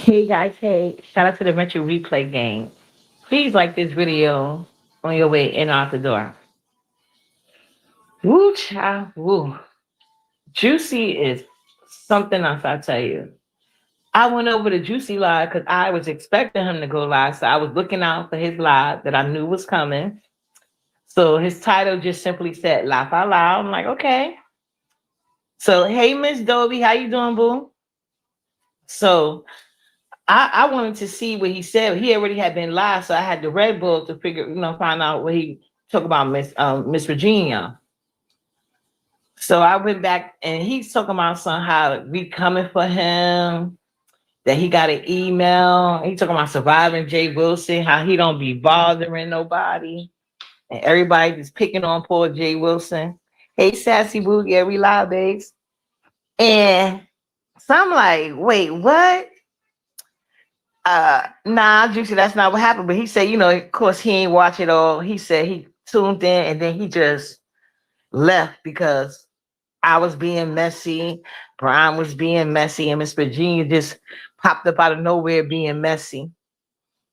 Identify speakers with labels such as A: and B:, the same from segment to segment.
A: Hey guys, hey, shout out to the Retro Replay Gang. Please like this video on your way in or out the door. Woo, child, woo. Juicy is something else, I tell you. I went over to Juicy Live because I was expecting him to go live. So I was looking out for his live that I knew was coming. So his title just simply said Laugh Out Loud. I'm like, okay. So, hey, Miss Dobie, how you doing, boo? So I wanted to see what he said. He already had been live, so I had the Red Bull to figure, find out what he talked about Miss Virginia. So I went back and he's talking about somehow we coming for him, that he got an email. He talking about surviving Jay Wilson, how he don't be bothering nobody. And everybody just picking on poor Jay Wilson. Hey, Sassy Boo, yeah, we live, babes. And so I'm like, wait, what? Nah, Juicy, that's not what happened. But he said, of course, he ain't watch it all. He said he tuned in and then he just left because I was being messy, Brian was being messy, and Miss Virginia just popped up out of nowhere being messy.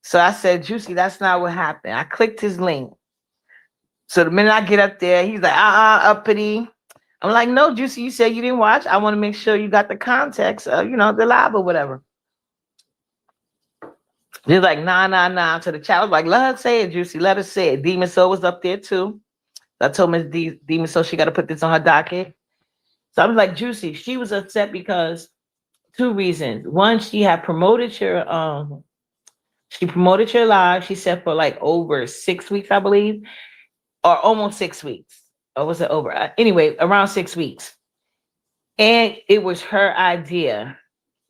A: So I said, Juicy, that's not what happened. I clicked his link. So the minute I get up there, he's like, uppity. I'm like, no, Juicy, you said you didn't watch. I want to make sure you got the context of, the live or whatever. He's like, nah. To the child, like, let her say it, Juicy. Let her say it. Demon Soul was up there too. I told Miss Demon Soul she got to put this on her docket. So I was like, Juicy, she was upset because two reasons. One, she promoted your live, she said for like over 6 weeks, I believe, or almost 6 weeks. Or was it over? Anyway, around 6 weeks. And it was her idea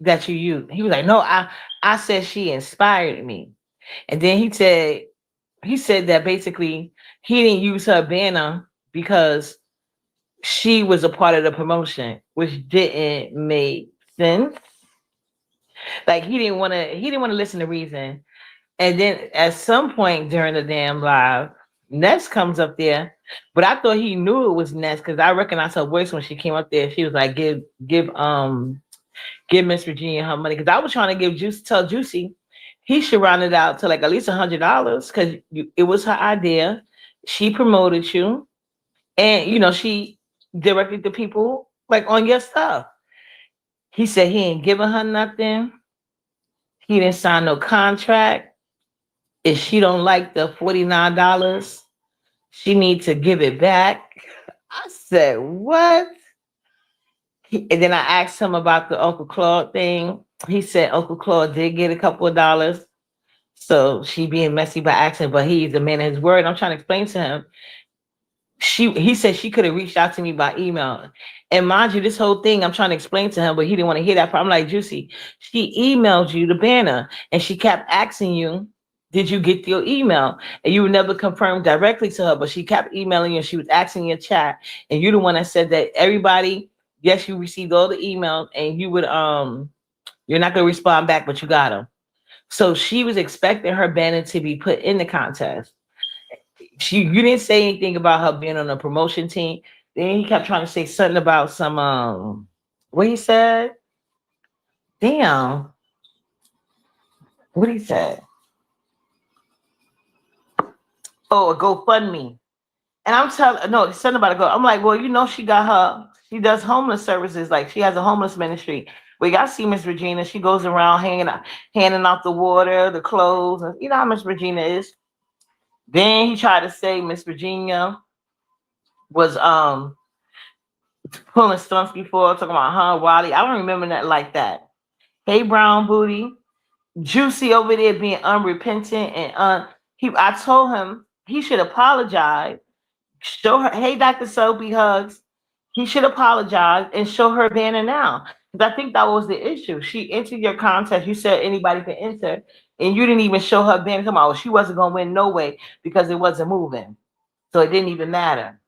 A: that you used. He was like, no, I said she inspired me. And then he said that basically he didn't use her banner because she was a part of the promotion, which didn't make sense. Like he didn't want to listen to reason. And then at some point during the damn live, Ness comes up there, but I thought he knew it was Ness because I recognized her voice when she came up there. She was like, give Miss Virginia her money. Because I was trying to tell Juicy he should round it out to like at least $100 because it was her idea. She promoted you, and she directed the people like on your stuff. He said he ain't giving her nothing. He didn't sign no contract. If she don't like the $49, she needs to give it back. I said, what? And then I asked him about the Uncle Claude thing. He said Uncle Claude did get a couple of dollars. So she being messy by accident, but he's a man of his word. I'm trying to explain to him. He said she could have reached out to me by email. And mind you, this whole thing I'm trying to explain to him, but he didn't want to hear that part. I'm like, Juicy, she emailed you the banner and she kept asking you, did you get your email? And you were never confirmed directly to her, but she kept emailing you and she was asking your chat. And you're the one that said that everybody, yes, you received all the emails and you would you're not gonna respond back, but you got them. So she was expecting her banner to be put in the contest. You didn't say anything about her being on a promotion team. Then he kept trying to say something about some what he said. Damn, what he said. Oh, a GoFundMe. And I'm telling no, something about a go. I'm like, well, she does homeless services, like she has a homeless ministry. We got to see Miss Regina. She goes around handing out the water, the clothes, and you know how Miss Regina is. Then he tried to say Miss Virginia was pulling stunts before, talking about Wally. I don't remember that like that. Hey, Brown Booty. Juicy over there being unrepentant and I told him he should apologize. Show her, hey, Dr. Soapy Hugs. He should apologize and show her banner now. Because I think that was the issue. She entered your contest. You said anybody can enter, and you didn't even show her banner. Come on, she wasn't gonna win no way because it wasn't moving. So it didn't even matter.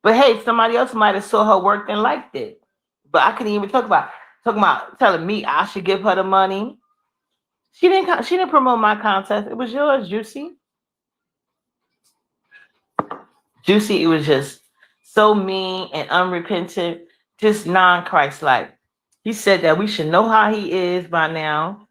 A: But hey, somebody else might have saw her work and liked it. But I couldn't even talking about telling me I should give her the money. She didn't promote my contest. It was yours, Juicy. Juicy, it was just so mean and unrepentant, just non-Christ-like. He said that we should know how he is by now.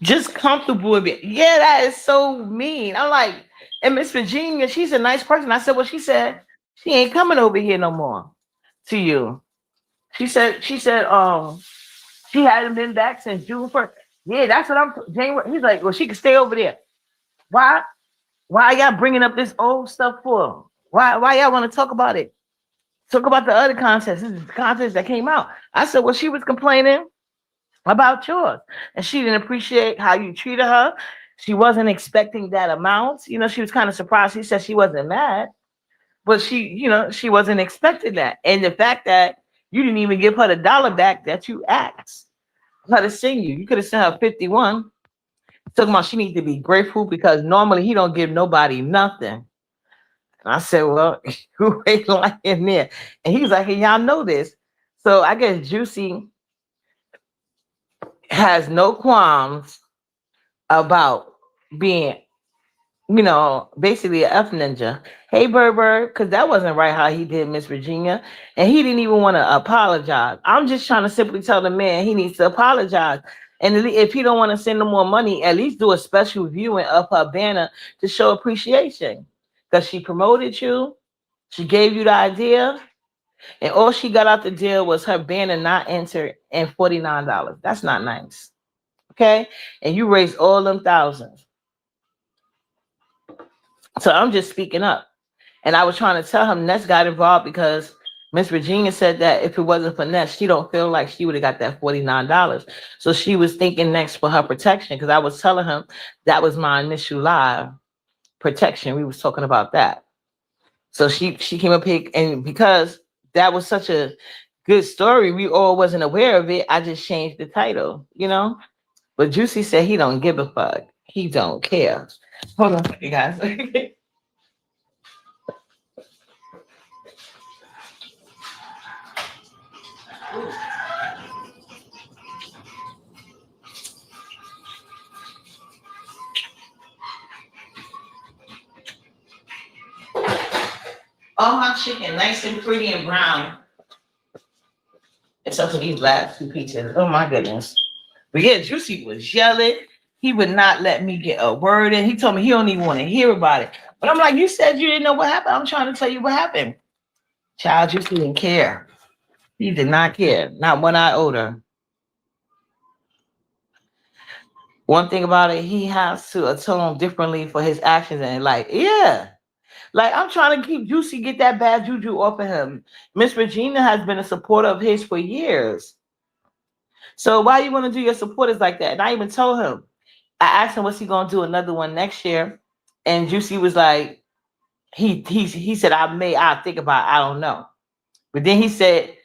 A: Just comfortable with it. Yeah, that is so mean. I'm like, and Miss Virginia, she's a nice person. I said, well, she said she ain't coming over here no more to you. She said, she hadn't been back since June 1st. Yeah, that's what I'm January. He's like, well, she can stay over there. Why? Why y'all bringing up this old stuff for? Why y'all want to talk about it? Talk about the other contests. This is the contest that came out. I said, well, she was complaining about yours. And she didn't appreciate how you treated her. She wasn't expecting that amount. She was kind of surprised. She said she wasn't mad, but she wasn't expecting that. And the fact that you didn't even give her the dollar back that you asked her to send you. You could have sent her 51. Talking about she needs to be grateful because normally he don't give nobody nothing. And I said, well, who ain't like in there? And he was like, hey, y'all know this. So I guess Juicy has no qualms about being, basically a F ninja. Hey, Berber, because that wasn't right how he did Miss Virginia. And he didn't even want to apologize. I'm just trying to simply tell the man he needs to apologize. And if he don't want to send him more money, at least do a special viewing of her banner to show appreciation. Because she promoted you, she gave you the idea, and all she got out the deal was her banner not entered and $49. That's not nice. Okay? And you raised all them thousands. So I'm just speaking up. And I was trying to tell him Ness got involved because Miss Virginia said that if it wasn't for Ness, she don't feel like she would have got that $49. So she was thinking next for her protection because I was telling him that was my initial live protection. We was talking about that. So she came up here, and because that was such a good story, we all wasn't aware of it. I just changed the title. But Juicy said he don't give a fuck. He don't care. Hold on, you guys. All my chicken nice and pretty and brown. Except for these last two pieces. Oh my goodness. But yeah, Juicy was yelling. He would not let me get a word in. He told me he don't even want to hear about it. But I'm like, you said you didn't know what happened. I'm trying to tell you what happened. Child Juicy didn't care. He did not care. Not one iota. One thing about it, he has to atone differently for his actions. And like, yeah. Like I'm trying to keep Juicy, get that bad juju off of him. Miss Regina has been a supporter of his for years. So why you want to do your supporters like that? And I even told him. I asked him what's he gonna do another one next year, and Juicy was like, he said I think about it, I don't know, but then he said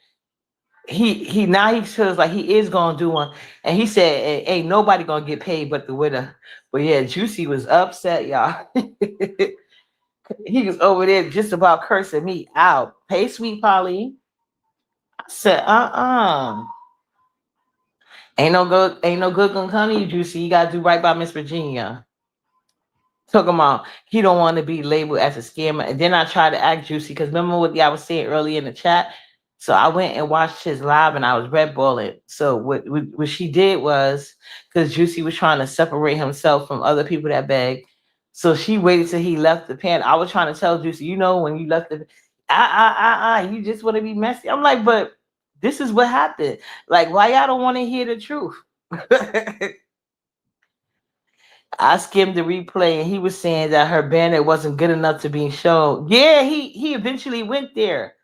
A: he now he feels like he is gonna do one, and he said ain't nobody gonna get paid but the winner. But yeah, Juicy was upset, y'all. He was over there just about cursing me out. Hey, sweet Polly. I said, ain't no good gonna come to you, Juicy. You gotta do right by Miss Virginia. Talking about he don't want to be labeled as a scammer. And then I tried to act Juicy because remember what I was saying earlier in the chat. So I went and watched his live and I was red balling. So what she did was because Juicy was trying to separate himself from other people that beg. So she waited till he left the pen. I was trying to tell Juicy, when you left the you just want to be messy. I'm like, but this is what happened. Like, why y'all don't want to hear the truth? I skimmed the replay and he was saying that her banner wasn't good enough to be shown. Yeah, he eventually went there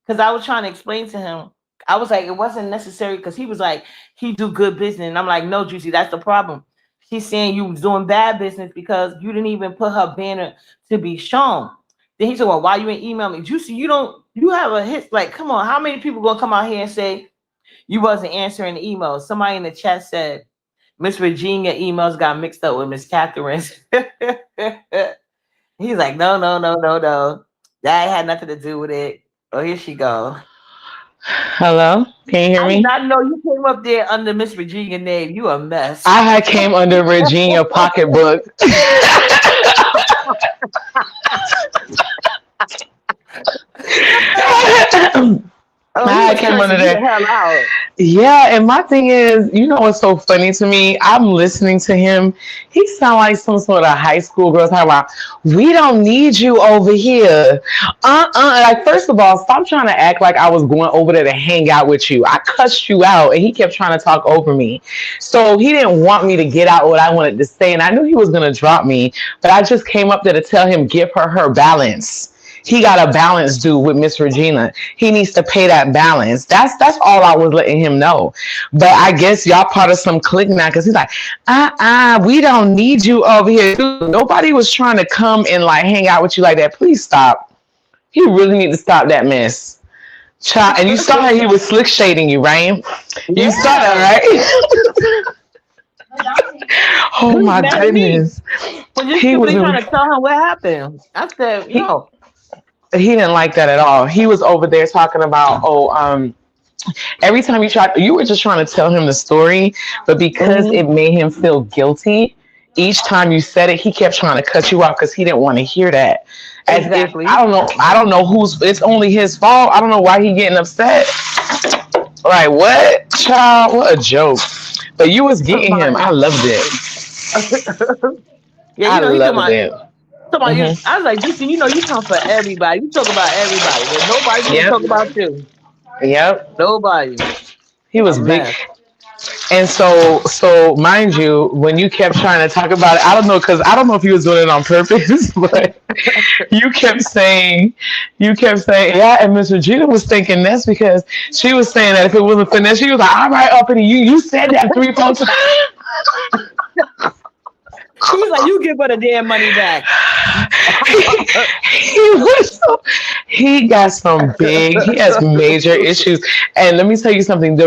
A: because I was trying to explain to him. I was like, it wasn't necessary because he was like, he do good business. And I'm like, no, Juicy, that's the problem. She's saying you was doing bad business because you didn't even put her banner to be shown. Then he said, well, why you ain't email me? Juicy, you have a hit. Like, come on, how many people gonna come out here and say you wasn't answering the emails? Somebody in the chat said, Miss Virginia emails got mixed up with Miss Catherine's. He's like, no, no, no, no, no. That had nothing to do with it. Oh, here she go.
B: Hello, can you hear
A: I did
B: me?
A: not know you came up there under Miss Virginia name. You a mess.
B: I had came under Virginia pocketbook.
A: Oh, he
B: I
A: was
B: came
A: cursing
B: under
A: you the
B: there.
A: hell out.
B: Yeah, and my thing is, you know what's so funny to me? I'm listening to him. He sound like some sort of high school girl talking about, we don't need you over here. Like, first of all, stop trying to act like I was going over there to hang out with you. I cussed you out, and he kept trying to talk over me. So he didn't want me to get out what I wanted to say, and I knew he was going to drop me, but I just came up there to tell him, give her balance. He got a balance due with Miss Regina. He needs to pay that balance. That's all I was letting him know. But I guess y'all part of some clique now because he's like, we don't need you over here. Dude, nobody was trying to come and like hang out with you like that. Please stop. He really need to stop that mess. Child, and you saw how he was slick shading you, right? You saw
A: Yeah.
B: that, right?
A: He
B: Oh
A: was
B: my
A: mad at me
B: goodness.
A: for just
B: He was
A: simply trying to tell him what happened. I said,
B: he
A: no.
B: he didn't like that at all. He was over there talking about, every time you were just trying to tell him the story, but because
A: Hmm.
B: it made him feel guilty, each time you said it, he kept trying to cut you off because he didn't want to hear that. As if
A: Exactly.
B: I don't know who's it's only his fault. I don't know why he getting upset. Like what, child? What a joke! But you was getting him. I
A: Somebody.
B: loved it.
A: Yeah,
B: I
A: he told
B: loved
A: my
B: it.
A: somebody you.
B: Hmm.
A: I was like, Juicy, you come for everybody. You talk about everybody, but nobody want to
B: Yep.
A: talk about you.
B: Yep.
A: Nobody.
B: He
A: A
B: was big.
A: mess.
B: And so mind you, when you kept trying to talk about it, I don't know, because I don't know if you was doing it on purpose, but you you kept saying, yeah, and Miss Regina was thinking that's because she was saying that if it wasn't for that, she was like, all right, uppity, you said that 3 4 times.
A: He's like, you give her the damn money back.
B: he was so, he got some he has major issues. And let me tell you something, the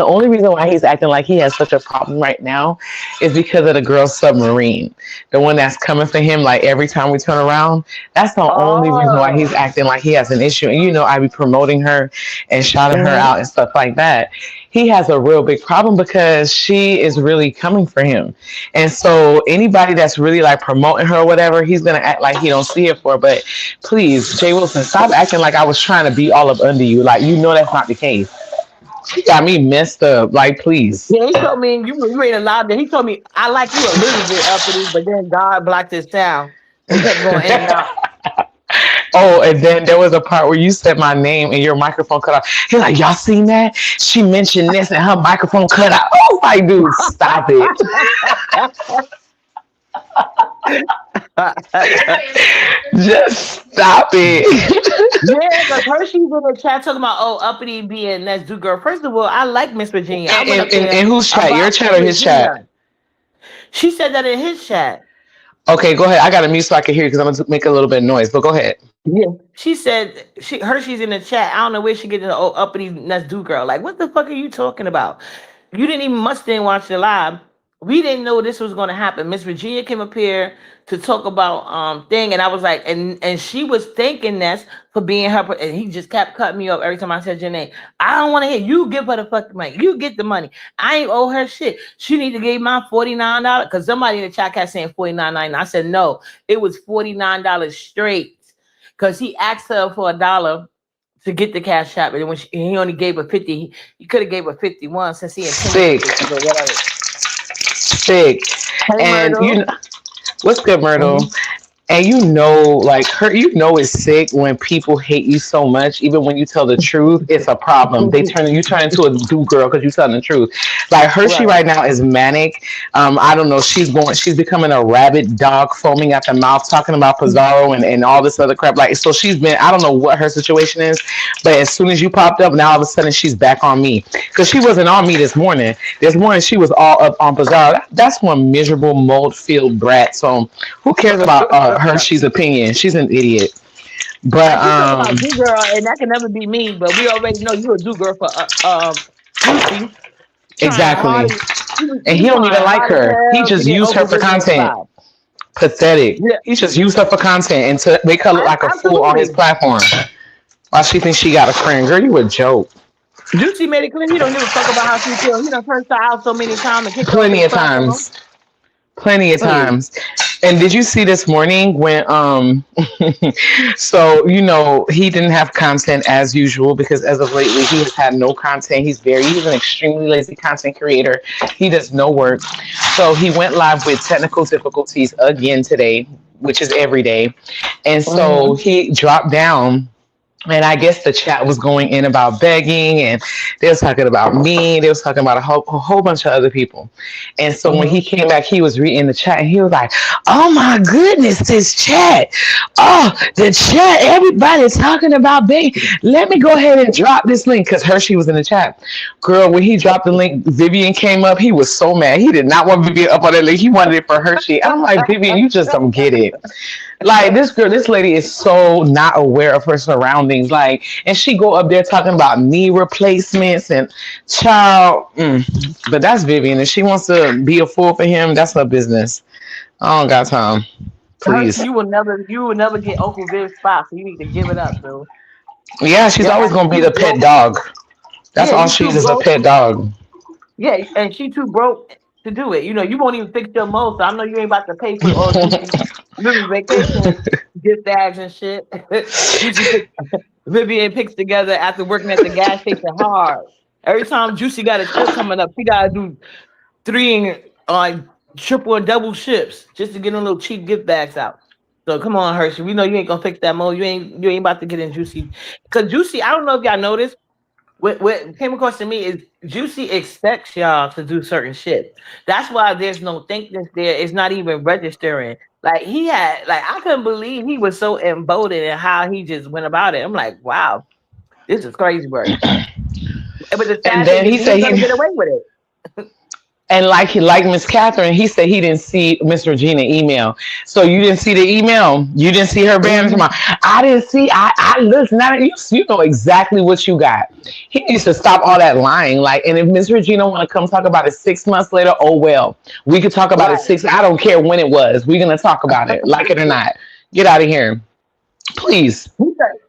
B: only reason why he's acting like he has such a problem right now is because of the girl submarine, the one that's coming for him. Like every time we turn around, that's the only reason why he's
A: Oh.
B: acting like he has an issue. And I be promoting her and shouting her
A: Hmm.
B: out and stuff like that. He has a real big problem because she is really coming for him, and so anybody that's really like promoting her or whatever, he's gonna act like he don't see it for. But please, Jay Wilson, stop acting like I was trying to be all up under you. Like that's not the case. She got me messed up. Like, please.
A: Yeah, he told me you ain't allowed that. He told me I like you a little bit uppity, but then God blocked his sound and kept going in and out.
B: Oh, and then there was a part where you said my name and your microphone cut off. He's like, y'all seen that? She mentioned this and her microphone cut out. Oh, like, dude, stop it. Just stop it.
A: Yeah, because Hershey's in the chat talking about uppity being next do girl. First of all, I like Miss Virginia. I went up there
B: In whose chat? Your
A: about
B: chat
A: Miss
B: or his chat?
A: Regina. She said that in his chat.
B: Okay, go ahead. I got to mute so I can hear you because I'm going to make a little bit of noise, but go ahead.
A: Yeah. She said Hershey's in the chat. I don't know where she getting the uppity next do girl. Like, what the fuck are you talking about? You didn't even must didn't watch the live. We didn't know this was gonna happen. Miss Virginia came up here to talk about thing, and I was like, and she was thanking Ness for being her, and he just kept cutting me off every time I said your name. I don't want to hear you give her the fucking money. You get the money. I ain't owe her shit. She need to give my $49 because somebody in the chat kept saying $49.99. I said no, it was $49 straight because he asked her for $1 to get the cash app, and when he only gave her 50, he could have gave her 51 since he
B: Sick.
A: intimidated her or whatever.
B: Sick.
A: Hey,
B: And
A: Myrtle.
B: what's good, Myrtle?
A: Mhm.
B: And like her, it's sick when people hate you so much. Even when you tell the truth, it's a problem. You turn into a do girl because you telling the truth. Like Hershey
A: Right.
B: right now is manic. I don't know. She's becoming a rabid dog, foaming at the mouth, talking about Pizarro and all this other crap. Like so, I don't know what her situation is, but as soon as you popped up, now all of a sudden she's back on me because she wasn't on me this morning. This morning she was all up on Pizarro. That's one miserable mold filled brat. So who cares about Hershey's opinion? She's an idiot. But
A: Like you talk about do girl, and that can never be me. But we already know you a do girl for Juicy trying
B: exactly.
A: hard.
B: And
A: He
B: he
A: was
B: don't even
A: trying
B: like
A: hard as
B: her. He
A: hell to
B: just
A: get
B: used her
A: over
B: for
A: with that
B: content.
A: spot.
B: Pathetic.
A: Yeah,
B: He just used her for content and to make her look like a fool on his
A: absolutely.
B: platform. Why she thinks she got a friend? Girl, you a joke.
A: Juicy made it clear he don't give a fuck about how she feels. He done cursed her out so many times and kicked her off
B: Plenty
A: his
B: of
A: platform.
B: times. Plenty of
A: Please.
B: times. And did you see this morning when so he didn't have content as usual because as of lately he has had no content. He's an extremely lazy content creator. He does no work. So he went live with technical difficulties again today, which is every day. And so
A: Mm-hmm.
B: he dropped down, and I guess the chat was going in about begging, and they was talking about me. They was talking about a whole bunch of other people. And so when he
A: Mm-hmm.
B: came back, he was reading the chat, and he was like, "Oh my goodness, this chat! Oh, the chat! Everybody's talking about begging. Let me go ahead and drop this link because Hershey was in the chat. Girl, when he dropped the link, Vivian came up. He was so mad. He did not want Vivian up on that link. He wanted it for Hershey. I'm like, Vivian, you just don't get it. Like this girl, this lady is so not aware of her surroundings. Like, and she go up there talking about knee replacements and child. But that's Vivian. If she wants to be a fool for him, that's her business. I don't got time.
A: Hershey,
B: Please.
A: you will never get Uncle Viv's spot, so you need to give it up, bro.
B: Yeah, she's
A: Your
B: always
A: ass is
B: gonna be
A: too
B: the pet
A: broke.
B: dog. That's
A: Yeah,
B: all
A: you
B: she
A: too
B: is a
A: broke.
B: pet dog.
A: Yeah, and she too broke to do it. You won't even fix your mold, so I know you ain't about to pay for all Juicy Vivian vacation gift bags and shit. Juicy picks, Vivian picks together after working at the gas station hard. Every time Juicy got a trip coming up, she gotta do three and triple and double ships just to get them little cheap gift bags out. So come on, Hershey. We know you ain't gonna fix that mold. You ain't about to get in Juicy. Cause Juicy, I don't know if y'all noticed, what came across to me is Juicy expects y'all to do certain shit. That's why there's no thankness there. It's not even registering. Like I couldn't believe he was so emboldened in how he just went about it. I'm like, wow, this is crazy work. But the
B: And
A: sad thing
B: then
A: is
B: he
A: he's
B: said
A: gonna
B: he
A: get away with it.
B: And like Miss Catherine, he said he didn't see Miss Regina email. So you didn't see the email. You didn't see her banner.
A: Mhm.
B: I didn't see. I listen. You know exactly what you got. He needs to stop all that lying. Like, and if Miss Regina want to come talk about it 6 months later, oh well, we could talk about it
A: Right.
B: six. I don't care when it was. We're gonna talk about it, like it or not. Get out of here, please.
A: He said-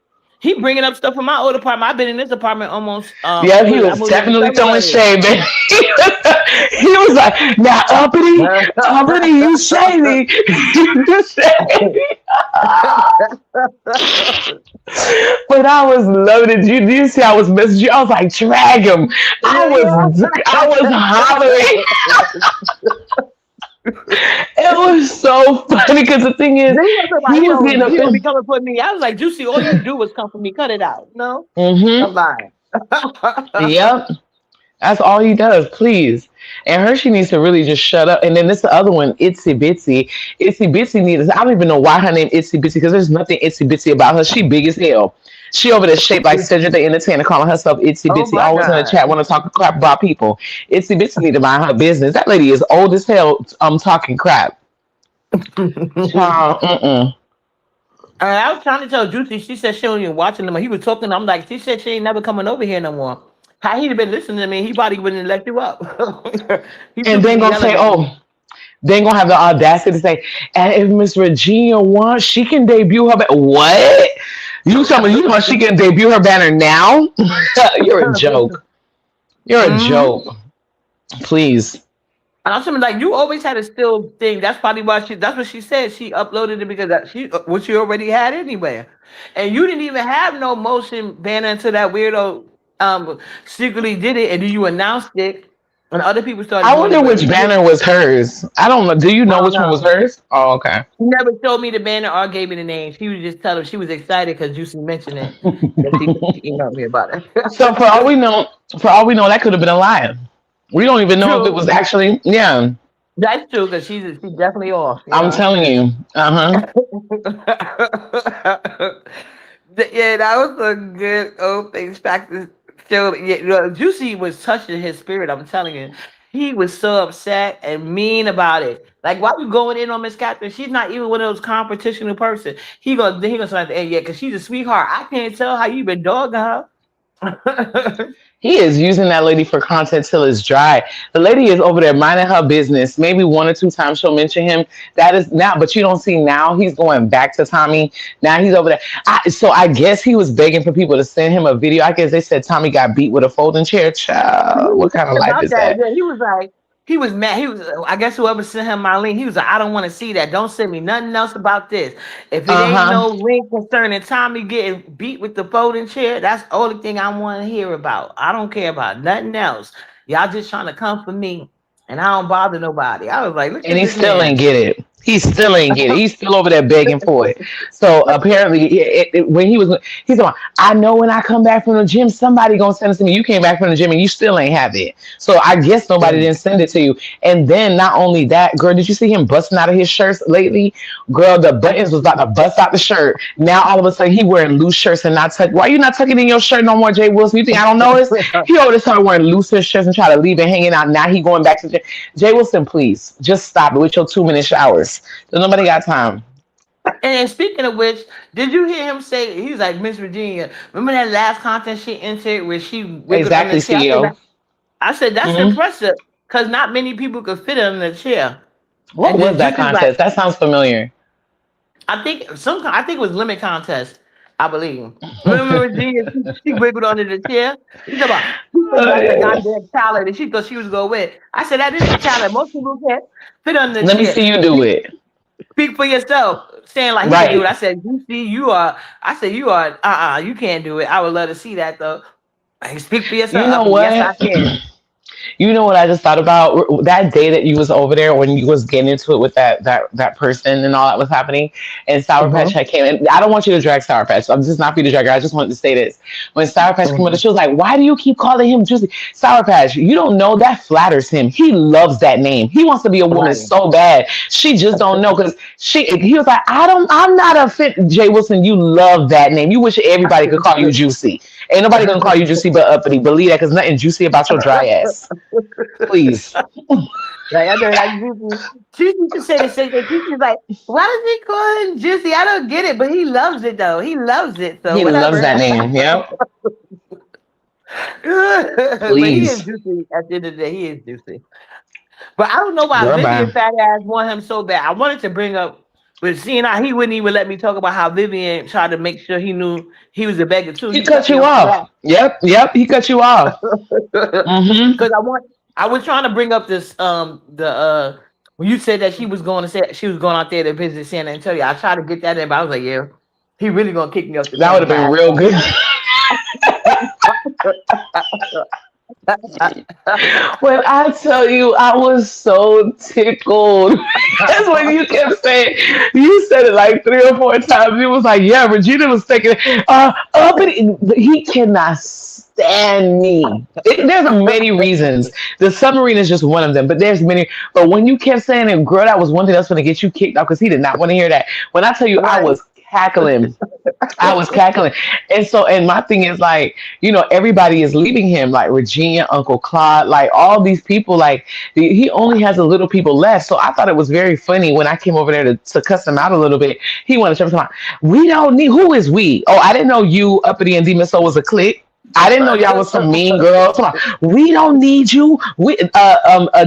A: he bringing up stuff from my old apartment. I've been in this apartment almost.
B: Yeah, he
A: I
B: was
A: moved in in
B: definitely throwing
A: February.
B: shade, baby. He was like, "Now, uppity, you shady, you shady." But I was loaded. You see, I was messaging you. I was like, "Drag him."
A: Yeah,
B: I was hollering. It was so funny because the thing is,
A: then he was talking about
B: he was getting
A: he don't be
B: offended.
A: coming for me. I was like, Juicy, all you do is come for me. Cut it out. No, I'm
B: Mm-hmm.
A: lying.
B: Yep. That's all he does, please. And Hershey needs to really just shut up. And then this the other one, Itsy Bitsy. Itsy Bitsy needs. I don't even know why her name Itsy Bitsy because there's nothing Itsy Bitsy about her. She big as hell. She over there shaped like Cedric the Entertainer, calling herself Itsy
A: Oh
B: Bitsy.
A: my
B: Always in the
A: god.
B: chat, want to talk crap about people. Itsy Bitsy need to mind her business. That lady is old as hell. Talking crap. Child, mm-mm.
A: I was trying to tell Juicy. She said she don't even watching them. He was talking. I'm like, she said she ain't never coming over here no more. How he'd have been listening to me, he probably wouldn't have let you up. He too
B: And then
A: busy
B: gonna
A: yelling
B: say,
A: at me.
B: oh, then gonna have the audacity to say, and if Miss Regina wants, she can debut her. What? You tell me, you know she can debut her banner now? You're a joke. You're a
A: Mhm.
B: joke. Please.
A: And I'm saying, like, you always had a still thing. That's probably why that's what she said. She uploaded it because what she already had anyway. And you didn't even have no motion banner until that weirdo secretly did it, and then you announced it, and other people started
B: I
A: doing it.
B: wonder
A: But
B: which banner was hers. I don't know. Do you
A: I
B: know
A: don't
B: which one was
A: know.
B: hers? Oh, okay.
A: She never showed me the banner or gave me the name. She was just telling she was excited because Juicy mentioned it. That she emailed me about
B: So
A: it.
B: for all we know, that could have been a lie. We don't even know if it
A: True.
B: was actually. Yeah,
A: That's true because she's definitely off,
B: I'm telling you. Uh huh.
A: Yeah, that was a good old things practice show. Yeah, Juicy was touching his spirit. I'm telling you, he was so upset and mean about it. Like, why you going in on Miss Catherine? She's not even one of those competitional person. He gonna say, hey, yeah, because she's a sweetheart. I can't tell how you been dogging her.
B: He is using that lady for content till it's dry. The lady is over there minding her business. Maybe one or two times she'll mention him. That is now, but you don't see now he's going back to Tommy. Now he's over there. So I guess he was begging for people to send him a video. I guess they said Tommy got beat with a folding chair.
A: He
B: Child,
A: was
B: what kind of
A: talking
B: life
A: about
B: is
A: that.
B: that?
A: Yeah, he was like. He was mad. He was, I guess whoever sent him my link, he was like, I don't want to see that. Don't send me nothing else about this. If it ain't
B: Uh-huh.
A: no link concerning Tommy getting beat with the folding chair, that's the only thing I want to hear about. I don't care about nothing else. Y'all just trying to come for me, and I don't bother nobody. I was like, look
B: And
A: at
B: he
A: this
B: still
A: man.
B: ain't get it. He still ain't get it. He's still over there begging for it. So apparently, when he's going, I know when I come back from the gym, somebody gonna send it to me. You came back from the gym and you still ain't have it. So I guess nobody didn't send it to you. And then not only that, girl, did you see him busting out of his shirts lately? Girl, the
A: I
B: buttons
A: didn't
B: was
A: see
B: about to bust out the shirt. Now all of a sudden he wearing loose shirts and not tuck. Why you not tucking in your shirt no more, Jay Wilson? You think I don't notice?
A: that.
B: He always started wearing looser shirts and try to leave it hanging out. Now he going back to the gym. Jay Wilson, please just stop it with your 2 minute showers. Nobody got time.
A: And speaking of which, did you hear him say he's like Miss Virginia? Remember that last content she entered where she wiggled on the
B: Exactly,
A: chair?
B: CEO.
A: I said that's
B: Hmm.
A: impressive because not many people could fit in the chair.
B: What
A: And
B: was
A: then
B: that
A: Juicy's like,
B: contest? That sounds familiar.
A: I think it was limit contest, I believe. Remember Virginia? She wiggled under the chair. She said about she said that's a
B: Yeah.
A: goddamn talent, and she thought she was gonna win. I said that is a talent. Most people can't fit under the
B: Let me
A: chair.
B: see you do it.
A: Speak for yourself. Saying like he could do it.
B: Right.
A: I said, you see, you are. I said you are. You can't do it. I would love to see that though. Like, speak for yourself,
B: You know
A: uppity. Yes, I
B: what?
A: can.
B: You know what I just thought about that day that you was over there when you was getting into it with that person and all that was happening, and Sour Patch
A: Mm-hmm.
B: had came. And I don't want you to drag Sour Patch. I'm just not for you to drag her. I just wanted to say this. When Sour Patch came with
A: Mm-hmm.
B: it, she was like, "Why do you keep calling him Juicy Sour Patch? You don't know that flatters him. He loves that name. He wants to be a woman
A: Right.
B: so bad. She just don't know because she. He was like, I don't. I'm not a fit. Jay Wilson, you love that name. You wish everybody could call you Juicy. Ain't nobody gonna call you Juicy but uppity. Believe that, because nothing juicy about your dry ass. Please.
A: Like I know, like Juicy used to say the same thing. Juicy's like, why does he call him Juicy? I don't get it, but he loves it though. He loves it, so
B: He loves
A: whatever.
B: that name. Yep.
A: But he is
B: Please.
A: Juicy. At the end of the day, he is Juicy. But I don't know why
B: Girl,
A: Vivian
B: bye.
A: fat ass want him so bad. I wanted to bring up, but seeing how he wouldn't even let me talk about how Vivian tried to make sure he knew he was a beggar too.
B: He
A: He cut
B: cut
A: me
B: you
A: off for
B: off. Yep. Yep. He cut you off.
A: that.
B: Mm-hmm.
A: Because I was trying to bring up this the when you said that she was going to say she was going out there to visit San Antonio. I tried to get that in, but I was like, yeah, he really gonna kick me off the
B: That would
A: panel
B: have
A: by
B: been real good. When I tell you, I was so tickled. That's when you kept saying, you said it like 3 or 4 times. It was like, yeah, Regina was thinking, but he cannot stand me. There's many reasons. The submarine is just one of them, but there's many. But when you kept saying it, girl, that was one thing that's going to get you kicked out because he did not want to hear that. When I tell you, I
A: right.
B: was cackling. I was cackling. And my thing is like, everybody is leaving him, like Regina, Uncle Claude, like all these people, like he only has a little people left. So I thought it was very funny when I came over there to cuss him out a little bit. He wanted to talk about, we don't need, who is we? Oh, I didn't know you, Uppity and Demon Soul was a clique. I didn't know y'all was some mean girls. Come on. We don't need you.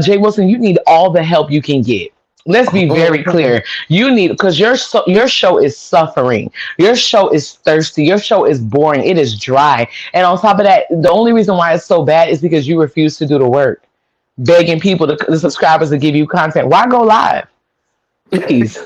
B: Jay Wilson, you need all the help you can get. Let's be very clear. You need, because your show is suffering. Your show is thirsty. Your show is boring. It is dry. And on top of that, the only reason why it's so bad is because you refuse to do the work, begging people, the subscribers, to give you content. Why go live? Please.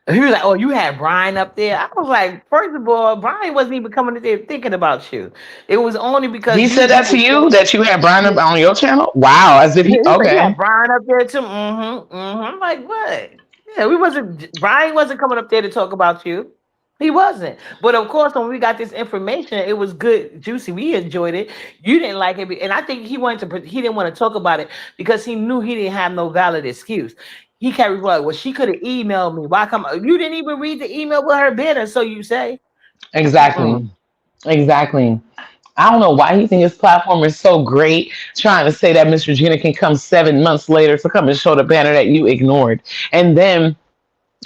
A: He was like, "Oh, you had Brian up there." I was like, first of all, Brian wasn't even coming up there thinking about you. It was only because
B: He
A: you
B: said that to
A: people said
B: you, that you had Brian up on your channel? Wow. As if he,
A: he was like, "You had
B: okay.
A: Brian up there too." Mm-hmm. Mm-hmm. I'm like, what? Yeah, we wasn't. Brian wasn't coming up there to talk about you. He wasn't. But of course, when we got this information, it was good, juicy. We enjoyed it. You didn't like it, and I think he wanted to. He didn't want to talk about it because he knew he didn't have no valid excuse. He kept replying, "Well, she could have emailed me. Why come you didn't even read the email with her banner?" So you say,
B: Exactly.
A: Mm-mm.
B: Exactly. I don't know why he think his platform is so great, trying to say that Miss Regina can come 7 months later to come and show the banner that you ignored. And then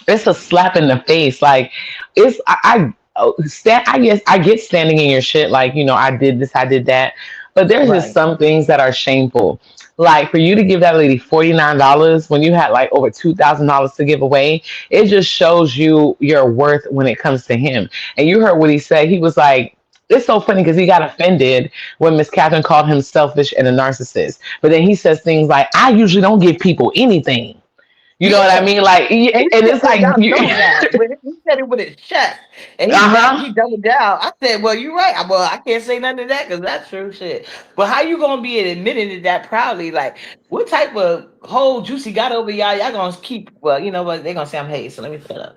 B: it's a slap in the face. Like, I guess I get standing in your shit. Like, I did this, I did that. But there's just
A: Right.
B: some things that are shameful. Like, for you to give that lady $49 when you had like over $2,000 to give away, it just shows you your worth when it comes to him. And you heard what he said. He was like, It's so funny because he got offended when Miss Catherine called him selfish and a narcissist. But then he says things like, "I usually don't give people anything." You know what I
A: Yeah.
B: mean? Like,
A: And,
B: and it's like,
A: y'all know that. When he said it with his chest, and
B: uh
A: he
B: huh.
A: doubled down. I said, "Well, you're right. Well, I can't say nothing to that because that's true shit." But how you gonna be admitting to that proudly? Like, what type of whole juicy got over y'all? Y'all gonna keep? Well, you know what? They're gonna say I'm hating. So let me shut up.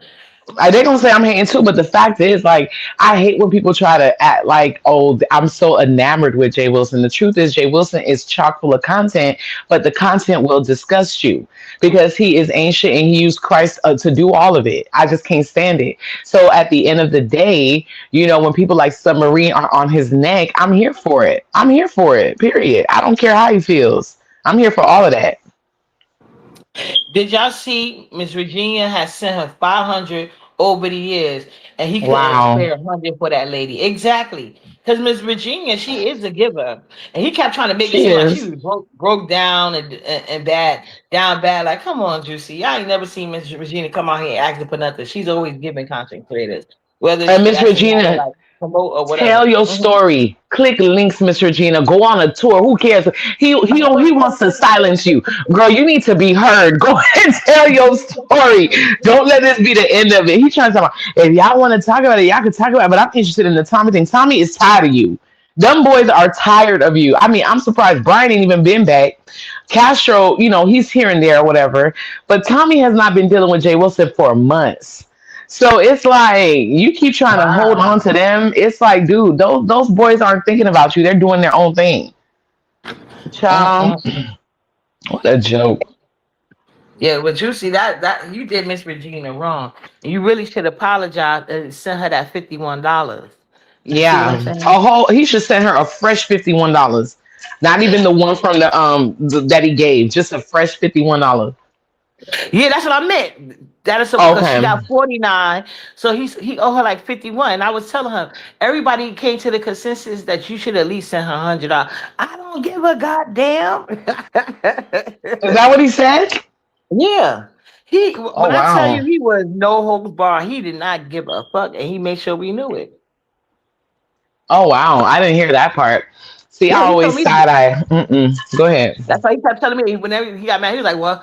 B: They're gonna say I'm hating too, but the fact is, like, I hate when people try to act like, oh, I'm so enamored with Jay Wilson. The truth is, Jay Wilson is chock full of content, but the content will disgust you because he is ancient and he used Christ to do all of it. I just can't stand it. So at the end of the day, when people like Submarine are on his neck, I'm here for it. I'm here for it. Period. I don't care how he feels. I'm here for all of that.
A: Did y'all see Miss Virginia has sent her 500 over the years, and he couldn't
B: Wow.
A: spare 100 for that lady? Exactly. Because Miss Virginia, she is a giver. And he kept trying to make it
B: She
A: seem like she
B: is.
A: was broke down and bad, down bad. Like, come on, Juicy. I ain't never seen Miss Virginia come out here and asking for nothing. She's always giving content creators, whether
B: And
A: she
B: Miss
A: asking y'all to
B: Regina,
A: like promote or
B: tell
A: whatever.
B: your story. Click links, Miss Regina. Go on a tour. Who cares? He wants to silence you, girl. You need to be heard. Go ahead and tell your story. Don't let this be the end of it. He trying to talk about if y'all want to talk about it, y'all can talk about it. But I'm interested in the Tommy thing. Tommy is tired of you. Them boys are tired of you. I mean, I'm surprised Brian ain't even been back. Castro, he's here and there or whatever. But Tommy has not been dealing with Jay Wilson for months. So it's like you keep trying to hold
A: Wow.
B: on to them. It's like, dude, those boys aren't thinking about you. They're doing their own thing. Child,
A: Mm-mm.
B: what a joke.
A: Yeah, but you see that you did Miss Regina wrong. You really should apologize and send her that $51. You see what I'm
B: Yeah,
A: saying?
B: he should send her a fresh $51. Not even the one from that he gave, just a fresh $51.
A: Yeah, that's what I meant. That is so because she
B: Okay.
A: got 49, so he owe her like 51. And I was telling her everybody came to the consensus that you should at least send her $100. I don't give a goddamn.
B: Is that what he said?
A: Yeah. He
B: Oh
A: when I tell
B: wow.
A: you he was no holds bar, he did not give a fuck and he made sure we knew it.
B: Oh wow. I didn't hear that part. See, I
A: Yeah, he told
B: always
A: me
B: side eye. Mm-mm. Go ahead.
A: that's why he kept telling me whenever he got mad, he was like, well,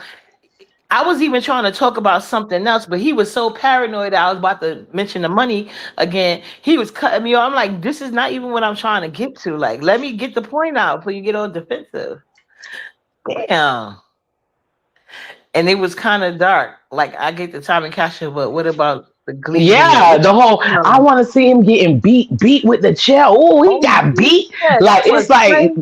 A: I was even trying to talk about something else, but he was so paranoid that I was about to mention the money again. He was cutting me off. I'm like, this is not even what I'm trying to get to. Like, let me get the point out before you get all defensive. Damn. And it was kind of dark. Like, I get the time and cash it, but what about the Glee and
B: Yeah,
A: the
B: the whole
A: you
B: I
A: know?
B: want to see him getting beat with the chair. Oh, he
A: Oh
B: got beat.
A: yeah, that
B: Like
A: was
B: it's like
A: crazy.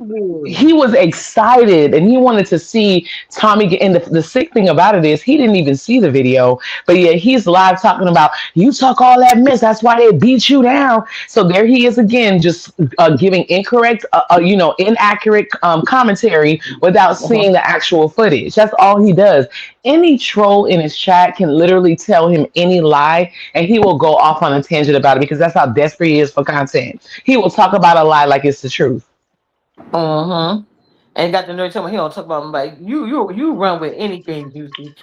B: he was excited and he wanted to see Tommy get. And the sick thing about it is he didn't even see the video, but yeah, he's live talking about you talk all that mess. That's why they beat you down. So there he is again, just giving incorrect, inaccurate commentary without
A: Uh-huh.
B: seeing the actual footage. That's all he does. Any troll in his chat can literally tell him any lie and he will go off on a tangent about it because that's how desperate he is for content. He will talk about a lie like it's the truth.
A: Uh-huh. And got the nerve to tell me he don't talk about him like you run with anything, Juicy.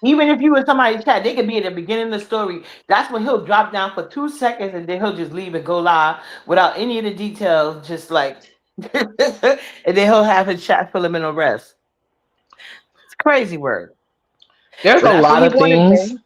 A: Even if you and somebody chat, they could be at the beginning of the story. That's when he'll drop down for 2 seconds and then he'll just leave and go live without any of the details, just like and then he'll have his chat fill him in the rest. It's crazy word.
B: There's
A: But
B: a
A: that's what
B: lot
A: he
B: of
A: wanted
B: things
A: then.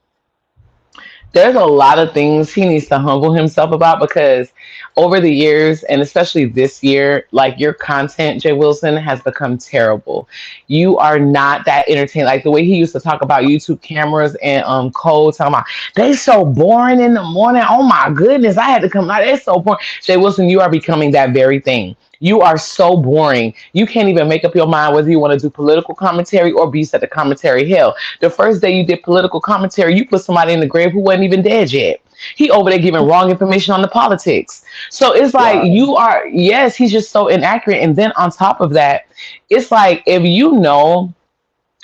B: there's a lot of things he needs to humble himself about because over the years and especially this year, like your content, Jay Wilson, has become terrible. You are not that entertaining. Like the way he used to talk about YouTube cameras and Cole talking about they so boring in the morning. Oh my goodness, I had to come out. It's so boring. Jay Wilson, you are becoming that very thing. You are so boring. You can't even make up your mind whether you want to do political commentary or beast at the commentary hill. The first day you did political commentary, you put somebody in the grave who wasn't even dead yet. He over there giving wrong information on the politics. So it's like
A: Wow.
B: you are, yes, he's just so inaccurate. And then on top of that, it's like if you know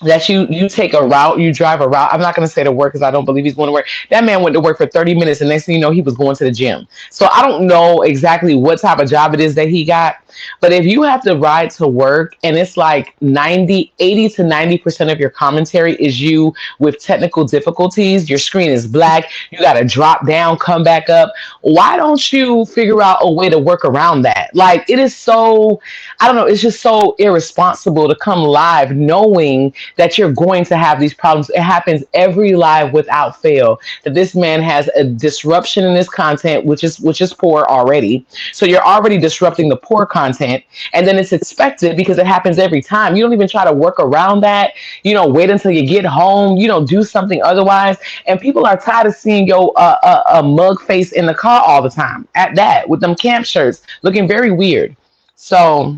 B: that you take a route, you drive a route. I'm not going to say to work because I don't believe he's going to work. That man went to work for 30 minutes, and next thing you know, he was going to the gym. So I don't know exactly what type of job it is that he got. But if you have to ride to work and it's like 80 to 90% of your commentary is you with technical difficulties, your screen is black, you got to drop down, come back up. Why don't you figure out a way to work around that? Like, it is so, I don't know, it's just so irresponsible to come live knowing that you're going to have these problems. It happens every live without fail. That this man has a disruption in his content, which is poor already. So you're already disrupting the poor content, and then it's expected because it happens every time. You don't even try to work around that. Wait until you get home. Do something otherwise. And people are tired of seeing your a mug face in the car all the time. At that, with them camp shirts, looking very weird. So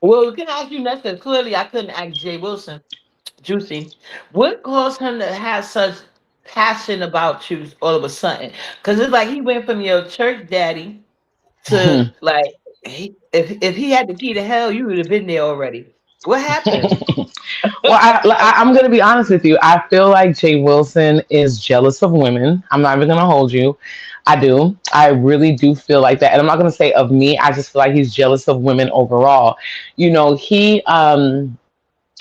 A: Well, we can ask you next, 'cause clearly I couldn't ask Jay Wilson, Juicy. What caused him to have such passion about you all of a sudden? Because it's like he went from your church daddy to like, if he had the key to hell, you would have been there already. What happened?
B: Well, I'm going to be honest with you. I feel like Jay Wilson is jealous of women. I'm not even going to hold you. I do. I really do feel like that. And I'm not going to say of me. I just feel like he's jealous of women overall.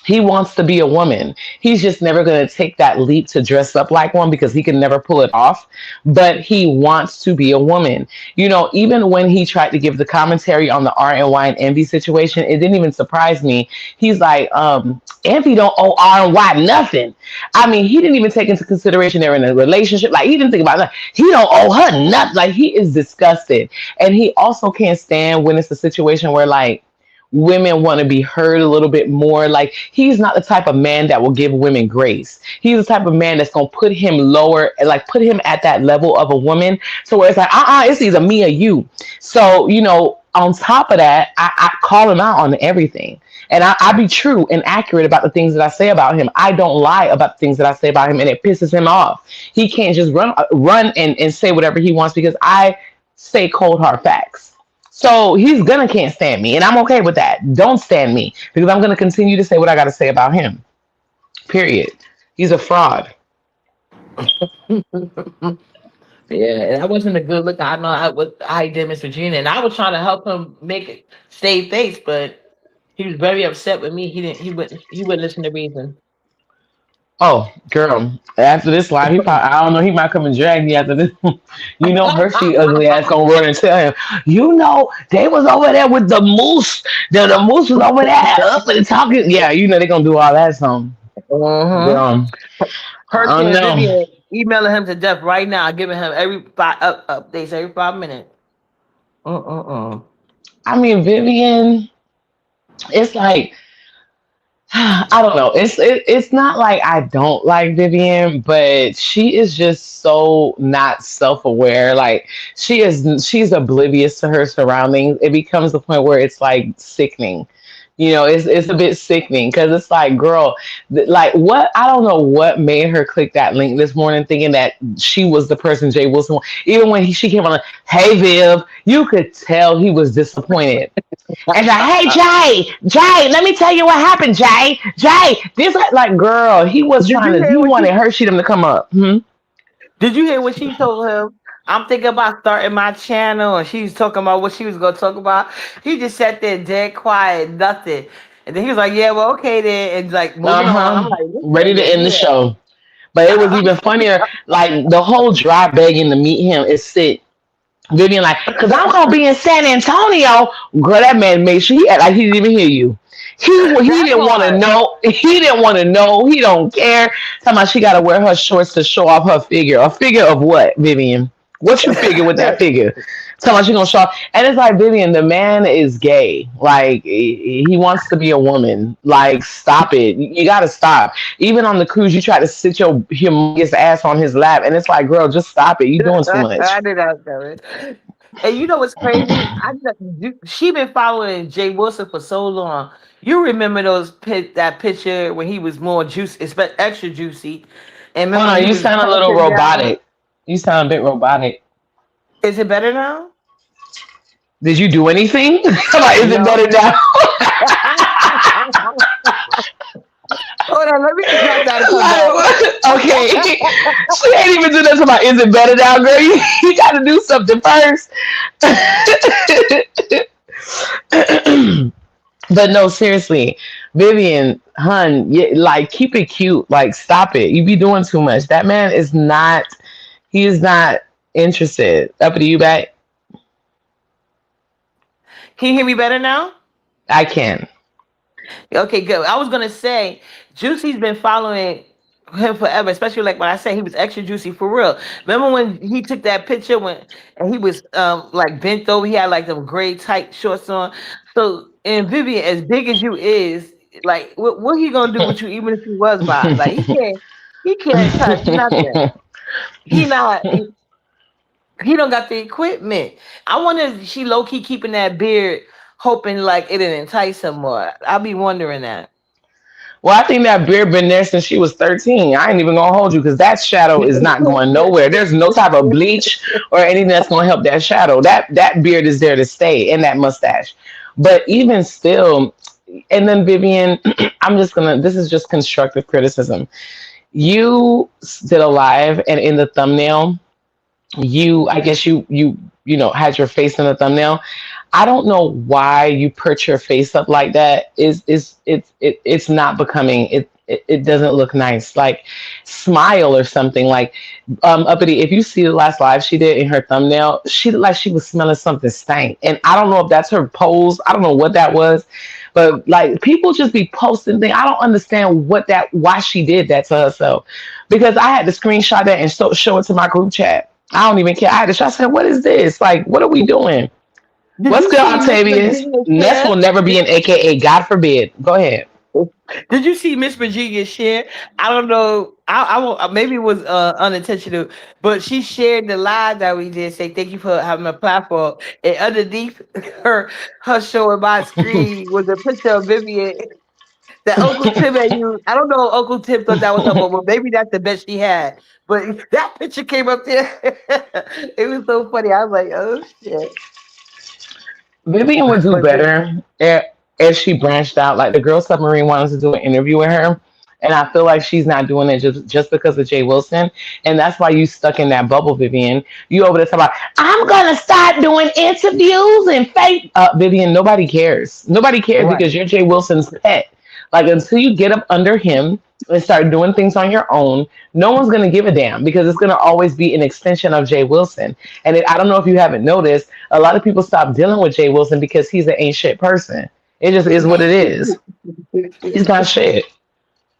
B: He wants to be a woman. He's just never going to take that leap to dress up like one because he can never pull it off. But he wants to be a woman. Even when he tried to give the commentary on the RNY and Envy situation, it didn't even surprise me. He's like, Envy don't owe RNY nothing. I mean, he didn't even take into consideration they're in a relationship. Like, he didn't think about that. He don't owe her nothing. Like, he is disgusted. And he also can't stand when it's a situation where, like, women want to be heard a little bit more. Like, he's not the type of man that will give women grace. He's the type of man that's gonna put him lower, like put him at that level of a woman. So where it's like, it's either me or you. So on top of that, I call him out on everything. And I be true and accurate about the things that I say about him. I don't lie about the things that I say about him, and it pisses him off. He can't just run and say whatever he wants because I say cold hard facts. So he's gonna can't stand me, and I'm okay with that. Don't stand me because I'm gonna continue to say what I gotta say about him. Period. He's a fraud.
A: Yeah, that wasn't a good look. I know I did Miss Regina, and I was trying to help him make it stay face, but he was very upset with me. He didn't. He wouldn't listen to reason.
B: Oh, girl. After this live, I don't know, he might come and drag me after this. Hershey ugly ass gonna run and tell him, they was over there with the moose. The moose was over there up and talking. Yeah, they gonna do all that song.
A: Uh-huh.
B: Girl, I
A: Percy
B: don't
A: and
B: know.
A: Vivian emailing him to death right now, giving him every updates every 5 minutes. Uh.
B: I mean, Vivian, it's like, I don't know. It's not like I don't like Vivian, but she is just so not self-aware. Like, she's oblivious to her surroundings. It becomes the point where it's like sickening. It's a bit sickening because it's like, girl, like, what? I don't know what made her click that link this morning, thinking that she was the person Jay Wilson. Even when she came on, like, hey Viv, you could tell he was disappointed. And like, hey Jay, let me tell you what happened, Jay, this, like, girl, he was
A: Did
B: trying
A: you
B: to,
A: hear
B: he
A: what
B: wanted
A: she?
B: Hershey them to come up.
A: Did you hear what she told him? I'm thinking about starting my channel, and she was talking about what she was gonna talk about. He just sat there dead quiet, nothing. And then he was like, "Yeah, well, okay then," and like moving on. I'm
B: Uh-huh.
A: like, "This
B: Ready to
A: nigga
B: end the
A: here."
B: show. But it was even funnier, like, the whole drive begging to meet him is sick. Vivian like, cause I'm gonna be in San Antonio. Girl, that man made sure he act like he didn't even hear you. He
A: That
B: didn't want to
A: part.
B: know. He didn't want to know. He don't care. Talking about she got to wear her shorts to show off her figure. A figure of what, Vivian? What you figure with that figure? Talking about she gonna show off. And it's like, Vivian, the man is gay. Like, he wants to be a woman. Like, stop it. You got to stop. Even on the cruise, you try to sit your humongous ass on his lap, and it's like, girl, just stop it. You doing too much.
A: I did that, coming. And you know what's crazy? She been following Jay Wilson for so long. You remember that picture when he was more juicy, extra juicy, and remember
B: Hold
A: when
B: on,
A: he
B: you
A: was
B: sound a little
A: passing down?
B: robotic. You sound a bit robotic.
A: Is it better now?
B: Did you do anything? Like, is it better
A: No.
B: now?
A: on. Let me scratch that and come back.
B: Like, okay, she ain't even do that to my. Is it better now, girl? You got to do something first. But no, seriously, Vivian, hun, like keep it cute. Like stop it. You be doing too much. That man is not. He is not interested. Up to you, back.
A: Can you hear me better now?
B: I can.
A: Okay, good. I was gonna say, Juicy's been following him forever, especially like when I say he was extra juicy for real. Remember when he took that picture when and he was like bent over, he had like them gray tight shorts on. So and Vivian, as big as you is, like what he gonna do with you even if he was by? Like he can't touch nothing. He not he don't got the equipment. I wonder if she low key keeping that beard, hoping like it'll entice him more. I'll be wondering that.
B: Well, I think that beard been there since she was 13. I ain't even gonna hold you because that shadow is not going nowhere. There's no type of bleach or anything that's gonna help that shadow. That beard is there to stay, and that mustache. But even still, and then Vivian, I'm just gonna. This is just constructive criticism. You did a live, and in the thumbnail, I guess you had your face in the thumbnail. I don't know why you put your face up like that. It's not becoming. It doesn't look nice. Like smile or something. Like uppity. If you see the last live she did in her thumbnail, she looked like she was smelling something stank. And I don't know if that's her pose. I don't know what that was. But like people just be posting things. I don't understand why she did that to herself. Because I had to screenshot that and show it to my group chat. I don't even care. I had to try. I said, "What is this? Like, what are we doing?"
A: Did
B: What's
A: you
B: good,
A: see Miss
B: Octavius?
A: Virginia
B: Ness
A: share?
B: will never be an AKA. God forbid. Go ahead.
A: Did you see Miss Virginia share? I don't know. I won't, maybe it was unintentional, but she shared the live that we did. Say thank you for having a platform, and underneath her showing my screen was a picture of Vivian that Uncle Tim had used. I don't know if Uncle Tim thought that was her, but maybe that's the best she had. But that picture came up there. It was so funny. I was like, oh shit.
B: Vivian would do
A: But
B: better if she branched out. Like the girl submarine wanted to do an interview with her. And I feel like she's not doing it just because of Jay Wilson. And that's why you stuck in that bubble, Vivian. You over there talking about, I'm going to start doing interviews and fake. Vivian, nobody cares. Nobody cares
A: right.
B: because you're Jay Wilson's pet. Like until you get up under him and start doing things on your own, no one's going to give a damn because it's going to always be an extension of Jay Wilson. And I don't know if you haven't noticed, a lot of people stop dealing with Jay Wilson because he's an ain't shit person. It just is what it is. He's not shit.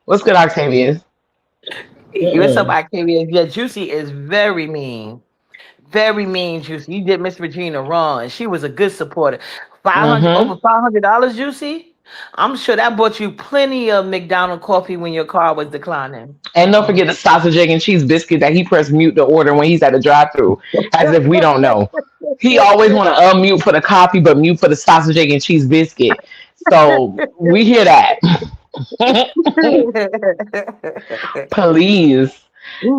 B: What's good, Octavius?
A: What's up, Octavia? Yeah, Juicy is very mean. Very mean, Juicy. You did Miss Regina wrong, and she was a good supporter. 500
B: Mm-hmm.
A: over $500, Juicy. I'm sure that bought you plenty of McDonald's coffee when your car was declining.
B: And don't forget the sausage, egg, and cheese biscuit that he pressed mute to order when he's at the drive-through, as if we don't know. He always want to unmute for the coffee, but mute for the sausage, egg, and cheese biscuit. So we hear that. Please.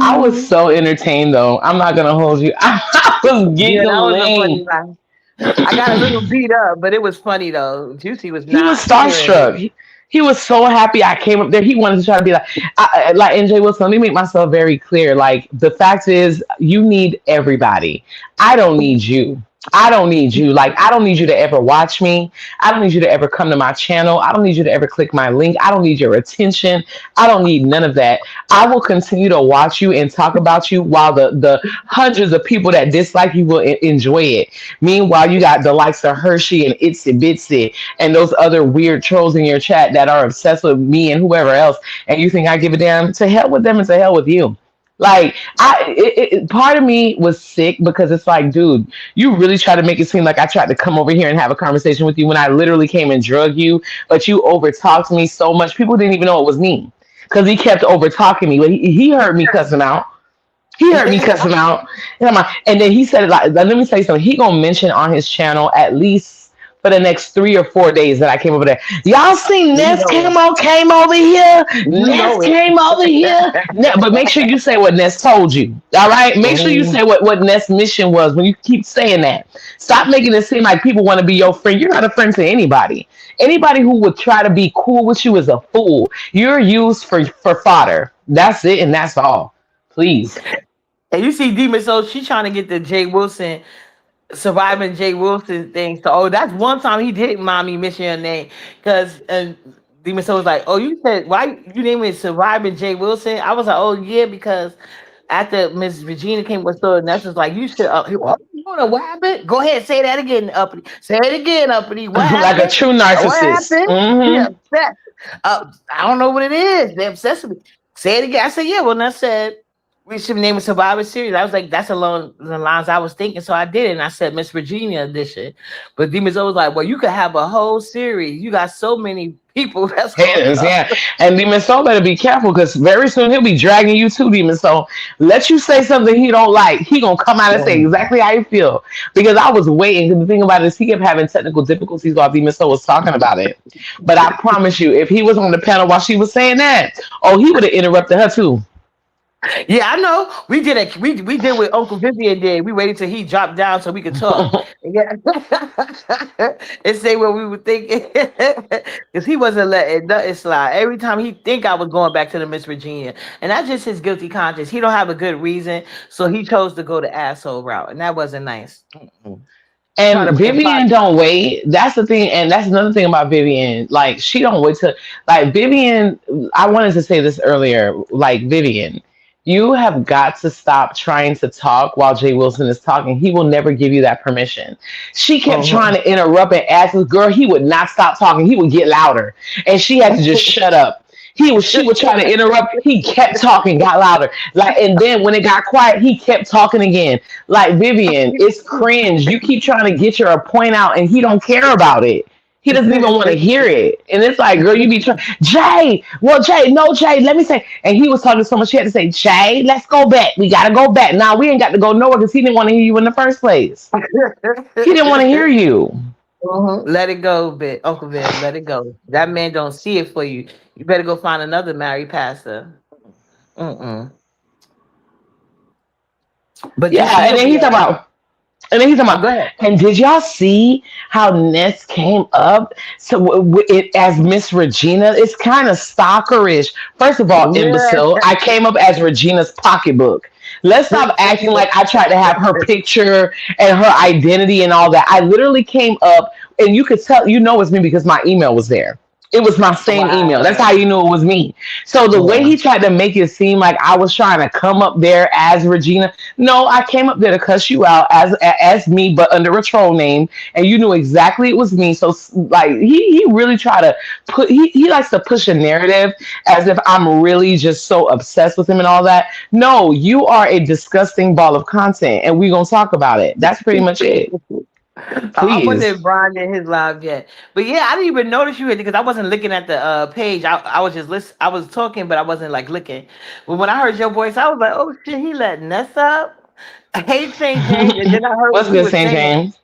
B: I was
A: Mhm.
B: so entertained though. I'm not gonna hold you. I was
A: Yeah, that was a funny
B: giggling.
A: line. I got a little beat up, but it was funny though. Juicy was
B: He was
A: not hearing
B: starstruck.
A: it.
B: He was so happy I came up there. He wanted to try to be like NJ Wilson. Let me make myself very clear. Like the fact is, you need everybody. I don't need you. I don't need you. Like I don't need you to ever watch me. I don't need you to ever come to my channel. I don't need you to ever click my link. I don't need your attention. I don't need none of that. I will continue to watch you and talk about you while the hundreds of people that dislike you will enjoy it. Meanwhile, you got the likes of Hershey and Itsy Bitsy and those other weird trolls in your chat that are obsessed with me and whoever else, and you think I give a damn? To hell with them and to hell with you. Like part of me was sick because it's like, dude, you really try to make it seem like I tried to come over here and have a conversation with you when I literally came and drug you, but you over talked me so much people didn't even know it was me because he kept over talking me. But he heard me cuss him out. He heard me cuss him out. And then he said it like, let me say something. He gonna mention on his channel at least for the next 3 or 4 days that I came over there. Y'all see
A: You
B: Ness
A: know
B: came over here.
A: you
B: Ness
A: know it.
B: came over here. But make sure you say what Ness told you. All right? Make sure you
A: Mhm.
B: say what Ness' mission was when you keep saying that. Stop making it seem like people want to be your friend. You're not a friend to anybody. Anybody who would try to be cool with you is a fool. You're used for fodder. That's it, and that's all. Please.
A: And you see Demon Soul, she trying to get the Jay Wilson surviving Jay Wilson thing. So, oh, that's one time he did mommy mention your name because Demon Soul was like, "Oh, you said why you name it surviving Jay Wilson?" I was like, "Oh yeah," because after Miss Regina came with story, Ness was like, "You should." What? What happened? Go ahead, say that again, Uppity. Say it again, Uppity. What
B: Like a
A: happened?
B: true
A: What
B: narcissist.
A: happened? He
B: Hmm.
A: upset. I don't know what it is. They're obsessed with me. Say it again. I said, "Yeah." Well, Ness said we should name it Survivor Series. I was like, that's along the lines I was thinking. So I did it. And I said Miss Virginia edition. But Demons was like, well, you could have a whole series. You got so many people that's gonna
B: Haters,
A: come.
B: yeah. And Demon Soul better be careful because very soon he'll be dragging you too, Demon Soul. Let you say something he don't like. He gonna come out and say
A: Mm.
B: exactly how you feel. Because I was waiting. Because the thing about it is he kept having technical difficulties while Demon Soul was talking about it. But I promise you, if he was on the panel while she was saying that, oh, he would have interrupted her too.
A: Yeah, I know. We did it. We did what Uncle Vivian did. We waited till he dropped down so we could talk. Yeah. And say what we were thinking. Because he wasn't letting nothing slide. Every time he think I was going back to the Miss Virginia. And that's just his guilty conscience. He don't have a good reason. So he chose to go the asshole route. And that wasn't nice. Mm-mm. Trying
B: And
A: to imply.
B: Vivian don't wait. That's the thing, and that's another thing about Vivian. Like she don't wait to like Vivian. I wanted to say this earlier. Like Vivian, you have got to stop trying to talk while Jay Wilson is talking. He will never give you that permission. She kept trying
A: Mhm.
B: to interrupt and ask this girl. He would not stop talking. He would get louder, and she had to just shut up. She would try to interrupt. He kept talking, got louder. Like, and then when it got quiet, he kept talking again. Like Vivian, it's cringe. You keep trying to get your point out, and he don't care about it. He doesn't even want to hear it. And it's like, girl, you be trying, Jay. Well, Jay, no, Jay. Let me say. And he was talking so much, she had to say, Jay, let's go back. We gotta go back. Now we ain't got to go nowhere because he didn't want to hear you in the first place. He didn't want to hear you.
A: Mhm. Let it go, Uncle Viv. Let it go. That man don't see it for you. You better go find another married pastor. Mm-mm. But Juicy,
B: Yeah, and
A: you'll
B: then
A: be
B: he's
A: all
B: talking
A: right.
B: about And then he's talking
A: Oh,
B: about,
A: go ahead.
B: and did y'all see how Ness came up it as Miss Regina? It's kind of stalkerish. First of all,
A: Yeah.
B: imbecile, I came up as Regina's pocketbook. Let's stop acting like I tried to have her picture and her identity and all that. I literally came up, and you could tell, it's me because my email was there. It was my same email. That's how
A: Wow.
B: you knew it was me. So the way
A: Yeah.
B: he tried to make it seem like I was trying to come up there as Regina, no, I came up there to cuss you out as me, but under a troll name, and you knew exactly it was me. So like he really tried to he likes to push a narrative as if I'm really just so obsessed with him and all that. No, you are a disgusting ball of content, and we're gonna talk about it. That's pretty much it.
A: I wonder
B: Please.
A: if Brian did his live yet. But yeah, I didn't even notice you here because I wasn't looking at the page. I was just listen. I was talking, but I wasn't like looking. But when I heard your voice, I was like, "Oh shit, he let Ness up." Hey, St. James, and then I heard what
B: What's
A: you
B: good,
A: were
B: St.
A: saying.
B: James?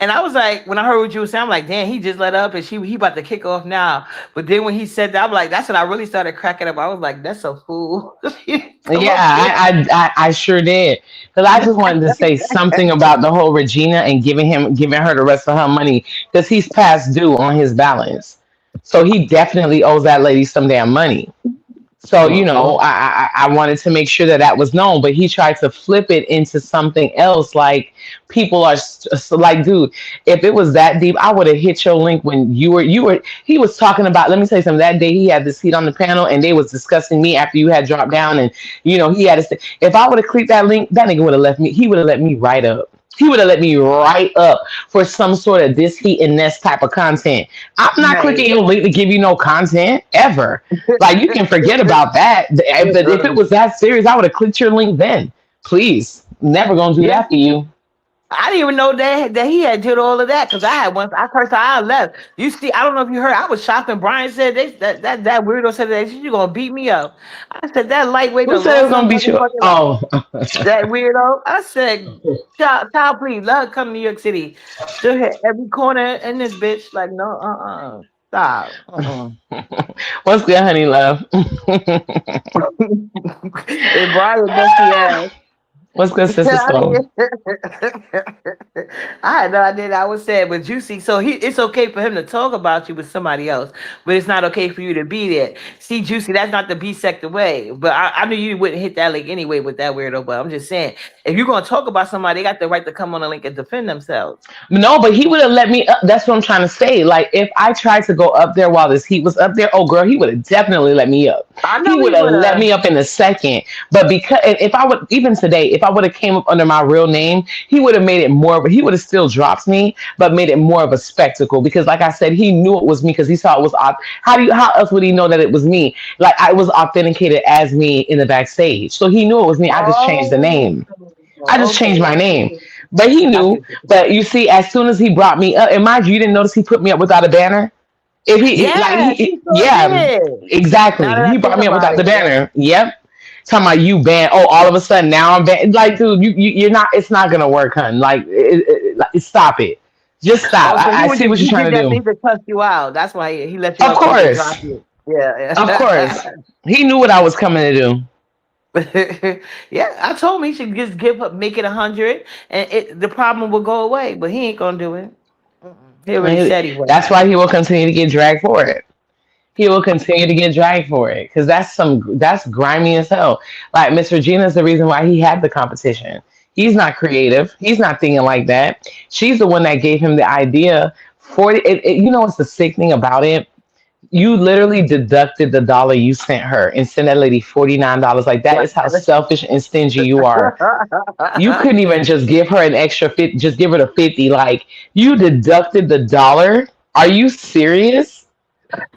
A: And I was like, when I heard what you were saying, I'm like, damn, he just let up and he about to kick off now. But then when he said that, I'm like, that's when I really started cracking up. I was like, that's a fool. Come
B: Yeah,
A: up there.
B: I sure did because I just wanted to say something about the whole Regina and giving her the rest of her money because he's past due on his balance, so he definitely owes that lady some damn money. So,
A: Uh-uh.
B: I wanted to make sure that that was known, but he tried to flip it into something else. Like people are so like, dude, if it was that deep, I would have hit your link when he was talking about, let me tell you something. That day he had this seat on the panel and they was discussing me after you had dropped down. And, he had to say, if I would have clicked that link, that nigga would have left me. He would have let me right up. He would have let me right up for some sort of this heat and nest type of content. I'm not clicking
A: Right.
B: your link to give you no content ever. Like you can forget about that. If it was that serious, I would have clicked your link then. Please, never gonna do
A: Yeah.
B: that for you.
A: I didn't even know that he had did all of that because I had once I cursed her out, I left. You see, I don't know if you heard. I was shopping. Brian said that weirdo said that you gonna beat me up. I said that lightweight
B: Who
A: done
B: said it
A: lost
B: was
A: her
B: gonna beat you up?
A: motherfucking life.
B: Oh,
A: That weirdo. I said, child, please let her come to New York City. She'll hit every corner in this bitch. Like no, stop.
B: what's good, honey love?
A: And Brian dusty ass.
B: What's good, sister Stone?
A: I had no idea that I was sad, but Juicy. So it's okay for him to talk about you with somebody else, but it's not okay for you to be there. See, Juicy, that's not the B sector way. But I knew you wouldn't hit that link anyway with that weirdo. But I'm just saying, if you're gonna talk about somebody, they got the right to come on the link and defend themselves.
B: No, but he would have let me up. That's what I'm trying to say. Like, if I tried to go up there while this heat was up there, oh girl, he would have definitely let me up.
A: I
B: He
A: know he
B: would have
A: would
B: let
A: have.
B: me up in a second. But because if I would even today, if I would have came up under my real name, he would have made it more. But he would have still dropped me, but made it more of a spectacle. Because, like I said, he knew it was me because he saw it was. How else would he know that it was me? Like I was authenticated as me in the backstage, so he knew it was me. I just changed the
A: Oh,
B: name. I just changed
A: okay.
B: my name. But he
A: I
B: knew.
A: see.
B: But you see, as soon as he brought me up, and mind you, you didn't notice he put me up without a banner. If
A: Yes, he sure
B: yeah,
A: did. Now
B: exactly.
A: that I
B: He
A: think
B: brought me up
A: about
B: without the
A: it, yeah.
B: banner. Yep. Talking about you banned. Oh, all of a sudden now I'm banned. Like, dude, you're not. It's not gonna work, hun. Like, stop it. Just stop.
A: Oh, so
B: I see what you're
A: he
B: trying
A: did
B: to
A: that
B: do.
A: thing to cuss you out. That's why he let you
B: Of
A: up so he could
B: course,
A: drop you. Yeah,
B: of
A: yeah.
B: course. He knew what I was coming to do.
A: Yeah, I told him he should just give up, make it 100, and the problem will go away. But he ain't gonna do it. Mm-mm. He already
B: And
A: said he would.
B: that's why he will continue to get dragged for it. He will continue to get dragged for it because that's grimy as hell. Like Miss Regina is the reason why he had the competition. He's not creative. He's not thinking like that. She's the one that gave him the idea. You know what's the sick thing about it? You literally deducted the dollar you sent her and sent that lady $49. Like that is how selfish and stingy you are. You couldn't even just give her an extra 50, just give her the 50. Like you deducted the dollar. Are you serious?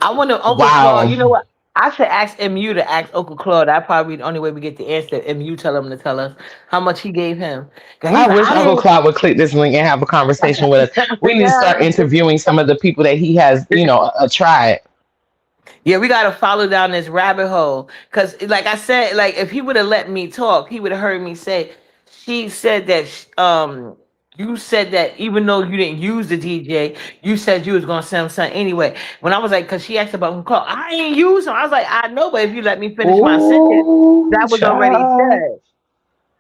A: I want to Uncle Claude.
B: Wow.
A: You know what? I should ask MU to ask Uncle Claude. That probably the only way we get the answer. MU tell him to tell us how much he gave him. 'Cause
B: I
A: he's like,
B: wish
A: I
B: Uncle
A: didn't.
B: Cloud would click this link and have a conversation with us. We need to start interviewing some of the people that he has, tried.
A: Yeah, we gotta follow down this rabbit hole. Cause like I said, like if he would have let me talk, he would have heard me say, she said that you said that even though you didn't use the DJ, you said you was gonna send him something anyway. When I was like, cause she asked about who called, I ain't use him. I was like, I know, but if you let me finish my sentence,
B: Ooh,
A: that was already
B: child.
A: said.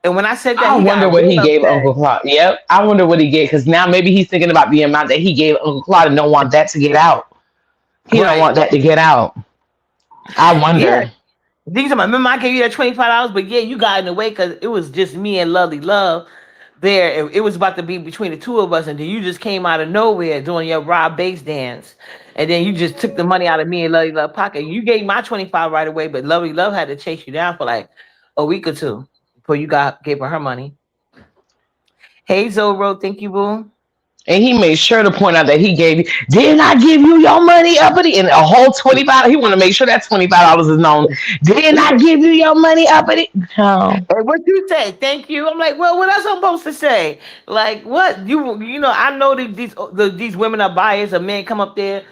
A: And when I said that,
B: I
A: he
B: wonder
A: got
B: what
A: real
B: he gave
A: upset.
B: Uncle Claude. Yep. I wonder what he gave because now maybe he's thinking about the amount that he gave Uncle Claude and don't want that to get out. He don't want
A: Right.
B: that to get out. I
A: Yeah.
B: wonder.
A: These are my remember I gave you that $25, but yeah, you got in the way because it was just me and Lovely Love there. It was about to be between the two of us, and then you just came out of nowhere doing your Rob bass dance, and then you just took the money out of me and Lovely Love pocket. You gave my 25 right away, but Lovely Love had to chase you down for like a week or two before you got gave her money. Hey Zoro, thank you, boo.
B: And he made sure to point out that he gave you, didn't I give you your money uppity? And a whole 25. He want to make sure that $25 is known. Didn't I give you your money uppity? No.
A: And what you say? Thank you. I'm like, well, what else I'm supposed to say? Like, what I know that these women are biased. A man come up there,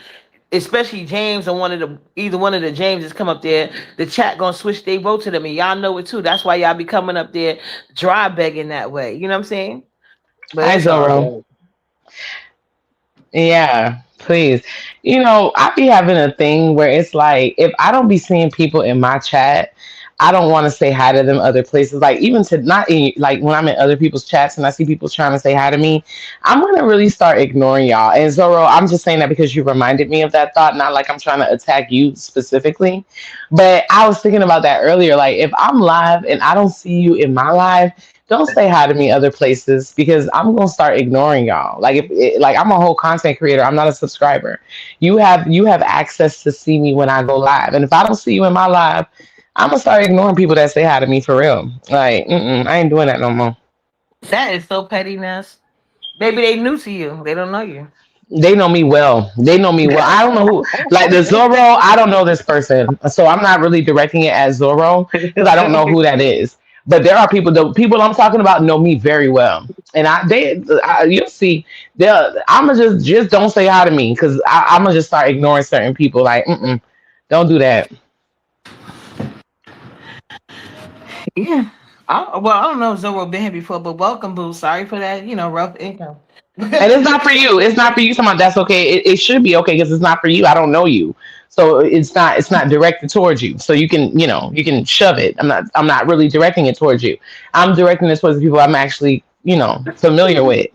A: especially James or either one of the Jameses come up there. The chat gonna switch their vote to them, and y'all know it too. That's why y'all be coming up there dry begging that way. You know what I'm saying? But
B: Hi,
A: it's all
B: Zoro.
A: good.
B: Yeah, please. I be having a thing where it's like if I don't be seeing people in my chat, I don't want to say hi to them other places. Like even to not like when I'm in other people's chats and I see people trying to say hi to me, I'm gonna really start ignoring y'all. And Zoro, I'm just saying that because you reminded me of that thought, not like I'm trying to attack you specifically. But I was thinking about that earlier. Like if I'm live and I don't see you in my live, don't say hi to me other places because I'm gonna start ignoring y'all. Like like I'm a whole content creator. I'm not a subscriber. You have access to see me when I go live, and if I don't see you in my live, I'm gonna start ignoring people that say hi to me for real. Like I ain't doing that no more.
A: That is so pettiness. Maybe they new to you. They don't know you.
B: They know me well. They know me well. I don't know who, like the Zorro. I don't know this person, so I'm not really directing it at Zorro because I don't know who that is. But there are people, the people I'm talking about know me very well, and you'll see, I'ma just don't say hi to me because I'ma just start ignoring certain people. Like, don't do that.
A: Yeah. Well, I don't know if Zoro been here before, but welcome, boo. Sorry for that, rough income.
B: And it's not for you. It's not for you. Someone that's okay. It should be okay because it's not for you. I don't know you, so it's not directed towards you. So you can shove it. I'm not really directing it towards you. I'm directing it towards the people I'm actually familiar with.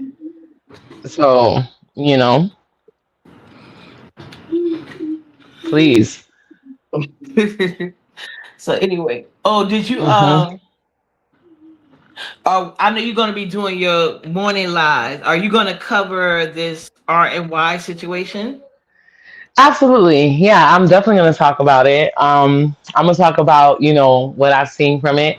B: So you know, please.
A: So anyway, oh, did you
B: Hmm.
A: oh, I know you're gonna be doing your morning live. Are you gonna cover this R and Y situation?
B: Absolutely. Yeah, I'm definitely going to talk about it. I'm going to talk about, what I've seen from it.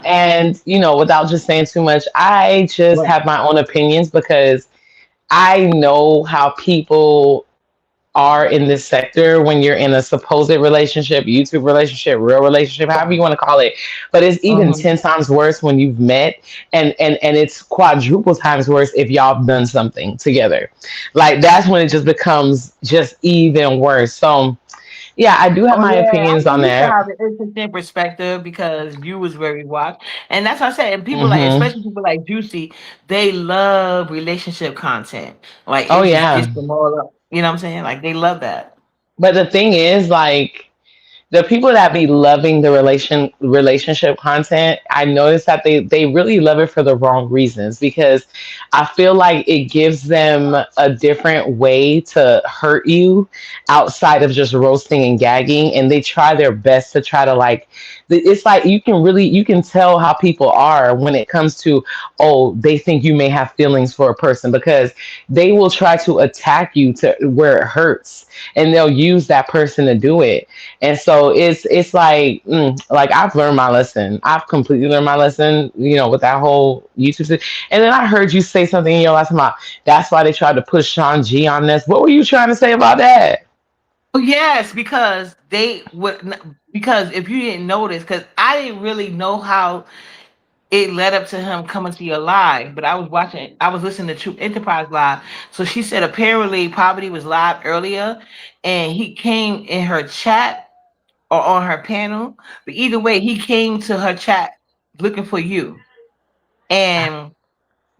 B: And, without just saying too much, I just
A: Right.
B: have my own opinions because I know how people are in this sector when you're in a supposed relationship, YouTube relationship, real relationship, however you want to call it. But it's even
A: Mhm.
B: 10 times worse when you've met, and it's quadruple times worse if y'all have done something together. Like that's when it just becomes just even worse. So yeah, I do have
A: Oh
B: my
A: yeah, I
B: opinions on
A: mean you can
B: that.
A: have an interesting perspective because you was very watched, and that's what I said. And people like,
B: Hmm.
A: especially people like Juicy, they love relationship content. Like
B: Oh
A: it just gets
B: yeah.
A: them all up. You know what I'm saying? Like they love that.
B: But the thing is, like, the people that be loving the relationship content, I notice that they really love it for the wrong reasons because I feel like it gives them a different way to hurt you outside of just roasting and gagging, and they try their best to try to like it's like you can tell how people are when it comes to, oh, they think you may have feelings for a person because they will try to attack you to where it hurts, and they'll use that person to do it. And so it's like like I've learned my lesson. I've completely learned my lesson, with that whole YouTube thing. And then I heard you say something in your last time about that's why they tried to push Sean G on this. What were you trying to say about that?
A: Oh yes, because they would. Because if you didn't notice, because I didn't really know how it led up to him coming to your live, but I was listening to True Enterprise live. So she said apparently Poverty was live earlier, and he came in her chat or on her panel. But either way, he came to her chat looking for you, and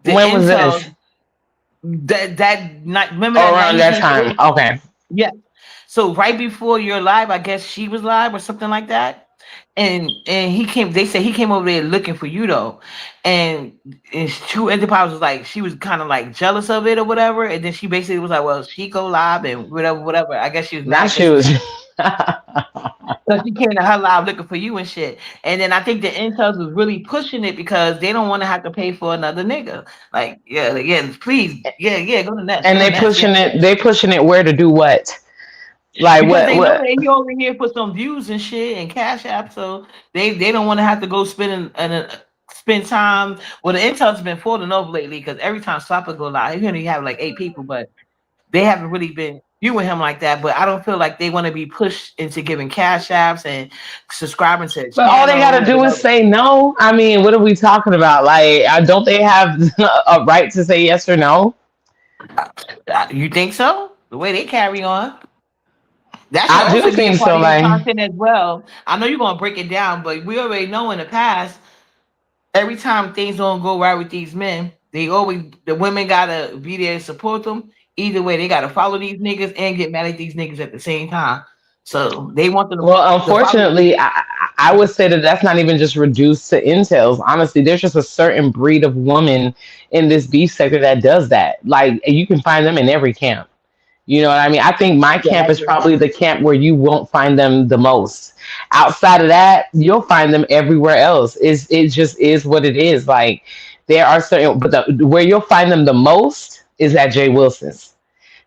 A: the
B: When was this?
A: intel that night. Remember
B: Oh,
A: that night
B: around
A: he
B: that
A: came to
B: time. Okay.
A: yeah. So right before your live, I guess she was live or something like that. And he came. They said he came over there looking for you though, and, and True Enterprise was like she was kind of like jealous of it or whatever. And then she basically was like, "Well, she go live and whatever, whatever." I guess she was
B: Not
A: mad because
B: shoes.
A: she came to her live looking for you and shit. And then I think the incels was really pushing it because they don't want to have to pay for another nigga. Like, yeah, please, yeah, go to Ness,
B: And
A: go to
B: they
A: Ness, yeah.
B: pushing it. They pushing it where to do what? Like
A: Because
B: what?
A: they know
B: What?
A: that he over here for some views and shit and cash app, so they don't want to have to go spend time. Well, the intel's been falling over lately because every time Slapper go live, he only have like 8 people, but they haven't really been viewing him like that. But I don't feel like they want to be pushed into giving cash apps and subscribing to his
B: But all they gotta
A: channel,
B: do is
A: whatever.
B: say no. I mean, what are we talking about? Like, don't they have a right to say yes or no?
A: You think so? The way they carry on, that should
B: I do
A: also be a
B: think
A: part
B: so.
A: of your
B: Like,
A: content as well. I know you're gonna break it down, but we already know in the past every time things don't go right with these men, they always the women gotta be there to support them. Either way, they gotta follow these niggas and get mad at these niggas at the same time. So they want them
B: well,
A: to follow these.
B: unfortunately, I would say that that's not even just reduced to intels. Honestly, there's just a certain breed of woman in this beef sector that does that. Like, you can find them in every camp. You know what I mean? I think my
A: Yeah,
B: camp
A: I
B: is
A: agree.
B: probably the camp where you won't find them the most. Outside of that, you'll find them everywhere else. It just is what it is. Like, there are certain, but where you'll find them the most is at Jay Wilson's.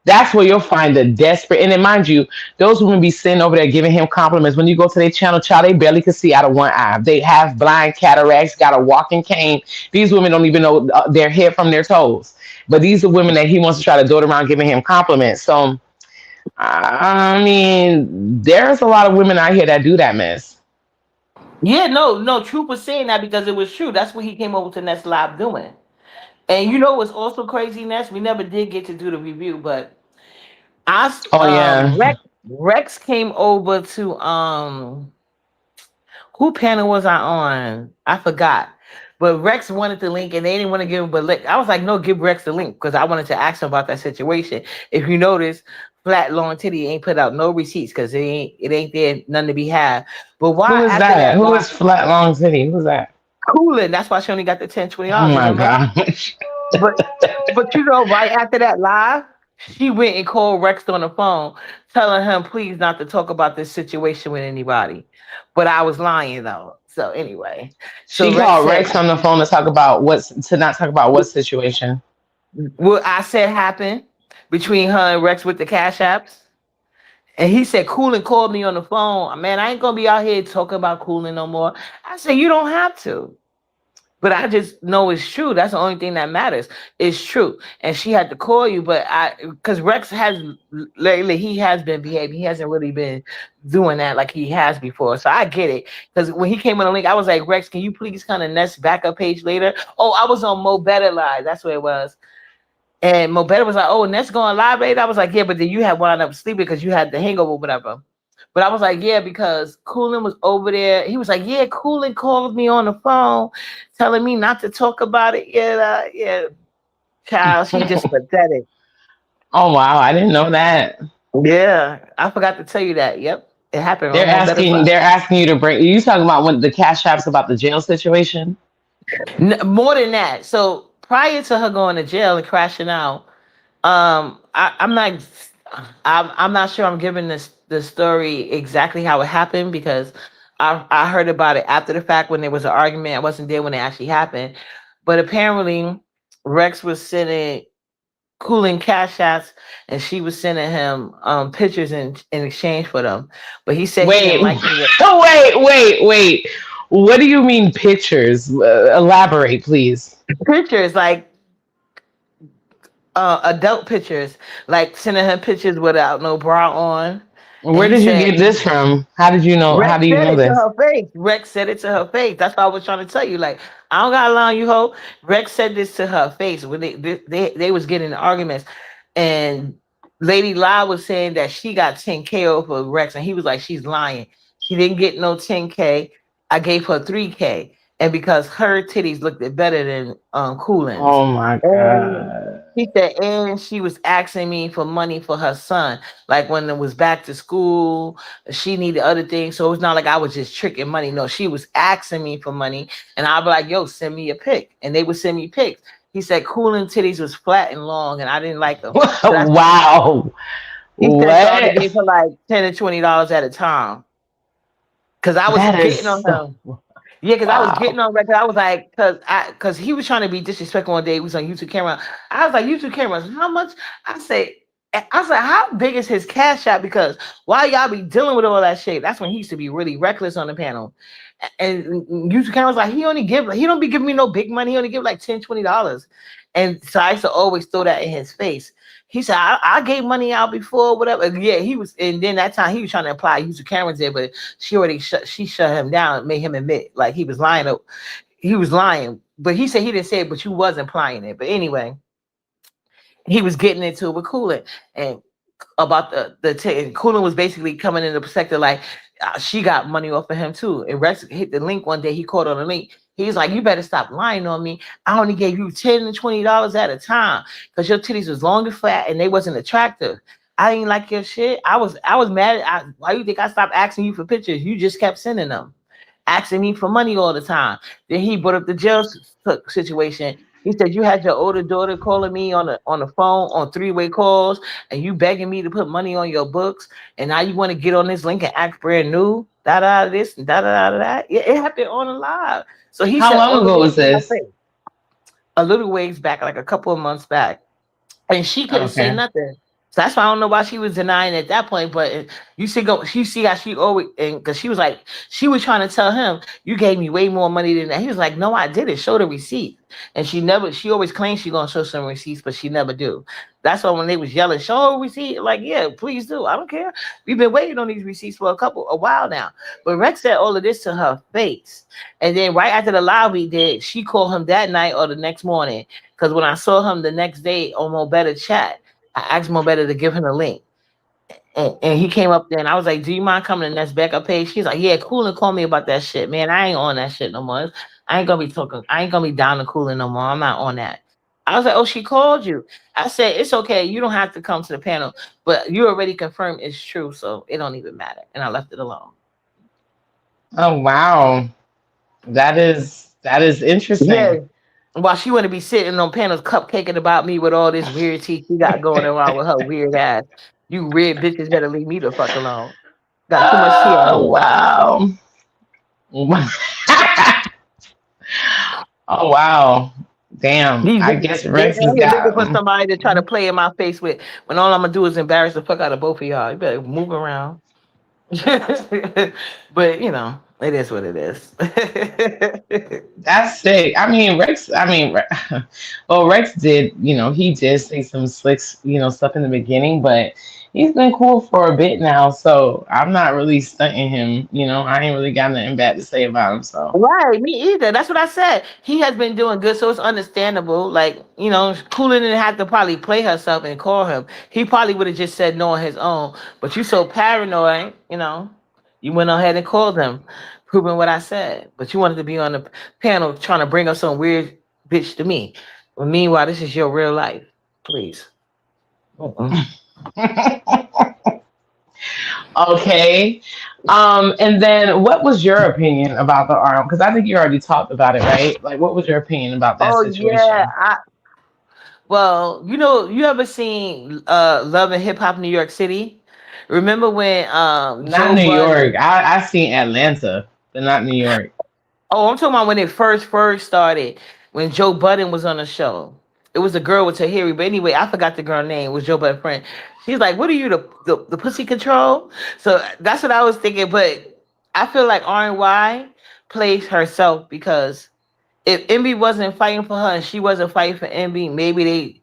B: That's where you'll find the desperate. And then, mind you, those women be sitting over there giving him compliments. When you go to their channel, child, they barely can see out of one eye. They have blind cataracts, got a walking cane. These women don't even know their head from their toes. But these are women that he wants to try to dote around giving him compliments. So, I mean, there's a lot of women out here that do that mess.
A: Yeah, no, Troop was saying that because it was true. That's what he came over to Nest Live doing. And you know what's also crazy, Nest? We never did get to do the review, but
B: Oh yeah.
A: Rex came over to who panel was I on? I forgot. But Rex wanted the link and they didn't want to give him the link. I was like, no, give Rex the link because I wanted to ask him about that situation. If you notice, Flat Long Titty ain't put out no receipts because it ain't there none to be had. But
B: Who
A: why
B: is
A: after
B: that?
A: that
B: Who
A: live
B: is Flat Long City? Who's that?
A: cooling, that's why she only got the 10 20
B: Oh
A: dollars,
B: my
A: remember?
B: gosh.
A: But right after that live, she went and called Rex on the phone, telling him please not to talk about this situation with anybody. But I was lying though. So anyway, so
B: She
A: Rex
B: called
A: said
B: Rex on the phone to talk about what's to not talk about what situation.
A: what I said happened between her and Rex with the cash apps. And he said, Coolin called me on the phone. Man, I ain't gonna be out here talking about Coolin no more. I said, you don't have to. But I just know it's true. That's the only thing that matters. It's true. And she had to call you, but because Rex has lately, he has been behaving. He hasn't really been doing that like he has before. So I get it. Because when he came on the link, I was like, Rex, can you please kind of Nest backup page later? Oh, I was on Mo Better Live. That's what it was. And Mo Better was like, oh, Nest going live later. I was like, yeah, but then you had wound up sleeping because you had the hangover, whatever. But I was like, yeah, because Coolin was over there. He was like, yeah, Coolin called me on the phone telling me not to talk about it. Yeah, yeah, child, she just pathetic.
B: Oh wow, I didn't know that.
A: Yeah, I forgot to tell you that. Yep, it happened
B: They're
A: on Mo Better
B: asking
A: Live.
B: they're asking you to bring you talking about when the cash apps about the jail situation?
A: More than that. So prior to her going to jail and crashing out, I'm not sure I'm giving this the story exactly how it happened because I heard about it after the fact when there was an argument. I wasn't there when it actually happened, but apparently Rex was sending cooling cash shots and she was sending him pictures in exchange for them. But he said he didn't
B: Wait,
A: like it.
B: wait. What do you mean pictures? Elaborate, please.
A: Pictures like adult pictures, like sending him pictures without no bra on. And
B: Where
A: he
B: did you
A: said
B: get this from? How did you know? How
A: Rex
B: do you
A: said
B: know
A: it to
B: this?
A: her face. Rex said it to her face. That's why I was trying to tell you. Like, I don't gotta lie on you, ho. Rex said this to her face when they was getting in arguments, and Lady La was saying that she got 10K over Rex, and he was like, she's lying. She didn't get no 10K. I gave her 3K, and because her titties looked better than Coolin's.
B: Oh my
A: And
B: god.
A: he said, and she was asking me for money for her son, like when it was back to school she needed other things. So it's not like I was just tricking money. No, she was asking me for money. And I'd be like, yo, send me a pic. And they would send me pics. He said cooling titties was flat and long and I didn't like them. So that's what
B: Wow.
A: he said. So I only gave
B: What?
A: her like $10 to $20 at a time. Cause I was
B: That is
A: getting on
B: so
A: him. Yeah, because I was
B: wow.
A: getting on record. I was like, because he was trying to be disrespectful one day. He was on YouTube camera. I was like, YouTube cameras, how much? I say, I was like, how big is his cash app? Because why y'all be dealing with all that shit? That's when he used to be really reckless on the panel. And YouTube cameras like he don't be giving me no big money. He only give like $10 $20. And so I used to always throw that in his face. He said, I gave money out before, whatever. Yeah, he was, and then that time he was trying to apply YouTube cameras there, but she shut him down, made him admit like he was lying. He was lying, but he said he didn't say it, but you was implying it. But anyway, he was getting into it with Cooling and about and Cooling was basically coming in the perspective like she got money off of him too. And Rex hit the link one day. He called on the link. He's like, "You better stop lying on me. I only gave you $10 and $20 at a time because your titties was long and flat and they wasn't attractive. I didn't like your shit. I was mad. Why you think I stopped asking you for pictures? You just kept sending them, asking me for money all the time." Then he brought up the jail situation. He said you had your older daughter calling me on the phone on 3-way calls, and you begging me to put money on your books, and now you want to get on this link and act brand new. Da da this and da da da that. Yeah, it happened on the live. So he
B: How
A: said
B: long
A: all of
B: ago
A: this
B: was
A: in her
B: this?
A: face a little ways back, like a couple of months back, and she couldn't say
B: Okay.
A: nothing. So that's why I don't know why she was denying at that point. But you see how she always, and because she was like, she was trying to tell him, you gave me way more money than that. He was like, no, I didn't. Show the receipt. And she always claims she gonna show some receipts, but she never do. That's why when they was yelling, show a receipt, like, yeah, please do. I don't care. We've been waiting on these receipts for a while now. But Rex said all of this to her face. And then right after the live we did, she called him that night or the next morning. Because when I saw him the next day on Mo Better Chat, I asked Mo Better to give him the link. And he came up there and I was like, do you mind coming to the next backup page? She's like, yeah, cool and call me about that shit, man. I ain't on that shit no more. I ain't gonna be talking, I ain't gonna be down to cooling no more. I'm not on that. I was like, oh, she called you. I said, it's okay. You don't have to come to the panel, but you already confirmed it's true, so it don't even matter. And I left it alone.
B: Oh wow, that is
A: Yeah.
B: interesting.
A: While she want to be sitting on panels cupcaking about me with all this weird tea she got going around with her weird ass. You weird bitches better leave me the fuck alone. Got too much tea out
B: Oh
A: here.
B: wow. Oh wow. Damn.
A: These
B: I
A: bitches,
B: guess
A: they
B: Rex has
A: out here looking
B: got.
A: for somebody to try to play in my face with when all I'm gonna do is embarrass the fuck out of both of y'all. You better move around. But it is what it is.
B: That's sick. I mean, Rex. I mean, well, Rex did. He did say some slick, stuff in the beginning, but he's been cool for a bit now. So I'm not really stunting him. I ain't really got nothing bad to say about him. So
A: Right, me either. That's what I said. He has been doing good, so it's understandable. Like, Cooler didn't have to probably play herself and call him. He probably would have just said no on his own. But you so paranoid, you went ahead and called him, proving what I said. But you wanted to be on the panel trying to bring up some weird bitch to me. But meanwhile, this is your real life. Please. Mm-mm.
B: okay. And then what was your opinion about the arm? Because I think you already talked about it, right? Like, what was your opinion about that
A: Oh yeah,
B: situation?
A: well, you ever seen Love and Hip Hop New York City? Remember when
B: Not
A: Joe
B: New
A: Budden?
B: York. I seen Atlanta, but not New York.
A: Oh, I'm talking about when it first started, when Joe Budden was on the show. It was a girl with Tahiri, but anyway, I forgot the girl name. It was Joe Budden's friend. She's like, "What are you, the pussy control?" So that's what I was thinking. But I feel like RNY plays herself because if Envy wasn't fighting for her and she wasn't fighting for Envy, maybe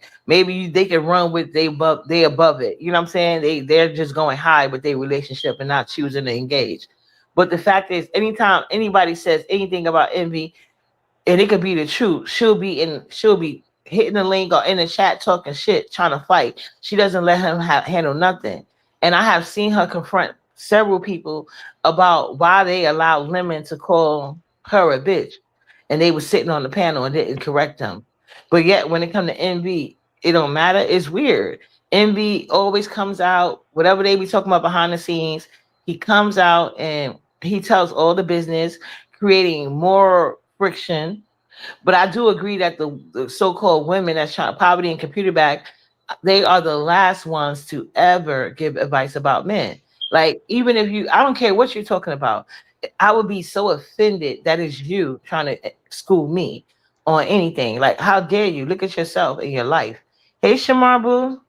A: they could run with they above it. You know what I'm saying? They're just going high with their relationship and not choosing to engage. But the fact is, anytime anybody says anything about Envy, and it could be the truth. She'll be hitting the link or in the chat talking shit, trying to fight. She doesn't let him handle nothing. And I have seen her confront several people about why they allowed Lemon to call her a bitch, and they were sitting on the panel and didn't correct them. But yet, when it comes to Envy, it don't matter. It's weird. Envy always comes out, whatever they be talking about behind the scenes. He comes out and he tells all the business, creating more friction. But I do agree that the so-called women that's trying poverty and computer back, they are the last ones to ever give advice about men. Like, even if I don't care what you're talking about, I would be so offended that is you trying to school me on anything. Like, how dare you? Look at yourself in your life. Hey, Shamar Boo.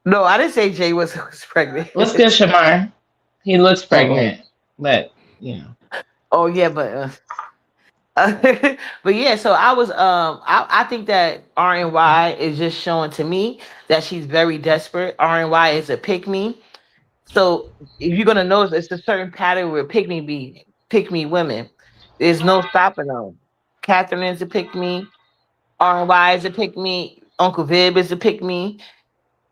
A: No, I didn't say Jay was pregnant.
B: What's good, Shamar? He looks
A: Oh,
B: pregnant, but you know.
A: oh yeah, but but yeah, so I think that RNY is just showing to me that she's very desperate. RNY is a pick me. So if you're gonna notice, it's a certain pattern where pick me women. There's no stopping them. Catherine is a pick me. RNY is a pick me. Uncle Vib is a pick me.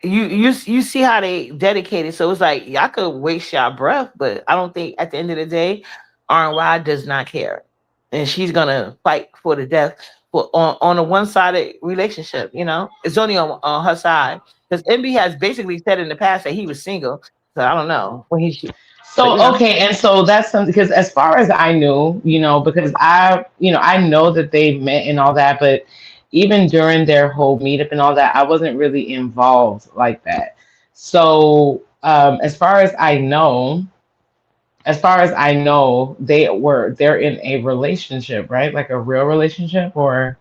A: You see how they dedicated. So it's like y'all could waste your breath, but I don't think at the end of the day, RNY does not care, and she's gonna fight for the death for on a one sided relationship. It's only on her side because MB has basically said in the past that he was single. So I don't know when but
B: So okay, and so that's something because as far as I knew, because I know that they met and all that, but even during their whole meetup and all that, I wasn't really involved like that. So as far as I know, they're in a relationship, right? Like a real relationship, or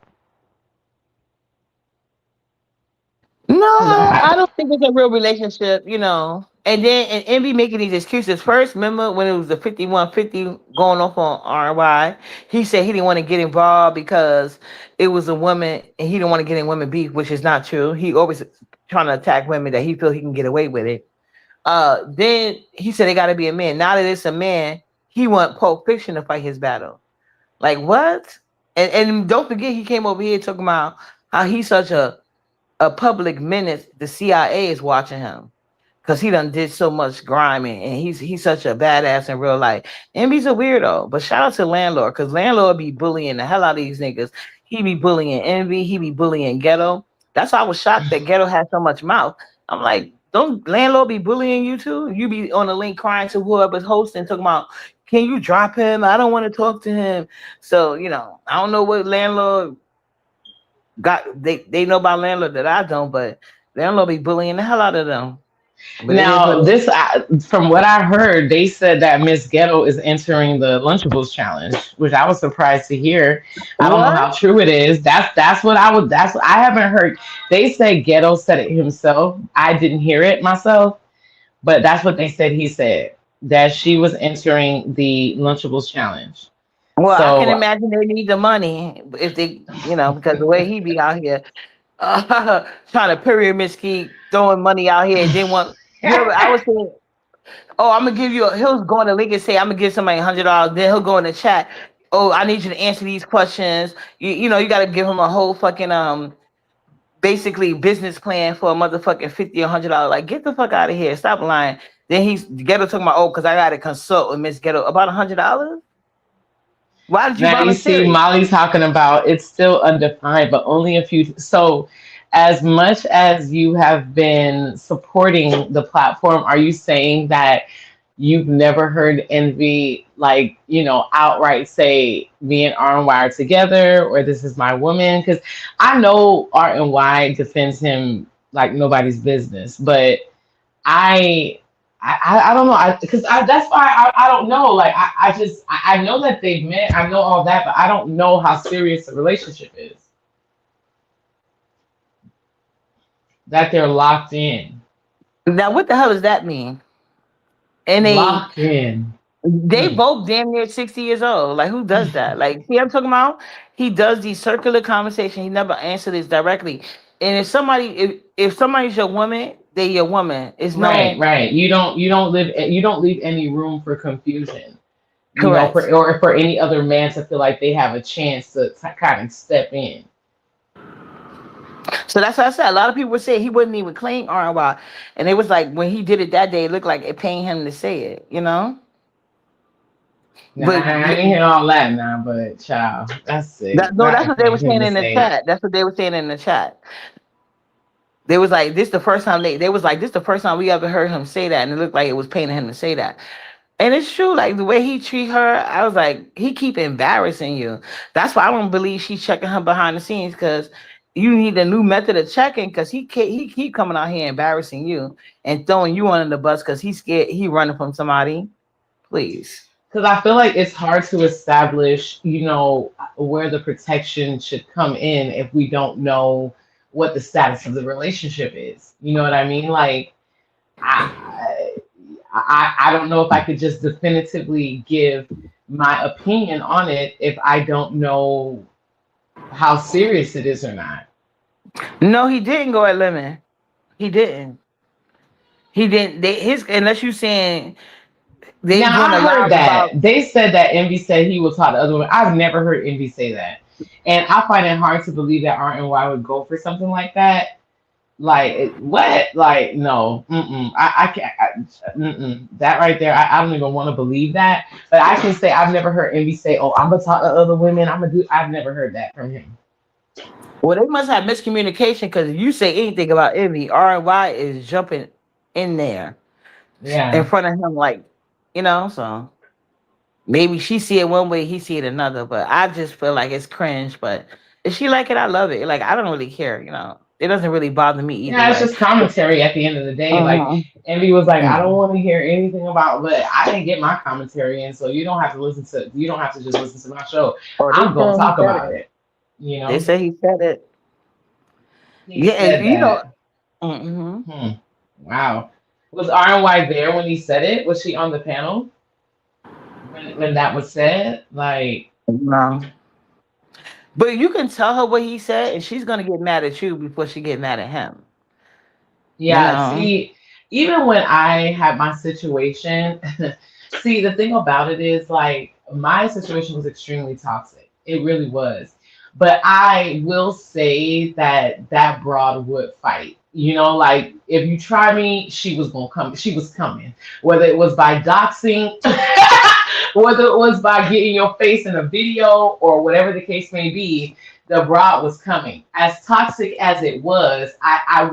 A: no,
B: hello?
A: I don't think it's a real relationship, you know. And then and Envy making these excuses. First, remember when it was the 5150 going off on RY, he said he didn't want to get involved because it was a woman and he didn't want to get in women beef, which is not true. He always trying to attack women that he feel he can get away with it. Then he said it gotta be a man. Now that it's a man, he want Pulp Fiction to fight his battle. Like what? And don't forget he came over here talking about how he's such a public menace. The CIA is watching him because he done did so much grimy and he's such a badass in real life. And he's a weirdo. But shout out to Landlord because Landlord be bullying the hell out of these niggas. He be bullying Envy. He be bullying Ghetto. That's why I was shocked that Ghetto had so much mouth. I'm like, don't Landlord be bullying you too? You be on the link crying to whoever's hosting, talking about, can you drop him? I don't want to talk to him. So, you know, I don't know what Landlord got. They know about Landlord that I don't, but Landlord be bullying the hell out of them. But it is what
B: Now,
A: it is.
B: this from what I heard, they said that Miss Ghetto is entering the Lunchables challenge, which I was surprised to hear. I don't know
A: What?
B: how true it is. That's what I would. That's what I haven't heard. They say Ghetto said it himself. I didn't hear it myself, but that's what they said. He said that she was entering the Lunchables challenge.
A: Well, I can
B: So
A: imagine they need the money if they, you know, because the way he be out here trying to pyramid scheme, throwing money out here, and then want you ever? I was saying, oh, I'm gonna give you. He'll go in the link and say, I'm gonna give somebody $100. Then he'll go in the chat. Oh, I need you to answer these questions. You know, you got to give him a whole fucking basically business plan for a motherfucking 50 or $100. Like, get the fuck out of here. Stop lying. Then he's Ghetto talking about, oh, because I got to consult with Miss Ghetto about $100. Why did you
B: now you
A: volunteer
B: see,
A: it?
B: Molly's talking about it's still undefined, but only a few. So, as much as you have been supporting the platform, are you saying that you've never heard Envy, like, outright say me and R&Y are together or this is my woman? Because I know R&Y defends him like nobody's business, but I I don't know because that's why I don't know, like I just I know that they've met, I know all that, but I don't know how serious the relationship is, that they're locked in.
A: Now, what the hell does that mean? And
B: Locked in.
A: they
B: Hmm.
A: both damn near 60 years old. Like, who does that? Like, see, I'm talking about. He does these circular conversation. He never answered this directly. And if somebody's your woman, they your woman. It's
B: Right,
A: no
B: right. You don't leave any room for confusion,
A: correct.
B: for any other man to feel like they have a chance to kind of step in.
A: So that's what I said. A lot of people would say he wouldn't even claim RY. And it was like when he did it that day, it looked like it pained him to say it, you know?
B: Now
A: But
B: I didn't hear all that now, but child, that's it.
A: no,
B: Not
A: that's
B: a
A: what they
B: pain
A: were
B: for him
A: saying
B: to
A: in the
B: say.
A: chat. That's what they were saying in the chat. They was like, this the first time they was like, this the first time we ever heard him say that, and it looked like it was paining him to say that. And it's true, like the way he treat her, I was like, he keep embarrassing you. That's why I don't believe she's checking him behind the scenes because you need a new method of checking because he keep coming out here embarrassing you and throwing you under the bus because he's scared he running from somebody. Please.
B: Because I feel like it's hard to establish, where the protection should come in if we don't know what the status of the relationship is. You know what I mean? Like, I, I don't know if I could just definitively give my opinion on it if I don't know how serious it is or not.
A: No, he didn't go at Lemon. He didn't. He didn't. His unless you saying they
B: Now
A: doing
B: I
A: a
B: heard
A: live about.
B: that they said that Envy said he will talk to other women. I've never heard Envy say that, and I find it hard to believe that R&Y would go for something like that. Like what? Like no, I can't. That right there, I don't even want to believe that. But I can say I've never heard Envy say, "Oh, I'm gonna talk to other women. I'm gonna do." I've never heard that from him.
A: Well, they must have miscommunication because if you say anything about Envy, R&Y is jumping in there in
B: Yeah.
A: front of him, like So maybe she see it one way, he see it another. But I just feel like it's cringe. But if she like it, I love it. Like I don't really care. It doesn't really bother me either
B: Yeah, it's
A: way.
B: just commentary at the end of the day. Like
A: Uh-huh.
B: Envy was like, I don't
A: Mhm.
B: want to hear anything about, but I didn't get my commentary in, so you don't have to just listen to my show.
A: Or they
B: I'm gonna
A: saying he
B: talk
A: said
B: about
A: it.
B: it. You
A: They
B: know,
A: say he said it.
B: he
A: Yeah,
B: said that.
A: Mm-hmm.
B: Hmm. Wow. Was RNY there when he said it? Was she on the panel when that was said? Like,
A: No. But you can tell her what he said, and she's gonna get mad at you before she get mad at him. You
B: yeah,
A: know.
B: see, even when I had my situation, see, the thing about it is like my situation was extremely toxic. It really was. But I will say that that broad would fight. You know, like if you try me, she was gonna come. She was coming, whether it was by doxing, whether it was by getting your face in a video or whatever the case may be. The broad was coming. As toxic as it was,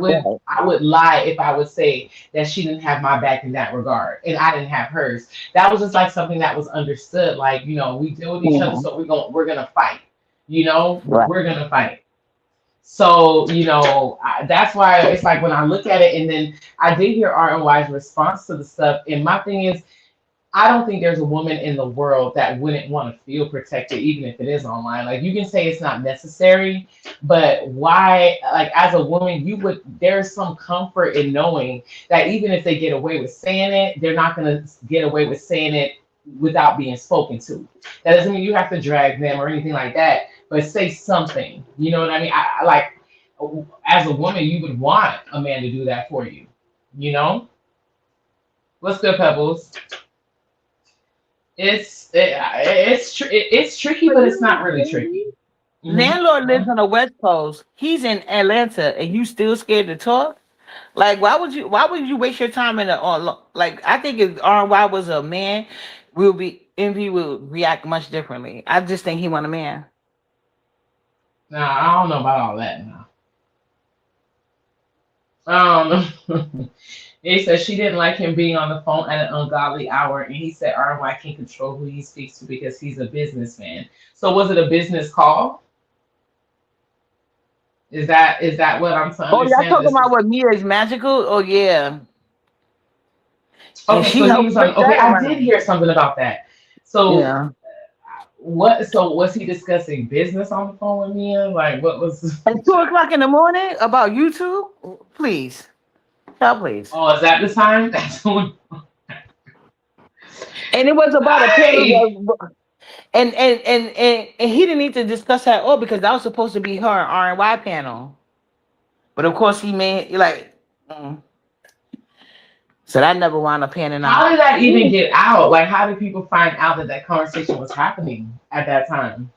A: Right.
B: I would lie if I would say that she didn't have my back in that regard and I didn't have hers. That was just like something that was understood. Like, you know, we deal with each other,
A: Mhm.
B: so we're gonna fight. You know,
A: Right.
B: we're gonna fight. So, you know, that's why it's like when I look at it, and then I did hear RNY's response to the stuff. And my thing is, I don't think there's a woman in the world that wouldn't want to feel protected, even if it is online. Like you can say it's not necessary, but why? Like as a woman, you would. There's some comfort in knowing that even if they get away with saying it, they're not going to get away with saying it without being spoken to. That doesn't mean you have to drag them or anything like that, but say something. You know what I mean? I like as a woman, you would want a man to do that for you. You know? What's good, Pebbles? It's tricky,
A: But
B: but
A: you
B: it's
A: know
B: not
A: what's
B: really tricky.
A: crazy?
B: Hmm.
A: Landlord lives on the West Coast. He's in Atlanta, and you still scared to talk? Like, why would you? Why would you waste your time in a on? Like, I think if RY was a man, we'll be Envy will react much differently. I just think he want a man.
B: Nah, I don't know about all that now. Um, it says she didn't like him being on the phone at an ungodly hour, and he said RY can control who he speaks to because he's a businessman. So was it a business call? Is that what I'm to
A: Oh, y'all
B: understand?
A: talking
B: This
A: about
B: is
A: what Mia is magical? Oh yeah, and
B: okay.
A: she
B: So he
A: helped
B: was on.
A: flip
B: Okay,
A: that
B: I did
A: around.
B: hear something about that. So
A: Yeah.
B: what? So was he discussing business on the phone with Mia? Like what was?
A: At 2 o'clock in the morning about YouTube? Please, y'all, please.
B: Oh, is that the time? That's when.
A: And it was about a panel
B: Hey.
A: that, and he didn't need to discuss that at all because that was supposed to be her R and Y panel. But of course, he made like, so that never wound up panning
B: How
A: out.
B: did that even get out? Like, how did people find out that that conversation was happening at that time?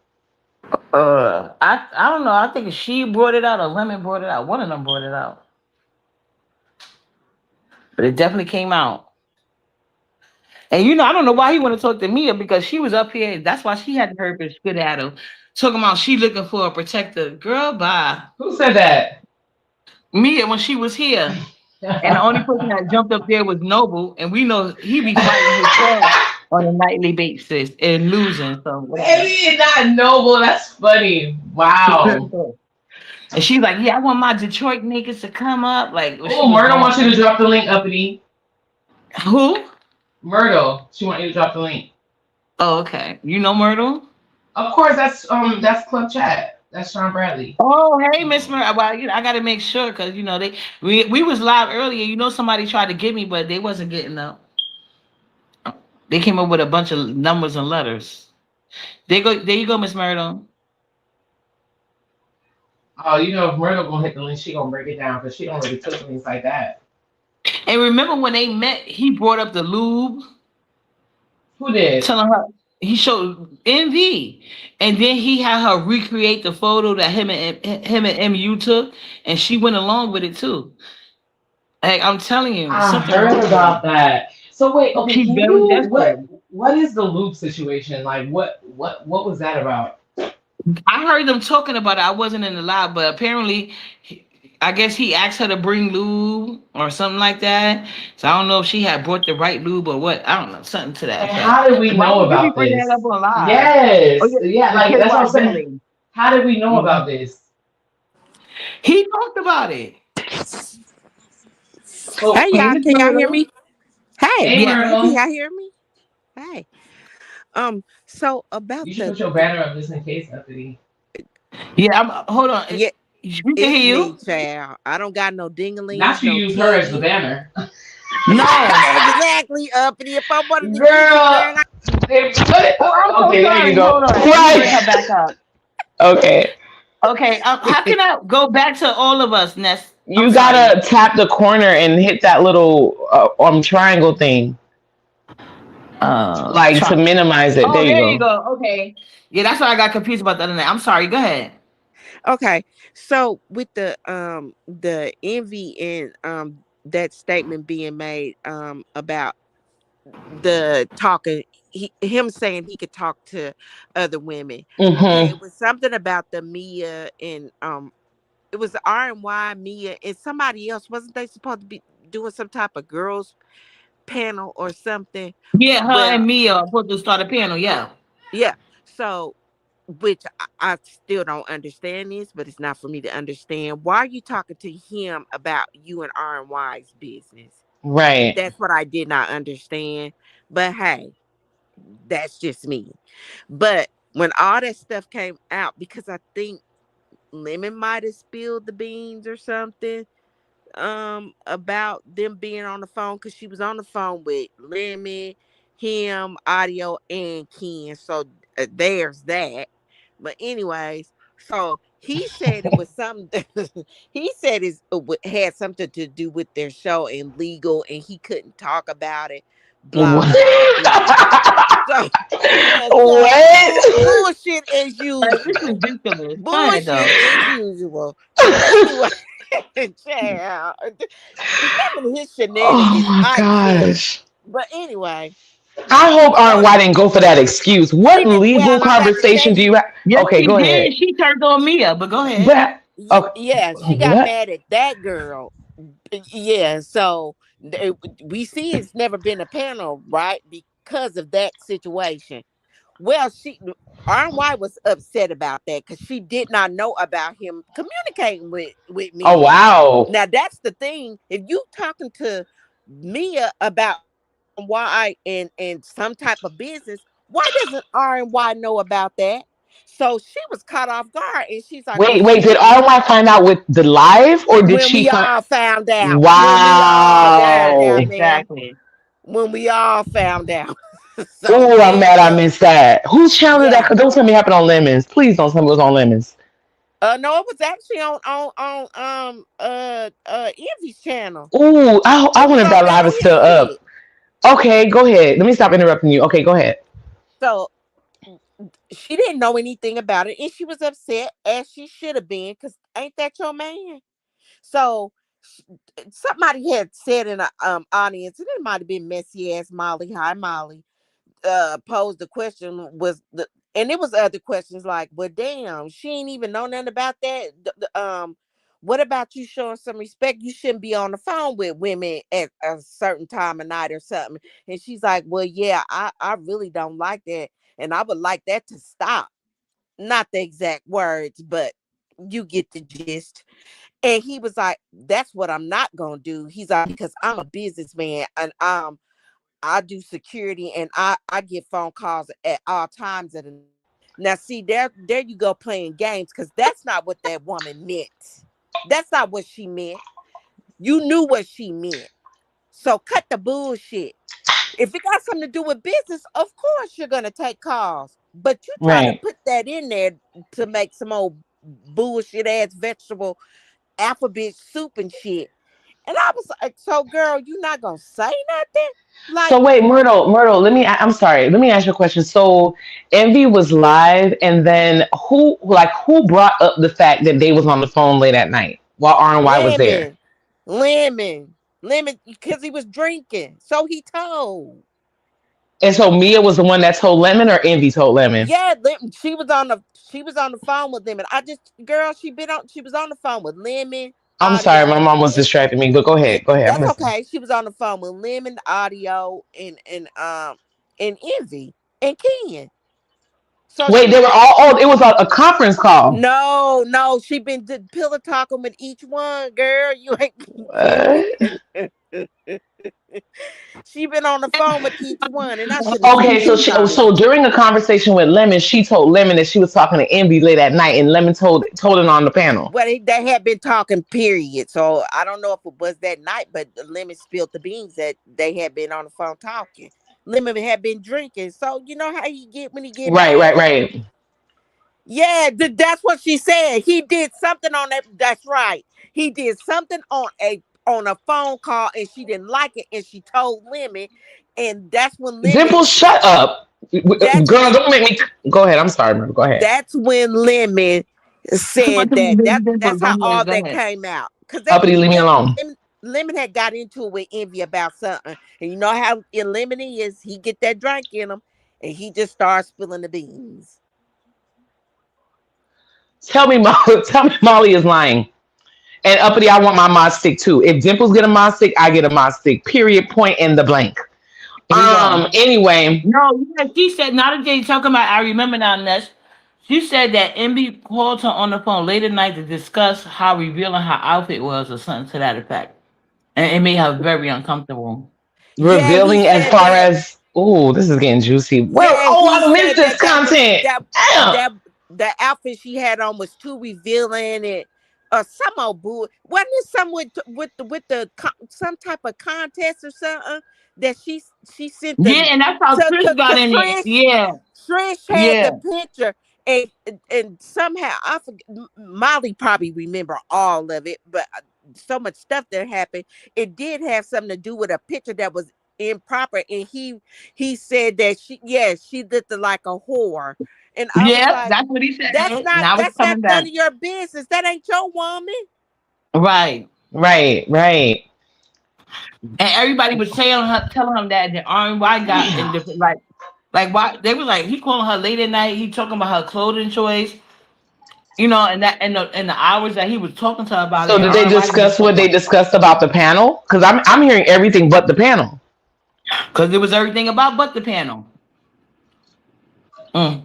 A: I don't know. I think she brought it out or Lemon brought it out. One of them brought it out, but it definitely came out. And I don't know why he want to talk to Mia because she was up here. That's why she had her bitch good at him. Talking about she looking for a protector. Girl, bye.
B: Who said that?
A: Mia when she was here. And the only person that jumped up there was Noble. And we know he be fighting his tail on a nightly basis and losing. So whatever.
B: Maybe not noble. That's funny. Wow.
A: And she's like, yeah, I want my Detroit niggas to come up. Like when she
B: Oh,
A: was
B: Myrtle
A: going
B: wants you to
A: on.
B: drop the link, uppity.
A: Who?
B: Myrtle, she want you to drop the link.
A: Oh, okay. You know Myrtle?
B: Of course, that's Club Chat. That's Sean Bradley.
A: Oh, hey, Miss Myrtle. Well, I got to make sure because we was live earlier. Somebody tried to get me, but they wasn't getting up. They came up with a bunch of numbers and letters. There you go, Miss Myrtle.
B: Oh, you know if Myrtle gonna hit the link, she gonna break it down because she don't really cook things like that.
A: And remember when they met, he brought up the lube,
B: Who did?
A: telling her he showed envy, and then he had her recreate the photo that him and MU took, and she went along with it too. Like I'm telling you,
B: I
A: something
B: heard
A: wrong with her.
B: about that. So wait, okay,
A: She's
B: can
A: very
B: you
A: desperate.
B: what is the loop situation? Like what was that about?
A: I heard them talking about it. I wasn't in the live, but apparently, I guess he asked her to bring lube or something like that. So I don't know if she had brought the right lube or what. I don't know, something to that
B: And
A: effect.
B: how did we
A: Why
B: know
A: would you be
B: about
A: bringing that up
B: this?
A: on live? Oh
B: Yes.
A: yeah,
B: Yeah,
A: the
B: like
A: kid
B: that's what I'm
A: watch
B: saying.
A: Billy.
B: How did we know
A: Mhm.
B: about this?
A: He talked about it.
B: Oh,
C: Hey
A: Hey,
C: y'all,
A: Miss
C: can y'all hear
A: Myrtle.
C: me? Hey,
B: hey
A: Yes.
C: can
B: Myrtle,
C: y'all hear me? Hey. So about
B: you should
C: the,
B: put your
C: the
B: banner up just in case, Anthony.
A: Yeah. Hold on.
C: yeah,
A: We can
C: It's
A: hear
C: me,
A: you.
C: child. I don't got no
B: Not
C: dinglings,
B: you
C: no
B: use her as the
C: titties.
B: banner.
A: No.
C: Exactly, uppity. If I wanted to use it,
B: Girl,
C: girl, I
B: they put it.
A: Oh, I'm so
B: Okay, there you
A: sorry.
B: go.
A: Hold on. Let me bring
B: Right.
A: her back up.
B: Okay.
A: Okay. How can I go back to all of us, Ness? I'm
B: You
A: sorry.
B: gotta tap the corner and hit that little triangle thing, like to
A: Try.
B: minimize it.
A: Oh,
B: There you
A: there you
B: go.
A: go. Okay. Yeah, that's why I got confused about the other night. I'm sorry. Go ahead.
C: okay. So with the envy and that statement being made about the talking him saying he could talk to other women. Okay,
B: Hmm.
C: it was something about the Mia and it was the R&Y, Mia, and somebody else. Wasn't they supposed to be doing some type of girls panel or something?
A: Yeah, her
C: Well,
A: and me are supposed to start a panel. Yeah.
C: yeah. So, which I still don't understand this, but it's not for me to understand. Why are you talking to him about you and R&Y's business?
B: Right.
C: That's what I did not understand. But hey, that's just me. But when all that stuff came out, because I think Lemon might have spilled the beans or something about them being on the phone, because she was on the phone with Lemon, him, Audio, and Ken. So there's that. But anyways, so he said it was something. He said had something to do with their show and legal, and he couldn't talk about it. Blah
B: What?
C: blah blah. So yeah, so
B: What?
C: bullshit as
A: Like, this is
C: usual.
A: ridiculous. Go ahead,
C: Bullshit
A: though.
C: as usual. But anyway, child, him and his
B: Oh
C: shenanigans,
B: my
C: I get.
B: gosh.
C: But anyway,
B: I hope
C: so
B: Why didn't go for that excuse.
C: she
B: What
C: did.
B: legal
C: Well, I'm about to tell
B: conversation do you
C: you.
B: have?
A: Yes,
B: Okay,
A: she
B: go ahead.
A: did. She turned on Mia, but go ahead.
B: But okay,
C: Yeah, she got
B: what?
C: mad at that girl. Yeah, so we see it's never been a panel, right? Because of that situation. Well, RY was upset about that because she did not know about him communicating with
B: Oh
C: Mia.
B: wow.
C: Now that's the thing. If you talking to Mia about RY and some type of business, why doesn't RY know about that? So she was caught off guard, and she's like, "Well,
B: Wait. Did
C: shit."
B: RY find out with the live, or did
C: When
B: she
C: we
B: find?
C: all found out, when we all
A: Yes,
C: found out,
B: Wow.
C: ma'am,
A: exactly.
C: when we all found out. So
B: Oh, I'm mad I
C: yeah,
B: missed that. Whose channel did that?
C: yeah.
B: Don't tell me it happened on Lemons. Please don't tell me it was on Lemons.
C: No, it was actually on Envy's channel.
B: Ooh, I
C: It was
B: wonder if
C: on
B: that
C: none
B: live
C: of
B: is
C: his
B: still up.
C: shit.
B: Okay, go ahead. Let me stop interrupting you. Okay, go ahead.
C: So she didn't know anything about it, and she was upset as she should have been, because ain't that your man? So somebody had said in a audience, and it might have been messy ass Molly. Hi, Molly. Posed the question was the and it was other questions like, well, damn, she ain't even know nothing about that. What about you showing some respect? You shouldn't be on the phone with women at a certain time of night or something. And she's like, well, yeah, I really don't like that. And I would like that to stop. Not the exact words, but you get the gist. And he was like, that's what I'm not gonna do. He's like, because I'm a businessman and I do security, and I get phone calls at all times of the night. Now, see, there you go playing games, because that's not what that woman meant. That's not what she meant. You knew what she meant. So cut the bullshit. If it got something to do with business, of course you're gonna take calls. But you try to
B: Right.
C: put that in there to make some old bullshit ass vegetable alphabet soup and shit. And I was like, so girl, you not gonna say nothing? Like,
B: So wait, Myrtle, I'm sorry. Let me ask you a question. So Envy was live, and then who brought up the fact that they was on the phone late at night while R&Y was there?
C: lemon, lemon, because he was drinking. So he told.
B: And so Mia was the one that told Lemon, or Envy told Lemon?
C: Yeah, she was on the phone with Lemon. I just girl, she was on the phone with Lemon,
B: I'm sorry, my
C: Audio,
B: mom was
C: and
B: distracting me, but go ahead. Go ahead. I'm
C: that's
B: listening.
C: okay. She was on the phone with Lemon, Audio, and Envy and Ken. So
B: Wait,
C: she
B: they were all. Oh, it was a conference call.
C: no, she been pillow talking with each one, girl. You
B: What?
C: ain't She been on the phone with each one, and I should have
B: Okay,
C: seen
B: so
C: that
B: so
C: coming.
B: during a conversation with Lemon, she told Lemon that she was talking to Envy late at night, and Lemon told it on the panel.
C: Well, they had been talking, period. So I don't know if it was that night, but Lemon spilled the beans that they had been on the phone talking. Lemon had been drinking, so you know how he get when he get
B: Right, right,
C: mad.
B: right.
C: Yeah, that's what she said. He did something on that. That's right. He did something on a phone call, and she didn't like it, and she told Lemon, and that's when Lemon.
B: Dimple, shut up,
C: That's
B: girl.
C: when
B: Don't make me. Go ahead. I'm sorry, man. Go ahead.
C: that's when Lemon said that's how all
A: Go
C: that
A: ahead.
C: came out. Cause
B: Uppity, leave me alone.
C: Lemon had got into it with Envy about something, and you know how in Lemon is, he get that drink in him, and he just starts spilling the beans.
B: Tell me, tell me, Molly is lying. And Uppity, I want my mod stick too. If Dimples get a mod stick, I get a mod stick. Period. Point in the blank.
A: Here we go.
B: Anyway,
A: No, yeah, she said not a day talking about. I remember now, Ness. She said that MB called her on the phone late at night to discuss how revealing her outfit was, or something to that effect, and it made her very uncomfortable.
C: Yeah, he
B: revealing as
C: said
B: far
C: that.
B: as, oh, this is getting juicy. Well,
C: Yeah,
B: oh,
C: he
B: I missed
C: said
B: this content.
C: that
B: Damn.
C: that the outfit she had on was too revealing, and some old boo. Wasn't it some some type of contest or something that she sent
A: Yeah,
C: the
A: and that's how Trish
C: to
A: got in it.
C: Trish.
A: Yeah,
C: Trish had
A: yeah,
C: the picture, and somehow I forget. Molly probably remember all of it, but so much stuff that happened. It did have something to do with a picture that was improper, and he said that she looked like a whore, and I was
A: yeah.
C: like,
A: That's what he said. Now it's
C: that's not
A: coming
C: none
A: back.
C: of your business. That ain't your woman.
A: Right,
B: Right, right.
A: and everybody was telling him that the RNY got in different, like why they were like he calling her late at night. He talking about her clothing choice, and that and the hours that he was talking to her about it.
B: So
A: And
B: did they
A: RNY didn't
B: discuss what
A: talk
B: they
A: about
B: discussed about the panel? Because I'm hearing everything but the panel.
A: because there was everything about but the panel. Mm.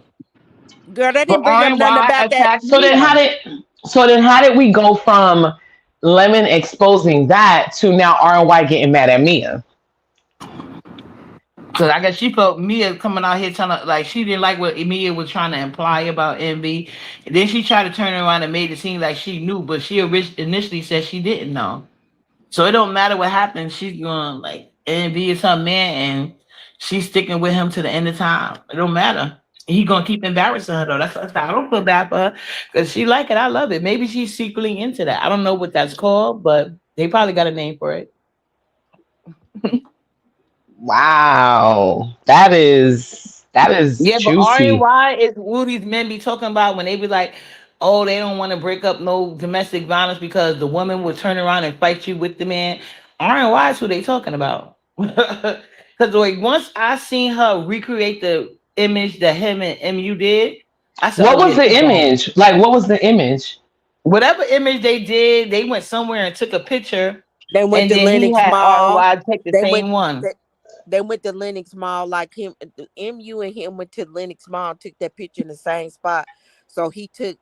C: Girl, they
A: But
C: didn't bring up nothing
A: RNY
C: about that.
A: attacked
B: So then
A: Mia.
B: how did we go from Lemon exposing that to now R&Y getting mad at Mia?
A: Cause I guess she felt Mia coming out here telling her like she didn't like what Mia was trying to imply about Envy. And then she tried to turn around and made it seem like she knew, but she initially said she didn't know. So it don't matter what happens. She's going like Envy is her man, and she's sticking with him to the end of time. It don't matter. He gonna keep embarrassing her though. That's I don't feel bad for her because she like it. I love it. Maybe she's secretly into that. I don't know what that's called, but they probably got a name for it.
B: Wow. That is
A: Yeah, but
B: juicy.
A: RNY is who these men be talking about when they be like, oh, they don't want to break up no domestic violence because the woman will turn around and fight you with the man. RNY is who they talking about. Because like once I seen her recreate the image that him and MU did, I said,
B: What
A: oh
B: was
A: yeah,
B: the
A: she gone.
B: image? Like what was the image?
A: Whatever image they did, they went somewhere and took a picture,
C: They went
A: and
C: to
A: then he
C: Lenox
A: had
C: Mall.
A: RNY take the
C: They went
A: same one.
C: they, they went to Lenox Mall like him. MU and him went to Lenox Mall, took that picture in the same spot. So he took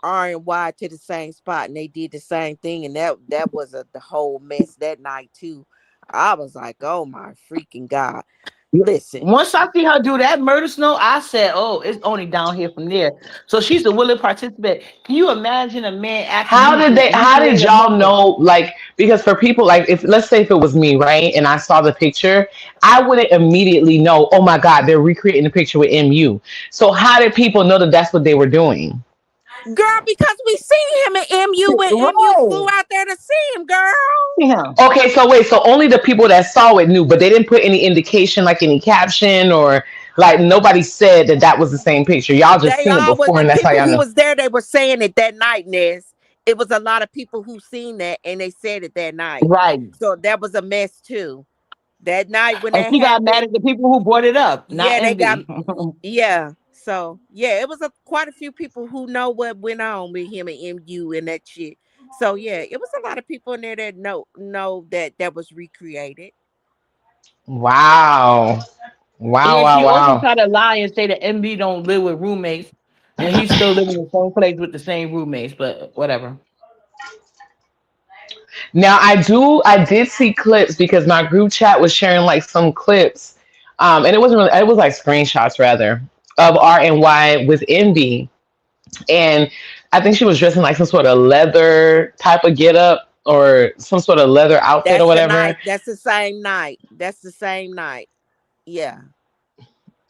C: R&Y to the same spot, and they did the same thing, and that was the whole mess that night too. I was like, oh my freaking god! Listen,
A: Once I see her do that murder snow, I said, "Oh, it's only down here from there." So she's a willing participant. Can you imagine a man asking you to
B: How did
A: recreate a
B: y'all
A: murder?
B: know, like, because for people, like, if let's say if it was me, right, and I saw the picture, I wouldn't immediately know, oh my god, they're recreating the picture with MU. So how did people know that that's what they were doing?
C: girl, because we seen him at MU when MU flew
A: Right.
C: out there to see him, girl.
A: Yeah.
B: Okay, so wait, so only the people that saw it knew, but they didn't put any indication, like any caption, or like nobody said that that was the same picture. Y'all just
C: They
B: seen it
C: all was
B: before,
C: the
B: and that's how
C: people
B: y'all
C: who
B: know.
C: was there. They were saying it that night, Ness. It was a lot of people who seen that, and they said it that night.
A: Right.
C: So that was a mess too. That night when
A: And
C: that
A: she got mad
C: happened,
A: at the people who brought it up, not
C: yeah, they got
A: Envy.
C: yeah. So yeah, it was quite a few people who know what went on with him and MU and that shit. So yeah, it was a lot of people in there that know that was recreated.
B: Wow, wow,
A: And
B: wow,
A: she also
B: wow.
A: tried to lie and say that Envy don't live with roommates, and he's still living in the same place with the same roommates. But whatever.
B: Now I did see clips because my group chat was sharing like some clips, and it wasn't really, it was like screenshots rather of R and Y with Envy, and I think she was dressed in like some sort of leather type of get up or some sort of leather outfit or
C: That's the
B: whatever.
C: night. That's the same night. That's the same night. Yeah.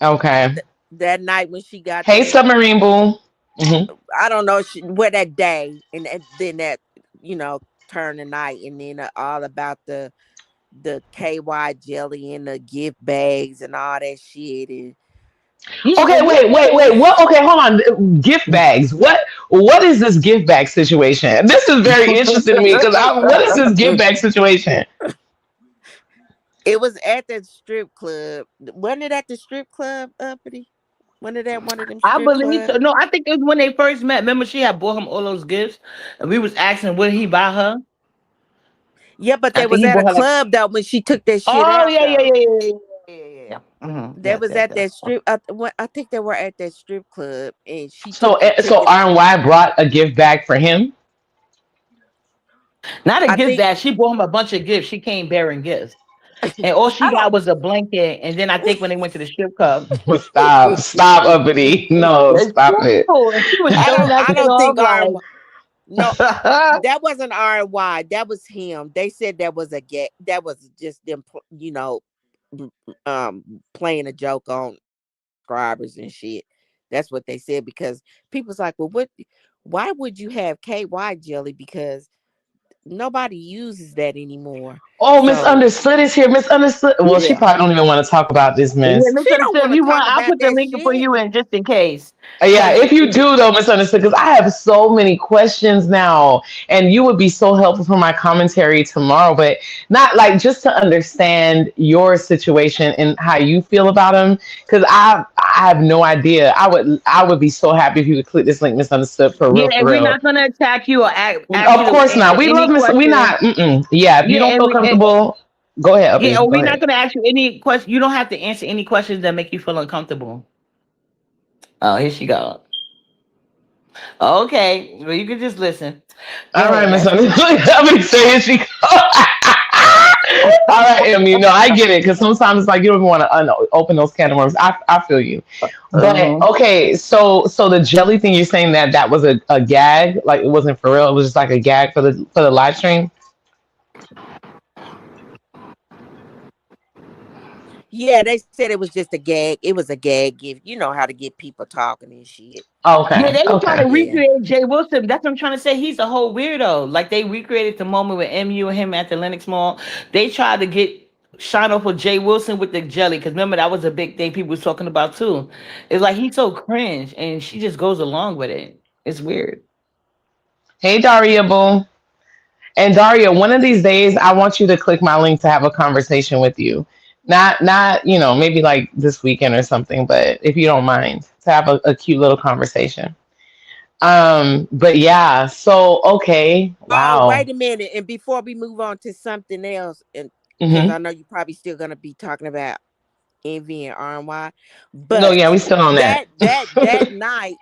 B: Okay.
C: That night when she got
B: Hey,
C: the,
B: submarine boom. Hmm.
C: I don't know, where that day, and then that, turn the night, and then all about the KY jelly and the gift bags and all that shit. And
A: Yeah,
B: Okay,
A: and what
B: wait. What? Okay, hold on. Gift bags. What is this gift bag situation? This is very interesting to me because what is this gift bag situation?
C: it was at that strip club. Wasn't it at the strip club, uppity? Wasn't it at one of them
A: I
C: strip
A: believe so.
C: clubs?
A: No, I think it was when they first met. Remember, she had bought him all those gifts, and we was asking would he buy her.
C: Yeah, but
A: I
C: they
A: think
C: was
A: he
C: at a
A: bought her like,
C: club though when she took that shit
A: oh
C: out
A: yeah, yeah,
C: though.
A: yeah, yeah, yeah, yeah, yeah, yeah.
C: They
A: Yes,
C: was
A: yes,
C: at
A: yes.
C: that strip. I think they were at that strip club, and she took
B: So
C: the
B: so
C: ticket.
B: R and Y brought a gift bag for him.
A: Not a
C: I
A: gift
C: think.
A: bag. She bought him a bunch of gifts. She came bearing gifts, and all she
C: I
A: got
C: don't.
A: was a blanket. And then I think when they went to the strip club,
B: Stop, uppity. No,
A: it's
B: stop it.
A: cool. And she was
C: I
A: showing
C: don't.
A: that
C: I
A: shit
C: don't
A: off
C: think
A: like,
C: No, that wasn't RY. That was him. They said that was a get. That was just them. Playing a joke on subscribers and shit. That's what they said, because people's like, well, what? Why would you have KY jelly? Because nobody uses that anymore.
B: Oh,
C: So
B: misunderstood is here. Misunderstood. Well, she
A: yeah.
B: probably don't even want to talk about this
A: Yeah,
B: mess.
C: she don't
A: misunderstood.
C: want
A: If
C: to
A: you want,
C: talk
A: I'll
C: about
A: put the
C: that
A: link for
C: shit.
A: you in just in case.
B: Yeah,
A: Cause
B: if you do though, misunderstood, because I have so many questions now, and you would be so helpful for my commentary tomorrow. But not like just to understand your situation and how you feel about him, because I have no idea. I would be so happy if you could click this link, misunderstood, for
A: yeah,
B: real, for
A: and we're
B: real.
A: not gonna attack you or ask you
B: Of
A: to
B: course not.
A: answer
B: We love
A: any
B: Miss. We
A: question.
B: not. Mm-mm. Yeah, if you
A: Yeah,
B: don't
A: and
B: feel comfortable, go ahead,
A: yeah,
B: Uppy.
A: or
B: Go
A: we're not
B: ahead.
A: gonna ask you any question. You don't have to answer any questions that make you feel uncomfortable. Oh, here she go. Okay, well you can just listen. Go
B: All right,
A: ahead, baby.
B: misunderstood. I'm be saying she. All right, Em. You know I get it because sometimes it's like you don't even want to open those can of worms. I feel you, but
A: Uh-huh.
B: okay. So the jelly thing you're saying that was a gag, like it wasn't for real. It was just like a gag for the live stream.
C: Yeah, they said it was just a gag. It was a gag gift. You know how to get people talking and shit.
A: Yeah,
B: Okay,
A: they were trying
B: okay.
A: to
C: Yeah.
A: recreate Jay Wilson. That's what I'm trying to say. He's a whole weirdo. Like they recreated the moment with MU and him at the Lenox Mall. They tried to get shine off with Jay Wilson with the jelly. Because remember that was a big thing people was talking about too. It's like he's so cringe, and she just goes along with it. It's weird.
B: Hey Daria, boom. And Daria, one of these days, I want you to click my link to have a conversation with you. Not maybe like this weekend or something, but if you don't mind, to have a cute little conversation. But yeah, so okay,
C: Oh,
B: wow.
C: wait a minute. And before we move on to something else, and because
B: Hmm.
C: I know you're probably still gonna be talking about Envy and RY,
B: No,
C: but
B: yeah, we still on that.
C: that night,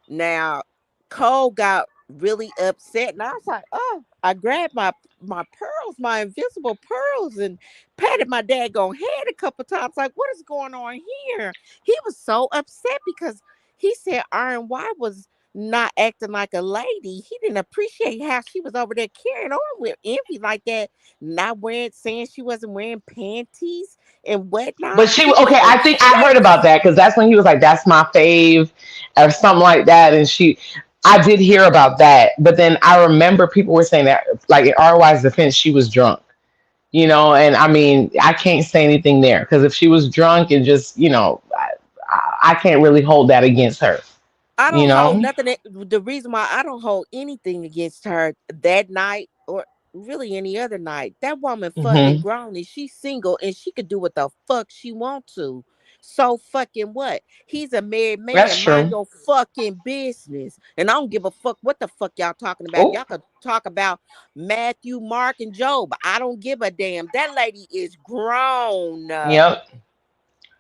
C: now Cole got really upset, and I was like, "Oh!" I grabbed my pearls, my invisible pearls, and patted my daggone head a couple times. Like, what is going on here? He was so upset because he said RY was not acting like a lady. He didn't appreciate how she was over there carrying on with Envy like that, not wearing, saying she wasn't wearing panties and
B: But
C: whatnot.
B: she
C: He was
B: okay. I think I heard
C: upset.
B: about that because that's when he was like, "That's my fave," or something like that. And I did hear about that. But then I remember people were saying that, like in RY's defense, she was drunk. And I mean, I can't say anything there because if she was drunk and just, I can't really hold that against her.
C: I
B: You
C: don't hold
B: know.
C: nothing. The reason why I don't hold anything against her that night, or really any other night, that woman fucking
B: Hmm.
C: grown and she's single and she could do what the fuck she want to. So fucking what? He's a married
B: That's
C: man. Mind
B: true.
C: your fucking business. And I don't give a fuck what the fuck y'all talking about.
B: Oh,
C: Y'all could talk about Matthew, Mark, and Job. I don't give a damn. That lady is grown.
B: yep.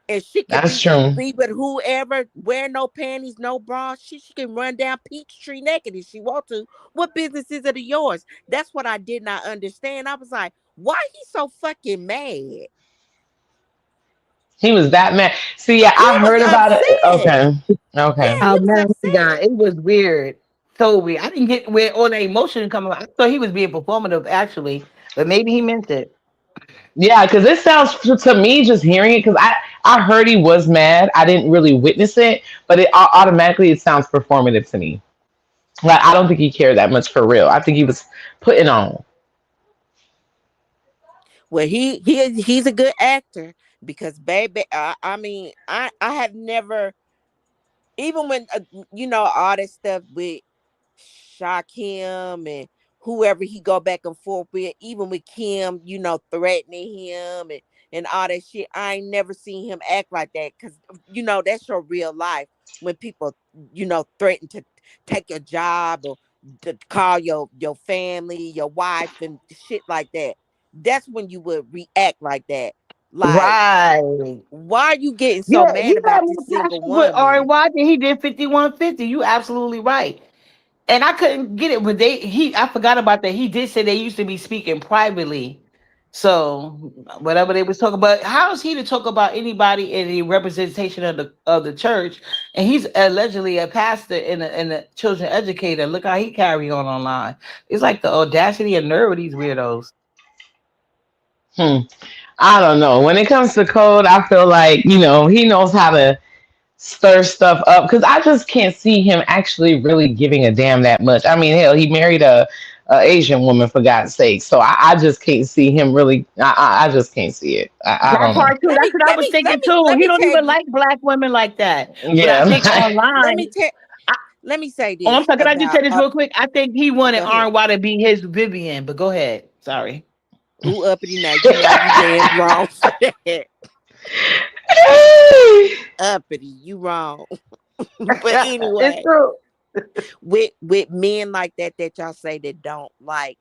C: And she could
B: That's
C: be
B: true.
C: be with whoever, wear no panties, no bra. She can run down Peachtree naked if she want to. What business is it of yours? That's what I did not understand. I was like, why he so fucking mad?
B: He was that mad. See, yeah,
C: He
B: I
C: was
B: heard about it.
C: upset.
B: Okay. Okay.
C: Yeah,
A: How
C: he was
A: mad he
C: upset.
A: got. It was weird. So weird. I didn't get where all the emotion coming. I thought he was being performative actually, but maybe he meant it.
B: Yeah, because it sounds to me just hearing it, because I heard he was mad. I didn't really witness it, but automatically it sounds performative to me. Like I don't think he cared that much for real. I think he was putting on.
C: Well, he's a good actor because baby, I mean, I have never, even when all that stuff with Shakim and whoever he go back and forth with, even with Kim, threatening him and all that shit. I ain't never seen him act like that because that's your real life. When people threaten to take your job or to call your family, your wife, and shit like that. That's when you would react like that. Like,
A: Right.
C: why are you getting so
A: Yeah, he
C: mad
A: got
C: about
A: more
C: this single
A: passion with
C: woman?
A: RY than he did 5150. You absolutely right. And I couldn't get it, but I forgot about that. He did say they used to be speaking privately. So whatever they was talking about, how is he to talk about anybody in the representation of the church? And he's allegedly a pastor and a children educator. Look how he carry on online. It's like the audacity and nerve of these weirdos.
B: Hmm. I don't know. When it comes to code, I feel like he knows how to stir stuff up, because I just can't see him actually really giving a damn that much. I mean, hell, he married a Asian woman for God's sake. So I just can't see him really. I just can't see it. I
A: That
B: don't know.
A: part too. That's what I was thinking too.
C: Let
A: He
C: me
A: don't
C: tell
A: even
C: you.
A: like black women like that. But I
B: Yeah.
A: think
C: Let me
A: online,
C: tell.
A: I,
C: Let me say
A: oh, I'm
C: this
A: sorry. Can I just
C: about.
A: say this real quick? I think he wanted
C: Go ahead.
A: RY to be his Vivian. But go ahead. Sorry.
C: Who uppity now? You know you damn wrong for that. Uppity, you wrong. But
A: It's
C: anyway,
A: true.
C: with men like that y'all say that don't like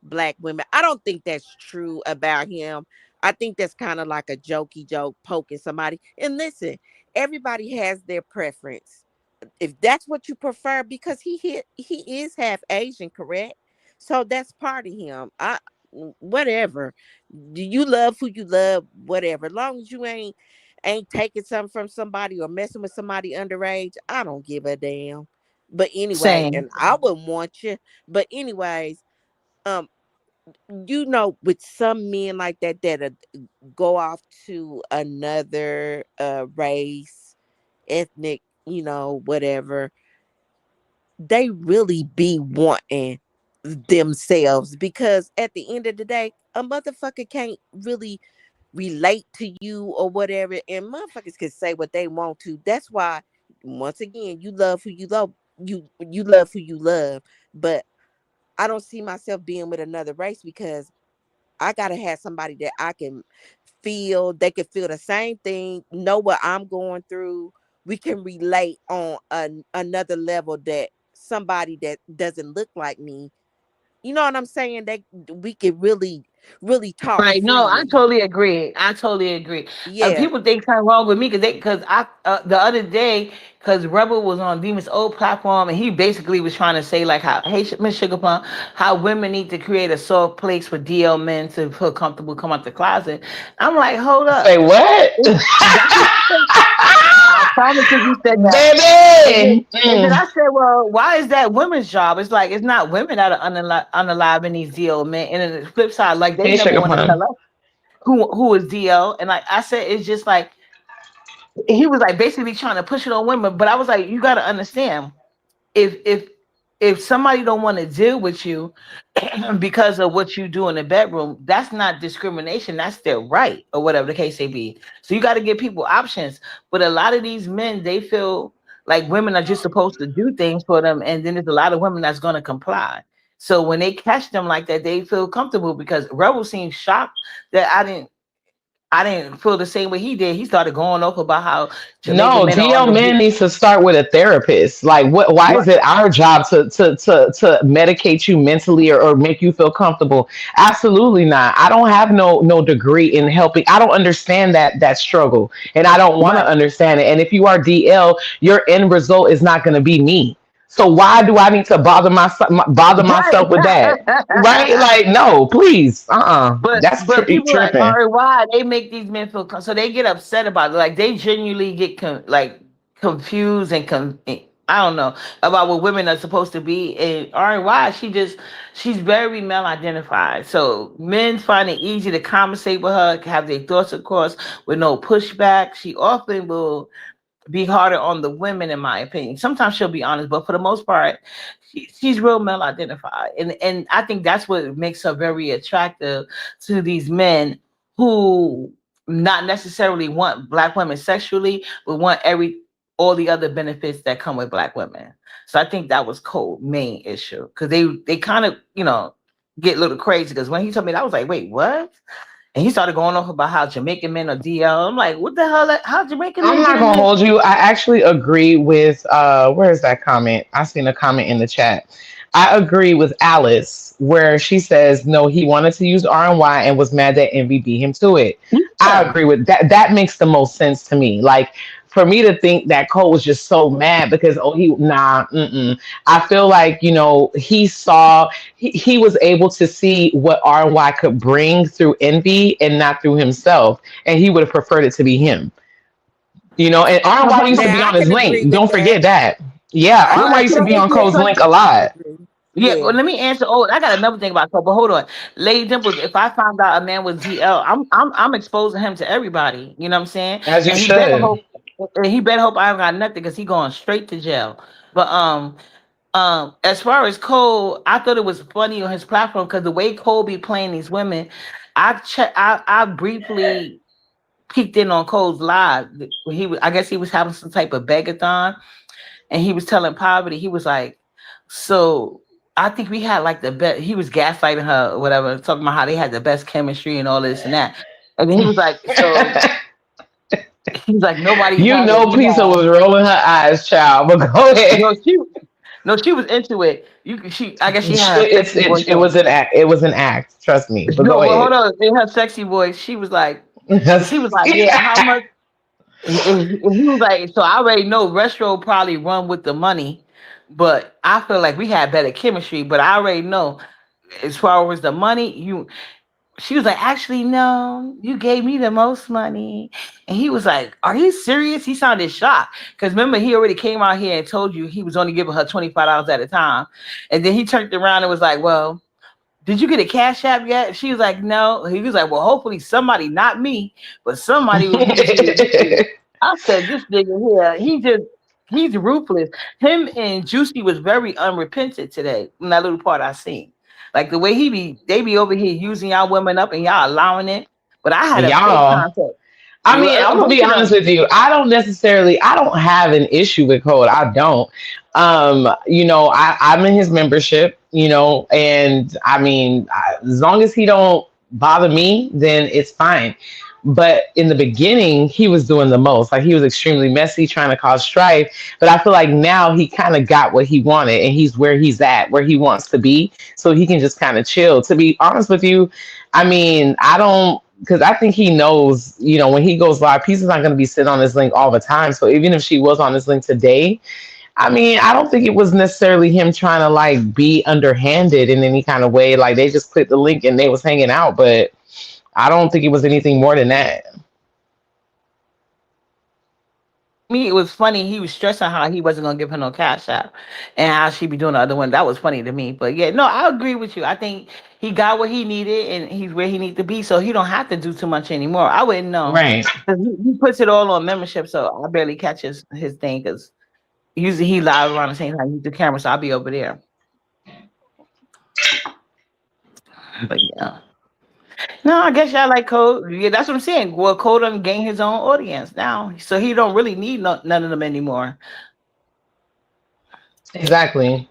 C: black women, I don't think that's true about him. I think that's kind of like a jokey joke poking somebody. And listen, everybody has their preference. If that's what you prefer, because he is half Asian, correct? So that's part of him. Whatever. Do you love who you love? Whatever. As long as you ain't taking something from somebody or messing with somebody underage, I don't give a damn. But anyway,
A: Same.
C: and I wouldn't want you. But anyways, um, with some men like that go off to another race, ethnic, whatever, they really be wanting themselves, because at the end of the day, a motherfucker can't really relate to you or whatever, and motherfuckers can say what they want to. That's why, once again, you love who you love. You love who you love. But I don't see myself being with another race, because I gotta have somebody that I can feel, they can feel the same thing, know what I'm going through. We can relate on another level, that somebody that doesn't look like me, you know what I'm saying? That we can really talk
A: Right. No, I
C: freely.
A: totally agree. I totally agree.
C: Yeah.
A: People think something wrong with me because I the other day, because Rebel was on Demon's old platform and he basically was trying to say like how, hey Miss Sugar Plum, how women need to create a soft place for DL men to feel comfortable come out the closet. I'm like, hold
B: Say
A: up.
B: what?
A: That's what he said. I promise you he said that.
B: Baby.
A: And then I said, well, why is that women's job? It's like it's not women that are unalive in these DL men. And then the flip side, like they
B: Hey,
A: never
B: Sugar
A: want to
B: Plum.
A: tell us who is DL. And like I said, it's just like he was like basically trying to push it on women. But I was like, you gotta understand, if if if somebody don't want to deal with you because of what you do in the bedroom, that's not discrimination. That's their right, or whatever the case may be. So you got to give people options. But a lot of these men, they feel like women are just supposed to do things for them, and then there's a lot of women that's going to comply. So when they catch them like that, they feel comfortable because Rebel seemed shocked that I didn't. I didn't feel the same way he did. He started going off about how Jamaican
B: No,
A: men are on
B: DL
A: the
B: man
A: beach.
B: needs to start with a therapist. Like, what? Why is it our job to medicate you mentally or make you feel comfortable? Absolutely not. I don't have no degree in helping. I don't understand that struggle, and I don't want to
A: Right.
B: understand it. And if you are DL, your end result is not going to be me. So why do I need to bother myself with that? Right?
A: Right.
B: Like, no, please. That's
A: But people like
B: tripping.
A: RY, they make these men feel so they get upset about it. Like they genuinely get like confused and I don't know about what women are supposed to be. And RY, she's very male identified. So men find it easy to conversate with her, have their thoughts across with no pushback. She often will be harder on the women, in my opinion. Sometimes she'll be honest, but for the most part, she's real male identified, and I think that's what makes her very attractive to these men who not necessarily want black women sexually, but want all the other benefits that come with black women. So I think that was Cole's main issue because they kind of get a little crazy because when he told me that I was like, wait, what? And he started going off about how Jamaican men are DL. I'm like, what the hell? How Jamaican
B: I'm
A: men
B: not
A: get in
B: gonna
A: this?
B: hold you. I actually agree with where is that comment? I seen a comment in the chat. I agree with Alice where she says no, he wanted to use RNY and was mad that Envy beat him to it. I
A: Yeah.
B: agree with that. That makes the most sense to me. Like for me to think that Cole was just so mad because I feel like he saw he was able to see what RNY could bring through Envy and not through himself, and he would have preferred it to be him. And
A: No,
B: RY
A: but
B: used to be
C: Now I
B: on his
C: can agree
B: link.
C: with
B: Don't
C: that.
B: forget that. Yeah,
C: I
B: RY
C: can
B: used to
A: but
B: be
C: agree
B: on
C: with
B: Cole's
C: that.
B: link a
C: I
B: lot.
C: agree.
A: yeah,
C: Yeah.
A: well, let me answer. Oh, I got another thing about Cole, but hold on, Lady Dimples. If I found out a man was DL, I'm exposing him to everybody. You know what I'm saying?
B: As you
A: And he better
B: should.
A: hope, I don't got nothing because he going straight to jail. But as far as Cole, I thought it was funny on his platform because the way Cole be playing these women, I briefly peeked in on Cole's live. I guess he was having some type of begathon and he was telling Poverty, he was like, so I think we had like the best, he was gaslighting her or whatever, talking about how they had the best chemistry and all this and that. And then he was like, so he was like, nobody
B: You
A: had what
B: know,
A: we
B: Pizza
A: had.
B: was rolling her eyes, child. But go ahead.
A: No, she no, she was into it. I guess she had her sexy voice
B: It
A: on.
B: was an act. It was an act. Trust me. But
A: No,
B: go
A: well,
B: ahead.
A: hold on. In her sexy voice, she was like, yeah, how much? And he was like, so I already know Retro probably run with the money, but I feel like we had better chemistry. But I already know as far as the money, she was like, actually, no, you gave me the most money. And he was like, are you serious? He sounded shocked. Because remember, he already came out here and told you he was only giving her $25 at a time. And then he turned around and was like, well, did you get a cash app yet? She was like, no. He was like, well, hopefully somebody, not me, but somebody will give it to you. I said, this nigga here, he's ruthless. Him and Juicy was very unrepentant today in that little part I seen. Like the way they be over here using y'all women up and y'all allowing it. But I had a fake
B: Y'all.
A: contact.
B: I mean, I'm gonna
A: Both
B: be
A: of
B: honest
A: them.
B: with you. I don't have an issue with Code. I don't. I'm in his membership, and I mean, as long as he don't bother me, then it's fine. But in the beginning, he was doing the most. Like he was extremely messy, trying to cause strife. But I feel like now he kind of got what he wanted, and he's where he's at, where he wants to be, so he can just kind of chill. To be honest with you, I mean, I don't because I think he knows, when he goes live, Pieces not going to be sitting on this link all the time. So even if she was on this link today, I mean, I don't think it was necessarily him trying to like be underhanded in any kind of way. Like they just clicked the link and they was hanging out, but I don't think it was anything more than that.
A: Me, it was funny. He was stressing how he wasn't gonna give her no cash app, and how she be doing the other one. That was funny to me. But yeah, no, I agree with you. I think he got what he needed, and he's where he needs to be. So he don't have to do too much anymore. I wouldn't know.
B: Right.
A: 'Cause he puts it all on membership, so I barely catch his thing because usually he live around the same time. He's the camera, so I'll be over there. But yeah, no, I guess y'all like Code. Yeah, that's what I'm saying. Well, Code done gain his own audience now, so he don't really need none of them anymore.
B: Exactly.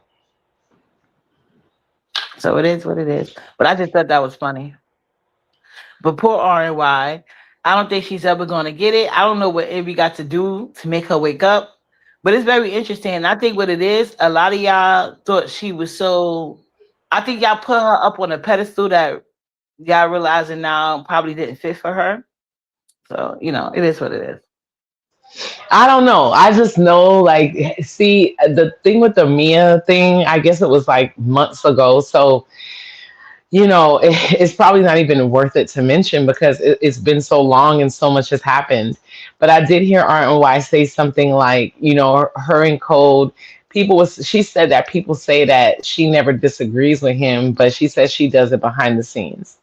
A: So it is what it is. But I just thought that was funny. But poor RNY. I don't think she's ever going to get it. I don't know what Envy got to do to make her wake up, but it's very interesting. I think what it is, a lot of y'all thought she was so. I think y'all put her up on a pedestal that y'all realizing now probably didn't fit for her. So it is what it is.
B: I don't know. I just know, like, see, the thing with the Mia thing, I guess it was like months ago. So, it's probably not even worth it to mention because it's been so long and so much has happened. But I did hear R&Y say something like, her and Code, she said that people say that she never disagrees with him, but she says she does it behind the scenes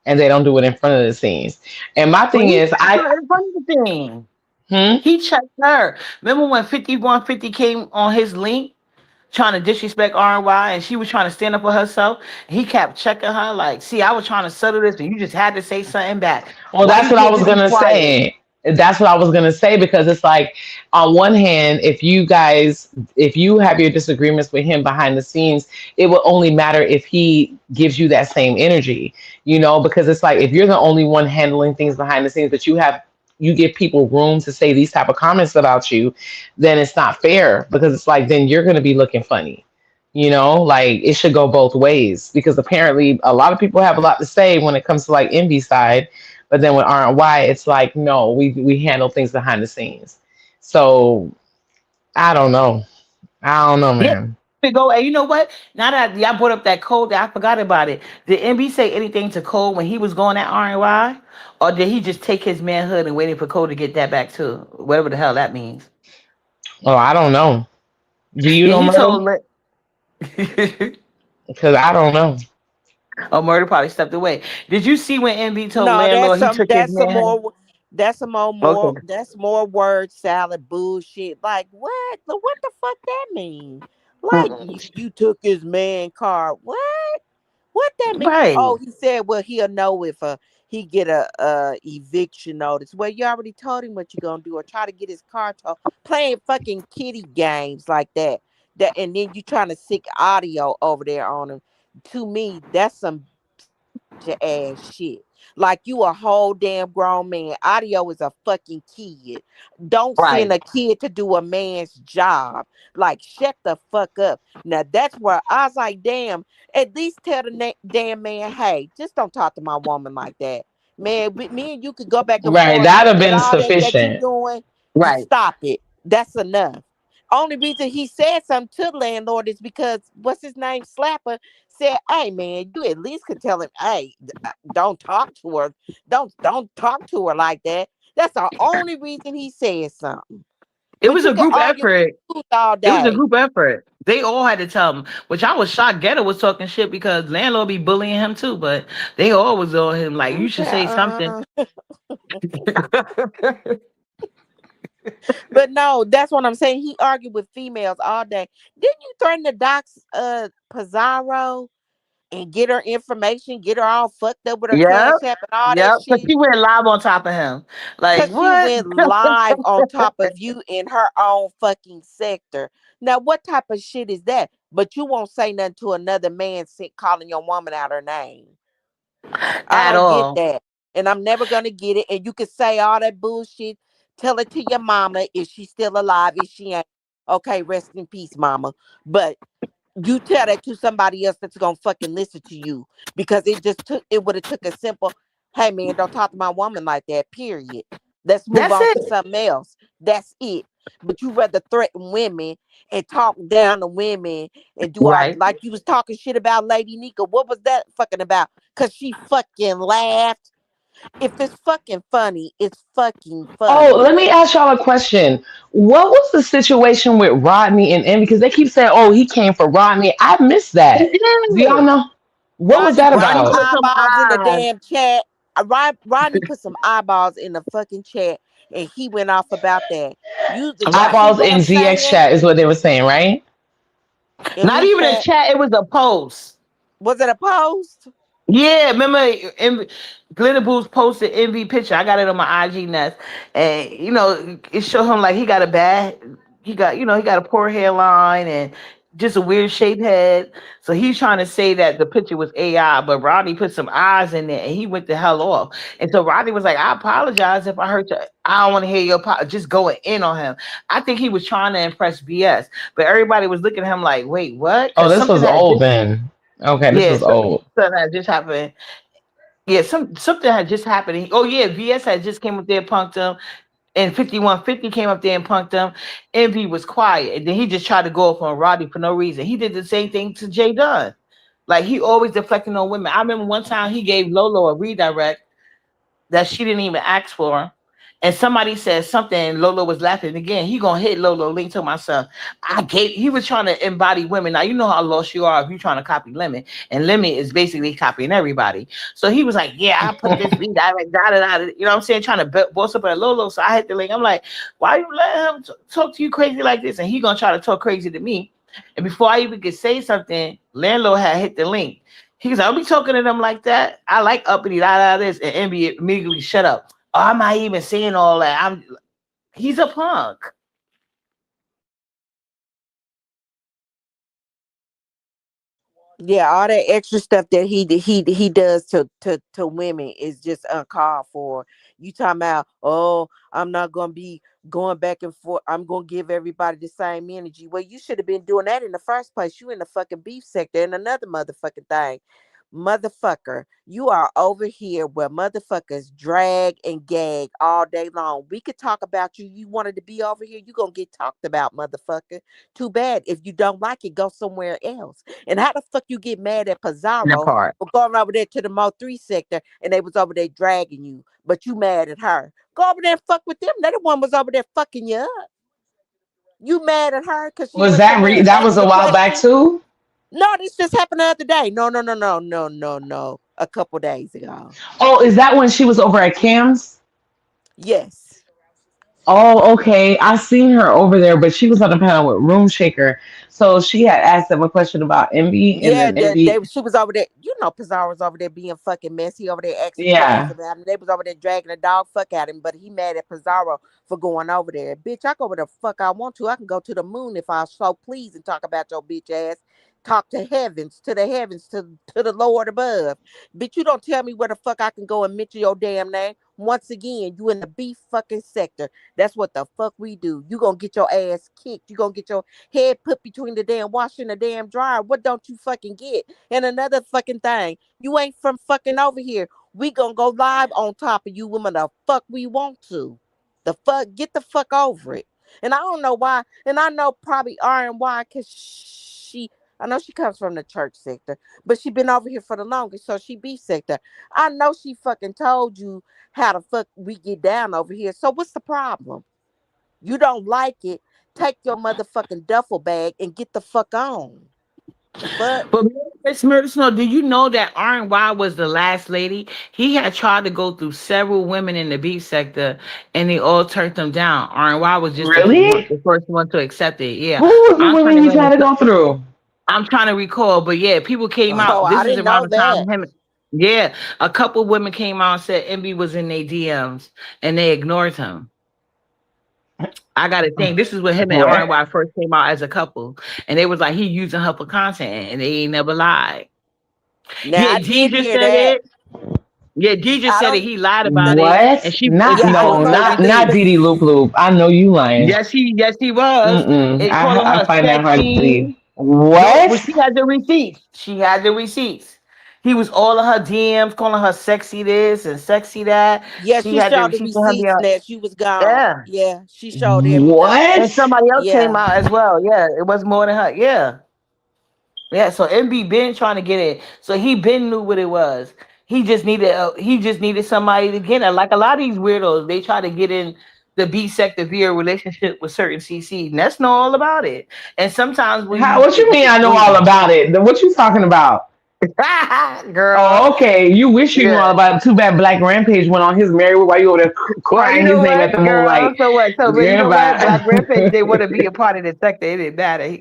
B: and they don't do it in front of the scenes. And my
A: Well,
B: thing
A: he
B: is,
A: checked her in front of the thing.
B: hmm?
A: He checked her. Remember when 5150 came on his link trying to disrespect R and Y, and she was trying to stand up for herself? And he kept checking her like, see, I was trying to settle this, and you just had to say something back.
B: Well,
A: Why
B: that's
A: you
B: what I
A: can't
B: was
A: just be
B: gonna
A: quiet?
B: say. That's what I was gonna say because it's like, on one hand, if you have your disagreements with him behind the scenes, it will only matter if he gives you that same energy, because it's like if you're the only one handling things behind the scenes, but you give people room to say these type of comments about you, then it's not fair because it's like then you're gonna be looking funny. Like it should go both ways because apparently a lot of people have a lot to say when it comes to like Envy side, but then with R and Y, it's like no, we handle things behind the scenes. So I don't know. I don't know,
A: Yeah.
B: man.
A: To go, and you know what? Now that y'all brought up that Cole, that I forgot about it. Did MB say anything to Cole when he was going at R and Y, or did he just take his manhood and waiting for Cole to get that back too? Whatever the hell that means.
B: Oh, I don't know. Do you
A: Yeah,
B: know,
A: he
B: Myrtle?
A: told.
B: Because I don't know.
A: Oh, Murder probably stepped away. Did you see when MB told
C: No,
A: landlord he took his
C: that's some
A: man?
C: more that's some more
A: Okay.
C: that's more word salad bullshit. Like what the fuck that mean? Like
A: Mm,
C: you took his man car. What that mean?
A: right.
C: Oh, he said, well, he'll know if he get a eviction notice. Well, you already told him what you're gonna do, or try to get his car towed. Playing fucking kitty games like that. And then you trying to sick audio over there on him. To me, that's some bitch ass shit. Like you a whole damn grown man. Audio is a fucking kid. Don't send
A: Right.
C: a kid to do a man's job. Like shut the fuck up. Now that's where I was like, damn. At least tell the damn man, hey, just don't talk to my woman like that. Man, me and you could go back and
B: Right,
C: forth,
B: that'd have
C: but
B: been
C: all that you
B: sufficient.
C: doing, you
A: Right.
C: stop it. That's enough. Only reason he said something to the landlord is because what's his name, Slapper, said, "Hey man, you at least could tell him, hey, don't talk to her, don't talk to her like that." That's the only reason he said something.
A: It
C: But
A: was
C: you
A: a
C: can
A: group
C: argue with
A: effort.
C: the truth all
A: It was a
C: day.
A: group effort. They all had to tell him, which I was shocked. Ghetto was talking shit because landlord be bullying him too, but they all was on him like you should
C: Okay,
A: say something.
C: but no, that's what I'm saying. He argued with females all day. Didn't you threaten to dox Pizarro and get her information, get her all fucked up with her
A: Yep.
C: cash app and all that
A: Yep. Because
C: shit?
A: she went live on top of him. Like
C: Cause she
A: what?
C: went live on top of you in her own fucking sector. Now, what type of shit is that? But you won't say nothing to another man calling your woman out her name. I
A: At
C: don't get
A: all.
C: that. And I'm never gonna get it. And you can say all that bullshit. Tell it to your mama if she's still alive. If she ain't, okay, rest in peace, mama. But you tell that to somebody else that's gonna fucking listen to you because it would have took a simple, hey man, don't talk to my woman like that, period. Let's move
A: That's
C: on to
A: it.
C: something else. That's it. But you rather threaten women and talk down to women and do all
A: Right.
C: like you was talking shit about Lady Nika. What was that fucking about? Cause she fucking laughed. If it's fucking funny, it's fucking
B: Oh,
C: funny.
B: let me ask y'all a question. What was the situation with Rodney and Envy? Because they keep saying, "Oh, he came for Rodney." I missed
A: He
B: that. Do y'all
A: did.
B: know what was
C: Rodney
B: that
C: put some
A: Ronnie
B: about?
A: put some
C: eyeballs in the
A: eyes.
C: damn chat. Rodney put some eyeballs in the fucking chat, and he went off about that. You
A: Right.
C: see
B: Eyeballs
C: what
B: in
C: I'm
B: ZX
C: saying?
B: chat is what they were saying, right?
C: In
A: Not
C: who
A: even a
C: chat?
A: chat, it was a post.
C: Was it a post?
A: Yeah, remember Glitter Boots posted envy picture. I got it on my IG nest, and it showed him like he got a bad, he got he got a poor hairline, and just a weird shaped head. So he's trying to say that the picture was AI, but Rodney put some eyes in there and he went the hell off. And so Rodney was like, I apologize if I hurt you. I don't want to hear your just going in on him. I think he was trying to impress BS, but everybody was looking at him like, wait, what?
B: Oh,
A: Because
B: this
A: something
B: was
A: had
B: old
A: just,
B: then. Okay, this
A: yeah,
B: was old.
A: something had just happened. Yeah, something had just happened. Oh yeah, VS had just came up there, punked him, and 5150 came up there and punked him. Envy was quiet, and then he just tried to go off on Roddy for no reason. He did the same thing to Jay Dunn. Like he always deflecting on women. I remember one time he gave Lolo a redirect that she didn't even ask for. And somebody said something, and Lolo was laughing again. He gonna hit Lolo. Link to myself. He was trying to embody women. Now you know how lost you are if you're trying to copy Lemon, and Lemon is basically copying everybody. So he was like, "Yeah, I put this beat, I like da da da." You know what I'm saying? Trying to boss up at Lolo. So I hit the link. I'm like, "Why you let him talk to you crazy like this?" And he gonna try to talk crazy to me. And before I even could say something, Landlord had hit the link. He goes, I'll be talking to them like that. I like uppity da da this, and Envy immediately shut up. Oh, I'm not even saying all that. He's a punk.
C: Yeah, all that extra stuff that he does to women is just uncalled for. You talking about, oh, I'm not gonna be going back and forth. I'm gonna give everybody the same energy. Well, you should have been doing that in the first place. You in the fucking beef sector and another motherfucking thing. Motherfucker, you are over here where motherfuckers drag and gag all day long. We could talk about you. You wanted to be over here, you gonna get talked about, motherfucker. Too bad. If you don't like it, go somewhere else. And how the fuck you get mad at
A: That
C: Pizarro
A: part.
C: for going over there to the Mo 3 sector and they was over there dragging you, but you mad at her? Go over there and fuck with them. That the one was over there fucking you up. You mad at her because she
B: Was
C: went
B: that
C: somewhere and
B: that was
C: asked
B: a
C: a
B: while back
C: question?
B: too?
C: No, this just happened the other day. No, no, no, no, no, no, no. A couple days ago.
B: Oh, is that when she was over at Cam's?
C: Yes.
B: Oh, okay. I seen her over there, but she was on the panel with Room Shaker. So she had asked them a question about Envy, and
C: Yeah,
B: then Envy,
C: she was over there. You know, Pizarro was over there being fucking messy, over there asking questions
B: yeah.
C: about him. They was over there dragging the dog fuck at him, but he mad at Pizarro for going over there. Bitch, I go where the fuck I want to. I can go to the moon if I so please and talk about your bitch ass. Talk to heavens, to the heavens, to the Lord above. Bitch, you don't tell me where the fuck I can go and mention your damn name. Once again, you in the beef fucking sector. That's what the fuck we do. You gonna get your ass kicked. You gonna get your head put between the damn washer and the damn dryer. What don't you fucking get? And another fucking thing, you ain't from fucking over here. We gonna go live on top of you women the fuck we want to. The fuck, get the fuck over it. And I don't know why. And I know probably R and Y because I know she comes from the church sector, but she been over here for the longest, so she beef sector. I know she fucking told you how the fuck we get down over here. So what's the problem? You don't like it? Take your motherfucking duffel bag and get the fuck on. The fuck?
A: But Miss Murder Snow, do you know that R&Y was the last lady? He had tried to go through several women in the beef sector, and they all turned him down. R&Y was just
B: Really?
A: the first one to accept it. Yeah,
B: Who was the
A: I'm trying
B: women
A: to
B: he
A: go
B: tried
A: into
B: to go through?
A: I'm trying to recall, but yeah, people came
C: Oh,
A: out.
C: I
A: This is
C: didn't know
A: around the
C: that.
A: time him. Yeah, a couple women came out and said Envy was in their DMs, and they ignored him. I got to think. This is when him and
B: What?
A: R&Y first came out as a couple, and they was like he using her for content, and they ain't never lied.
C: Now
A: Yeah,
C: I
A: D
C: did
A: just
C: hear
A: said
C: that.
A: it. Yeah, D just
C: I
A: said it.
C: don't.
A: He lied about it, and
B: What?
A: she and
B: Not
A: she
C: Yeah, I
A: called
C: don't
B: no,
A: him
C: know the
B: not
A: everything.
B: not Didi Loop Loop. I know you lying.
A: Yes, he was.
B: Mm-mm.
A: And calling
B: I
A: her
B: find that hard to
A: sexy.
B: believe.
A: No,
B: What?
A: but she had the receipts. She had the receipts. He was all of her DMs calling her sexy this and sexy that.
C: Yeah,
A: She
C: she
A: had the
C: showed the
A: receipts of him being
C: receipts
A: like,
C: and that she was gone.
A: yeah.
C: Yeah, she showed everything.
B: What?
A: And somebody else came
C: Yeah.
A: out as well. Yeah, it was more than her. Yeah. Yeah, so MB been trying to get it. So he been knew what it was. He just needed somebody to get it. Like a lot of these weirdos, they try to get in the B sector via relationship with certain CCs, and that's not all about it. And sometimes
B: How, what you mean I know all about it? What you talking about?
A: girl,
B: Oh, okay. You wish you knew all
A: yeah.
B: about it. Too bad Black Rampage went on his merry way while you over there
A: Well, you
B: crying his
A: know
B: name
A: what,
B: at the
A: girl?
B: moonlight.
A: So what? So but you know what? Black Rampage,
B: Goodbye.
A: they want to be a part of the sector. It didn't matter.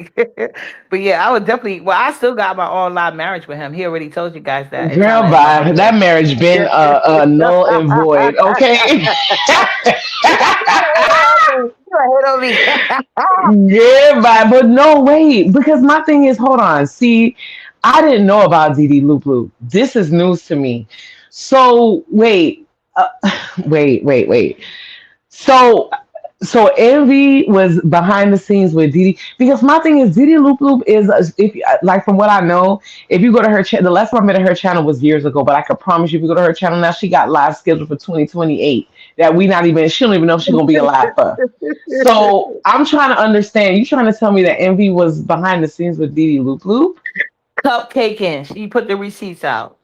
A: But yeah, I would definitely. Well, I still got my online marriage with him. He already told you guys that. It's
B: Girl,
A: on the
B: bye.
A: public
B: That
A: record.
B: marriage been
A: Yeah.
B: null and void. Okay.
A: What happened? ahead of me.
B: Yeah, but no, wait, because my thing is, hold on. See, I didn't know about Dee Dee Loop Loop. This is news to me. So wait, uh, wait. So, so Envy was behind the scenes with Didi because my thing is Didi Loop Loop is if like from what I know, if you go to her channel, the last time I met her channel was years ago, but I can promise you, if you go to her channel now, she got live scheduled for 2028 that we not even she don't even know if she's gonna be alive for. So I'm trying to understand. You trying to tell me that Envy was behind the scenes with Didi Loop Loop?
A: Cupcaking. She put the receipts out,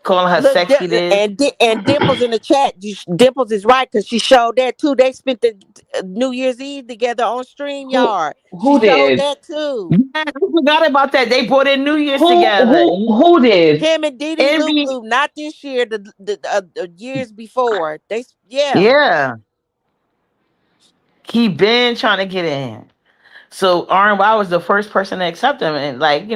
A: calling her
C: Look,
A: sexy this.
C: and Dimples in the chat. Dimples is right because she showed that too. They spent the New Year's Eve together on
B: Who
C: StreamYard. She
B: who
C: showed
B: did?
C: that too.
A: Yeah, I forgot about that. They brought in New Year's
B: Who
A: together.
B: who who did?
C: Him and Didi Loop
A: Envy,
C: Loop, not this year, the years before. Yeah.
A: yeah, he been trying to get in. So RNY was the first person to accept him, and like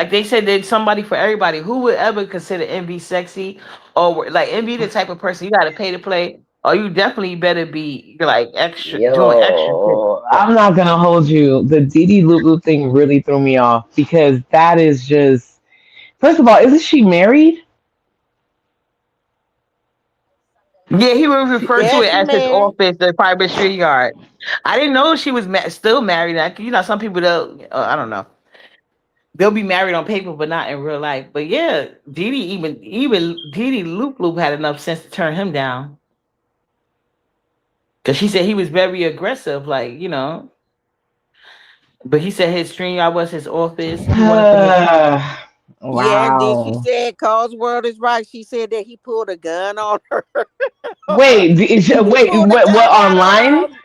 A: they said, there's somebody for everybody. Who would ever consider Envy sexy, or like Envy the type of person you got to pay to play, or you definitely better be like extra doing extra shit.
B: Yo, I'm not gonna hold you. The Didi Lulu thing really threw me off because that is just. First of all, isn't she married?
A: Yeah, he would refer to
C: Yeah,
A: it
C: she
A: as his
C: married.
A: office, the private street yard. I didn't know she was still married. Like, some people I don't know, they'll be married on paper, but not in real life. But yeah, Didi even Didi Loop Loop had enough sense to turn him down because she said he was very aggressive, But he said his stream yard was his office. He wanted to get.
C: Yeah, and then she
B: Wow.
C: said, "Cause World is right." She said that he pulled a gun on her. He
B: Wait.
C: pulled a
B: What
C: gun out on her.
B: online?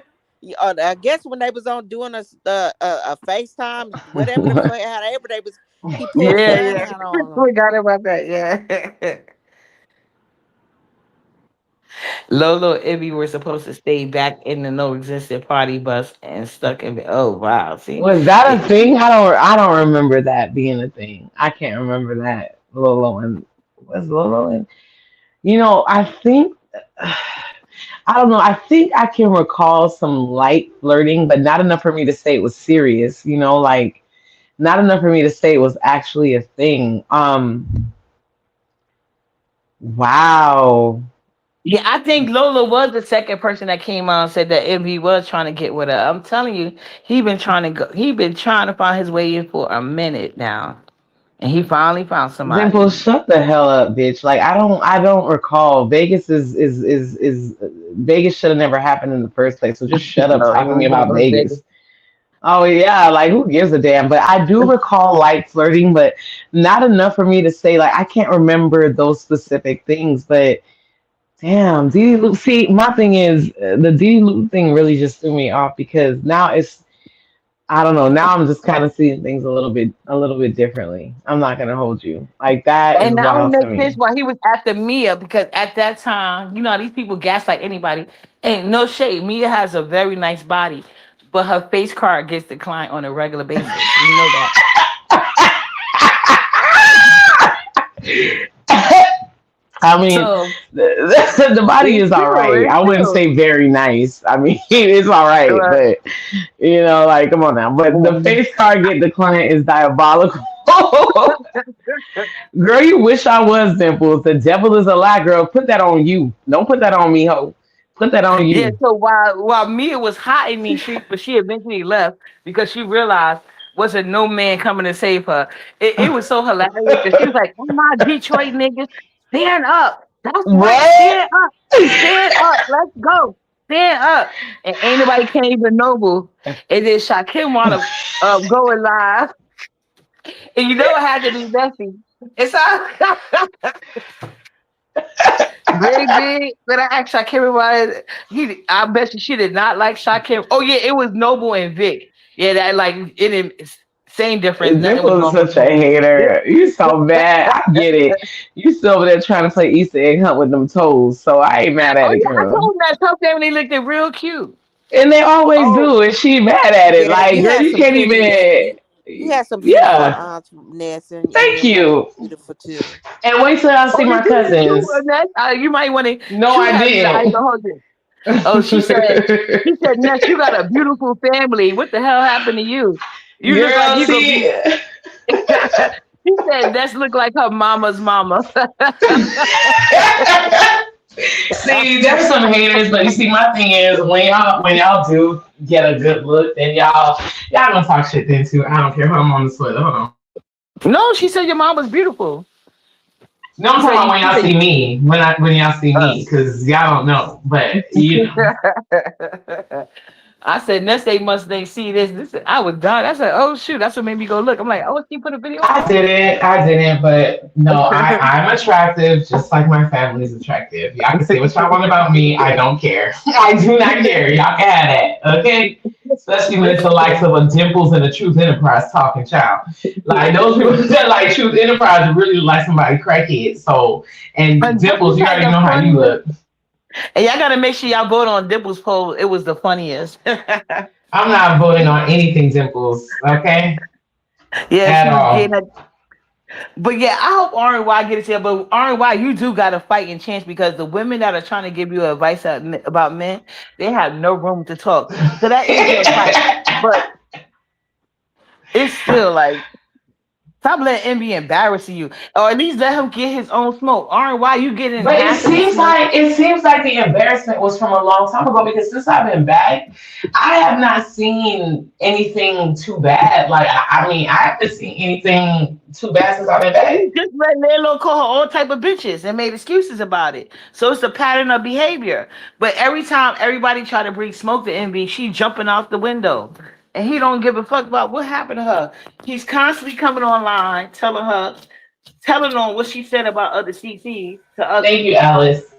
C: I guess when they was on doing a FaceTime, whatever however they was, he pulled a
A: Yeah,
C: gun
A: yeah.
C: out on her.
A: Forgot about that. Yeah. Lolo and Ibby were supposed to stay back in the no existent party bus and stuck in the. Oh wow! See,
B: Was that a
A: it,
B: thing? I don't remember that being a thing. I can't remember that. Lolo and was Lolo and I think I don't know. I think I can recall some light flirting, but not enough for me to say it was serious. Like not enough for me to say it was actually a thing. Wow.
A: yeah, I think Lola was the second person that came out and said that Ibby was trying to get with her. I'm telling you, he been trying to go. He been trying to find his way in for a minute now, and he finally found
B: Dimple,
A: somebody.
B: shut the hell up, bitch. Like I don't recall. Vegas is Vegas should have never happened in the first place. So just shut up
A: No, he
B: talking to me
A: was
B: about
A: never big.
B: Vegas. Oh yeah, like who gives a damn? But I do recall light flirting, but not enough for me to say like I can't remember those specific things. But damn, Didi Luke. See, my thing is the Didi Luke thing really just threw me off because now it's I don't know. Now I'm just kind of seeing things a little bit differently. I'm not gonna hold you. Like that is
A: And now it
B: wild to
A: makes sense
B: me.
A: why he was after Mia because at that time, how these people gaslight anybody. Ain't no shade. Mia has a very nice body, but her face card gets declined on a regular basis. We know that.
B: I mean,
A: So
B: the body
A: it's
B: is all
A: true.
B: right.
A: It's
B: I wouldn't
A: true.
B: say very nice. I mean, it's all right,
A: Right.
B: but like, come on now. But the face card get declined is diabolical. Girl, you wish I was Dimples. The devil is a lie, girl. Put that on you. Don't put that on me, ho. Put that on
A: Yeah,
B: you.
A: so while Mia was hot in these streets, but she eventually left because she realized wasn't no man coming to save her. It was so hilarious because she was like, "Oh my Detroit niggas, stand up. That's right,
B: What?
A: stand up, let's go, stand up." And ain't nobody can't even noble. And then Shakim wanna going live, and you know it had to be messy. It's all Baby, but I asked Shakim about it. I bet you she did not like Shakim. Oh yeah, it was Noble and Vic. Yeah, that like it didn't same difference. Nothing was
B: Dimples is
A: wrong with
B: such a
A: Noble.
B: hater. You so bad. I get it. You still over there trying to play Easter egg hunt with them toes. So I ain't mad at
A: Oh
B: it,
A: yeah, I
B: girl.
A: told him that tough day when they looked at real cute.
B: And they always
C: Oh,
B: do, and she mad at it.
C: yeah,
B: Like,
C: you
B: girl,
C: had
B: you
C: some
B: can't
C: pretty.
B: even.
C: You had some beautiful
B: Yeah.
C: aunts, Nessa, and
B: Thank
C: your mother
B: you.
C: beautiful too.
B: And wait till I
A: Oh,
B: see
A: did
B: my
A: you meet True
B: cousins.
A: Annette? You might want to.
B: No,
A: True
B: I
A: had me. I ain't
B: didn't.
A: gonna hold you. Oh, she said, Ness, you got a beautiful family. What the hell happened to you? You look like
B: Girl,
A: you gonna
B: see.
A: be. She said, Ness look like her mama's mama.
B: See, there's some haters, but you see, my thing is when y'all do get a good look, then y'all gonna talk shit then too. I don't care. Hold on, I'm on the toilet. Hold on.
A: No, she said your mom was beautiful.
B: No, I'm
A: She
B: talking
A: said
B: about
A: you.
B: when
A: She
B: y'all
A: said.
B: see me. When y'all see me, because y'all don't know. But you know.
A: I said, next they must they see this. I was done. I said, oh shoot, that's what made me go look. I'm like, oh, she put a video
B: I
A: on.
B: didn't. I didn't. But no, I'm attractive, just like my family is attractive. Y'all can say what y'all want about me. I don't care. I do not care. Y'all can have that. Okay. Especially when it's the likes of a Dimples and a Truth Enterprise talking child. Like those people that like Truth Enterprise really look like somebody crackhead. So and
A: And Dimples
B: Dimples, you
A: had
B: already
A: the
B: know how you
A: funniest.
B: look.
A: And y'all gotta make sure y'all vote on Dimples poll. It was the funniest.
B: I'm not voting on anything Dimples. Okay.
A: Yeah,
B: At
A: she was getting
B: all.
A: her. But yeah, I hope RNY get it here. But RNY, you do got a fighting chance because the women that are trying to give you advice about men, they have no room to talk. So that is your fight. But it's still like, stop letting envy embarrassing you, or at least let him get his own smoke. RNY, you getting
B: But
A: half of the smoke.
B: it seems like the embarrassment was from a long time ago because since I've been back, I have not seen anything too bad. Like I mean, I haven't seen anything too bad since I've been
A: And he
B: back.
A: just let Lalo call her all type of bitches and made excuses about it. So it's a pattern of behavior. But every time everybody try to bring smoke to Envy, she jumping out the window. And he don't give a fuck about what happened to her. He's constantly coming online, telling on what she said about other CCs to
B: Thank
A: others.
B: you, Alice.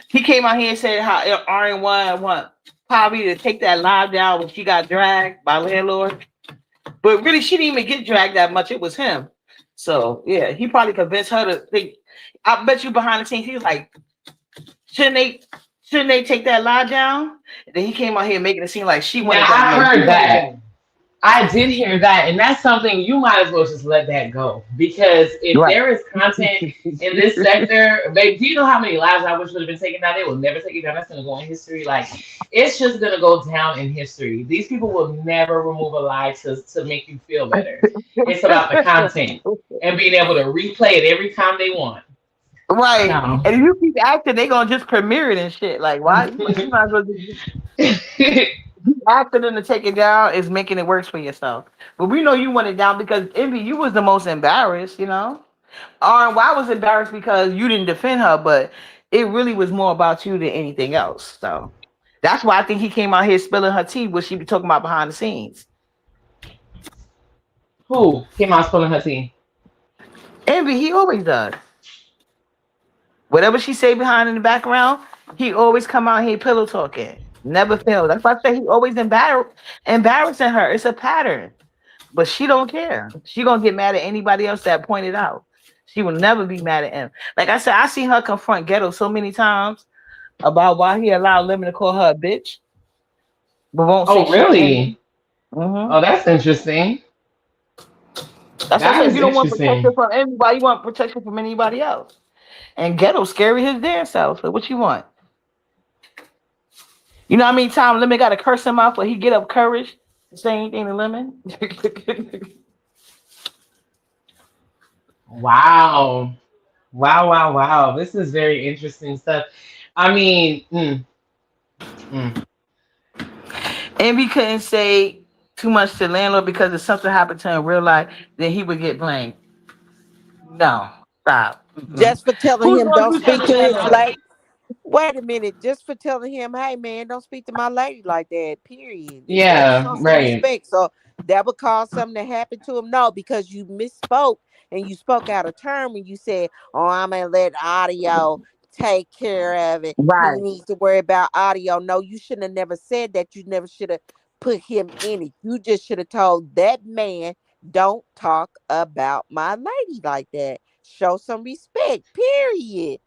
A: He came out here and said how RN1 want Poppy to take that live down when she got dragged by landlord. But really, she didn't even get dragged that much. It was him. So yeah, he probably convinced her to think. I bet you behind the scenes, he was like, "Shouldn't they? Shouldn't they take that lie down?" And then he came out here making it seem like she
B: Now
A: wanted that
B: I
A: man. He
B: heard
A: wanted
B: that.
A: that.
B: I did hear that, and that's something you might as well just let that go because if
A: Right.
B: there is content in this sector, babe, do you know how many lives I wish would have been taken down? They will never take it down. That's gonna go in history. Like it's just gonna go down in history. These people will never remove a lie to make you feel better. It's about the content and being able to replay it every time they want.
A: Right.
B: No.
A: And if you keep acting, they gonna just premiere it and shit. Like, why? You might as well just acting them to take it down is making it worse for yourself. But we know you want it down because Envy, you was the most embarrassed, you know? RY was embarrassed because you didn't defend her, but it really was more about you than anything else. So that's why I think he came out here spilling her tea, what she be talking about behind the scenes.
B: Who came out spilling her tea?
A: Envy, he always does. Whatever she say behind in the background, he always come out here pillow talking. Never fail. That's why I say he always embarrassing her. It's a pattern. But she don't care. She gonna get mad at anybody else that pointed out. She will never be mad at him. Like I said, I seen her confront Ghetto so many times about why he allowed Lemon to call her a bitch, but won't say
B: Oh,
A: shit to Envy.
B: really? Oh, that's interesting.
A: That's why I
B: That
A: said if
B: is
A: you don't want protection
B: interesting.
A: from anybody, you want protection from anybody else. And Ghetto scary his damn self. So what you want? You know how many times Lemon got to curse him out, but he get up courage to say anything to Lemon.
B: Wow. Wow, wow, wow. This is very interesting stuff. I mean, mm.
A: And we couldn't say too much to landlord because if something happened to him in real life, then he would get blamed. No, stop. Mm-mm.
C: Just for telling
A: Who's
C: him
A: gonna
C: don't
A: do something
C: speak
A: to
C: to his
A: landlord?
C: lady. Wait a minute, just for telling him, hey man, don't speak to my lady like that. Period. Is that
B: Yeah,
C: show some
B: right.
C: respect? So that would cause something to happen to him? No, because you misspoke and you spoke out of turn when you said, "Oh, I'm gonna let audio take care of it. He
A: Right.
C: needs to worry about audio." No, you shouldn't have never said that. You never should have put him in it. You just should have told that man, "Don't talk about my lady like that. Show some respect." Period.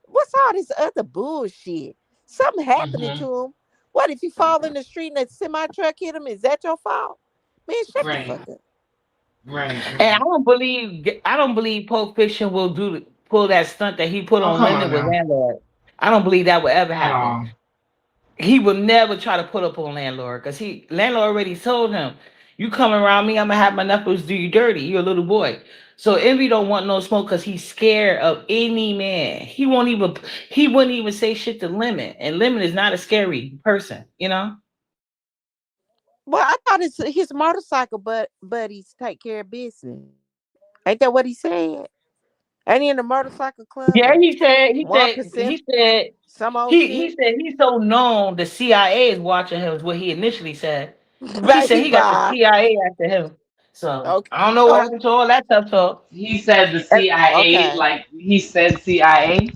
C: What's all this other bullshit? Something happening
B: Hmm.
C: to him. What if he fall in the street and a semi truck hit him? Is that your fault? Man, shut the
B: Right.
C: fuck up.
B: Right.
A: And
B: Right.
A: I don't believe Pulp Fiction will do. pull that stunt that he put
B: Oh,
A: on
B: come
A: Lennon
B: on
A: with
B: now.
A: Landlord. I don't believe that would ever
B: At
A: happen.
B: all.
A: He would never try to put up on Landlord because he Landlord already told him, "You come around me, I'm gonna have my knuckles do you dirty. You're a little boy." So Envy don't want no smoke because he's scared of any man. He wouldn't even say shit to Lemon, and Lemon is not a scary person, you know.
C: Well, I thought it's his motorcycle buddies take care of business. Ain't that what he said? Ain't he in the motorcycle club
A: Yeah,
C: and
A: he
C: one
A: said,
C: percent some old
A: he
C: shit?
A: said he's so known the CIA is watching him is what he initially said. He said
C: Baby
A: he got the
C: bye.
A: CIA after him. So
C: Okay.
A: I don't know what
C: Oh,
A: happened to all that tough talk.
B: He said the
A: And-
B: CIA,
C: okay.
B: like he said CIA.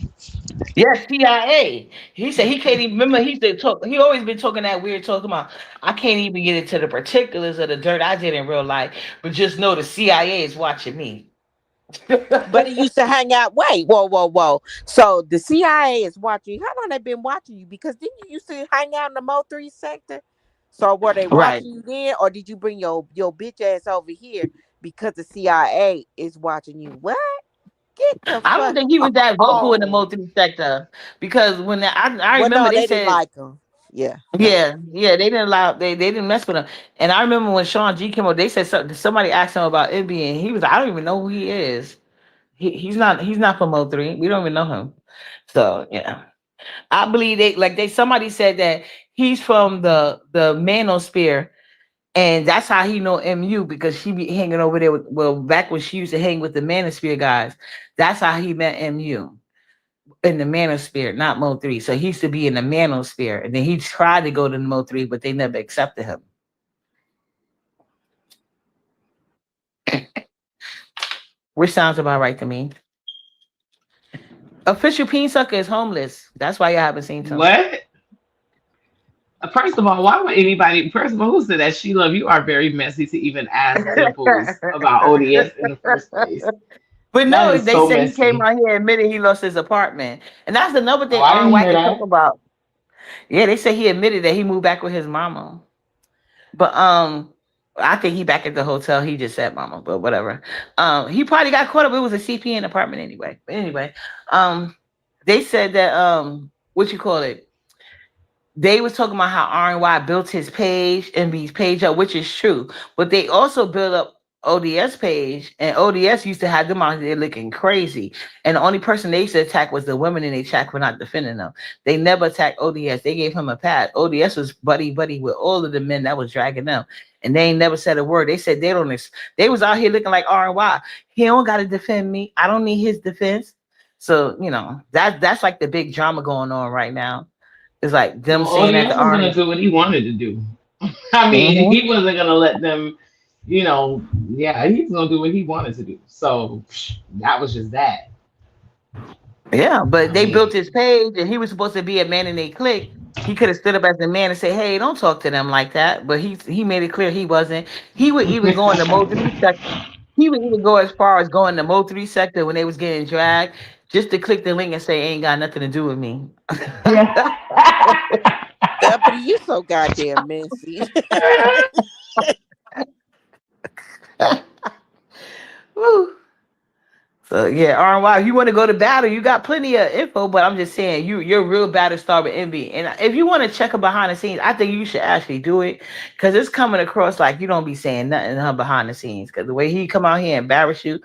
A: Yeah, CIA. He said he can't even remember. He said talk. He always been talking that weird talk about. I can't even get into the particulars of the dirt I did in real life, but just know the CIA is watching me.
C: But he used to hang out. Wait, whoa, whoa, whoa. So the CIA is watching you. How long they been watching you? Because didn't you used to hang out in the Mo 3 sector? So were they
A: Right.
C: watching you then, or did you bring your bitch ass over here because the CIA is watching you? What? Get the
A: I don't
C: fuck
A: think he was that vocal in the
C: on.
A: multi sector because I
C: Well,
A: remember
C: no,
A: they
C: they didn't
A: said
C: like him. Yeah, no.
A: yeah they didn't allow they didn't mess with him, and I remember when Sean G came out they said somebody asked him about NBA and he was like, I don't even know who he is. He's not from O3. We don't even know him. So yeah, I believe they somebody said that he's from the manosphere. And that's how he know MU because she be hanging over there with well back when she used to hang with the manosphere guys. That's how he met MU in the manosphere, not Mo 3. So he used to be in the manosphere. And then he tried to go to the Mo 3, but they never accepted him. Which sounds about right to me. Official Peen Sucker is homeless. That's why y'all haven't seen him.
B: What? First of all, why would anybody? First of all, who said that? Sheila, you are very messy to even ask Dimples about ODS in the first place.
A: But
B: That
A: no,
B: is
A: they
B: so
A: say he came
B: messy.
A: out here and admitted he lost his apartment. And that's another
B: Oh,
A: thing
B: I
A: on
B: didn't
A: Wack
B: hear
A: can talk
B: that.
A: about. Yeah, they say he admitted that he moved back with his mama. But I think he back at the hotel. He just said mama, but whatever. He probably got caught up. It was a CPN apartment anyway. But anyway, they said that what you call it? They was talking about how RNY built his page, MB's page up, which is true. But they also built up ODS page, and ODS used to have them out there looking crazy. And the only person they used to attack was the women in their chat for not defending them. They never attacked ODS. They gave him a pass. ODS was buddy buddy with all of the men that was dragging them, and they ain't never said a word. They said they don't. They was out here looking like RNY. He don't got to defend me. I don't need his defense. So that's like the big drama going on right now. It's like them
B: Well,
A: saying that
B: ODS
A: the
B: was gonna
A: R.
B: do what he wanted to do. I mean,
A: Mm-hmm.
B: he wasn't gonna let them. Yeah, he was gonna do what he wanted to do. So that was just that.
A: Yeah, but
B: I
A: they built
B: mean,
A: his page, and he was supposed to be a man in a clique. He could have stood up as a man and say, "Hey, don't talk to them like that." But he made it clear he wasn't. He would even go in the Mo 3 sector. He would even go as far as going the Mo 3 sector when they was getting dragged, just to click the link and say, "Ain't got nothing to do with me."
B: yeah.
C: But you so goddamn messy.
A: Woo. So yeah, RY, if you want to go to battle, you got plenty of info. But I'm just saying, you're a real battle star with Envy. And if you want to check her behind the scenes, I think you should actually do it because it's coming across like you don't be saying nothing to her behind the scenes. Because the way he come out here and embarrass you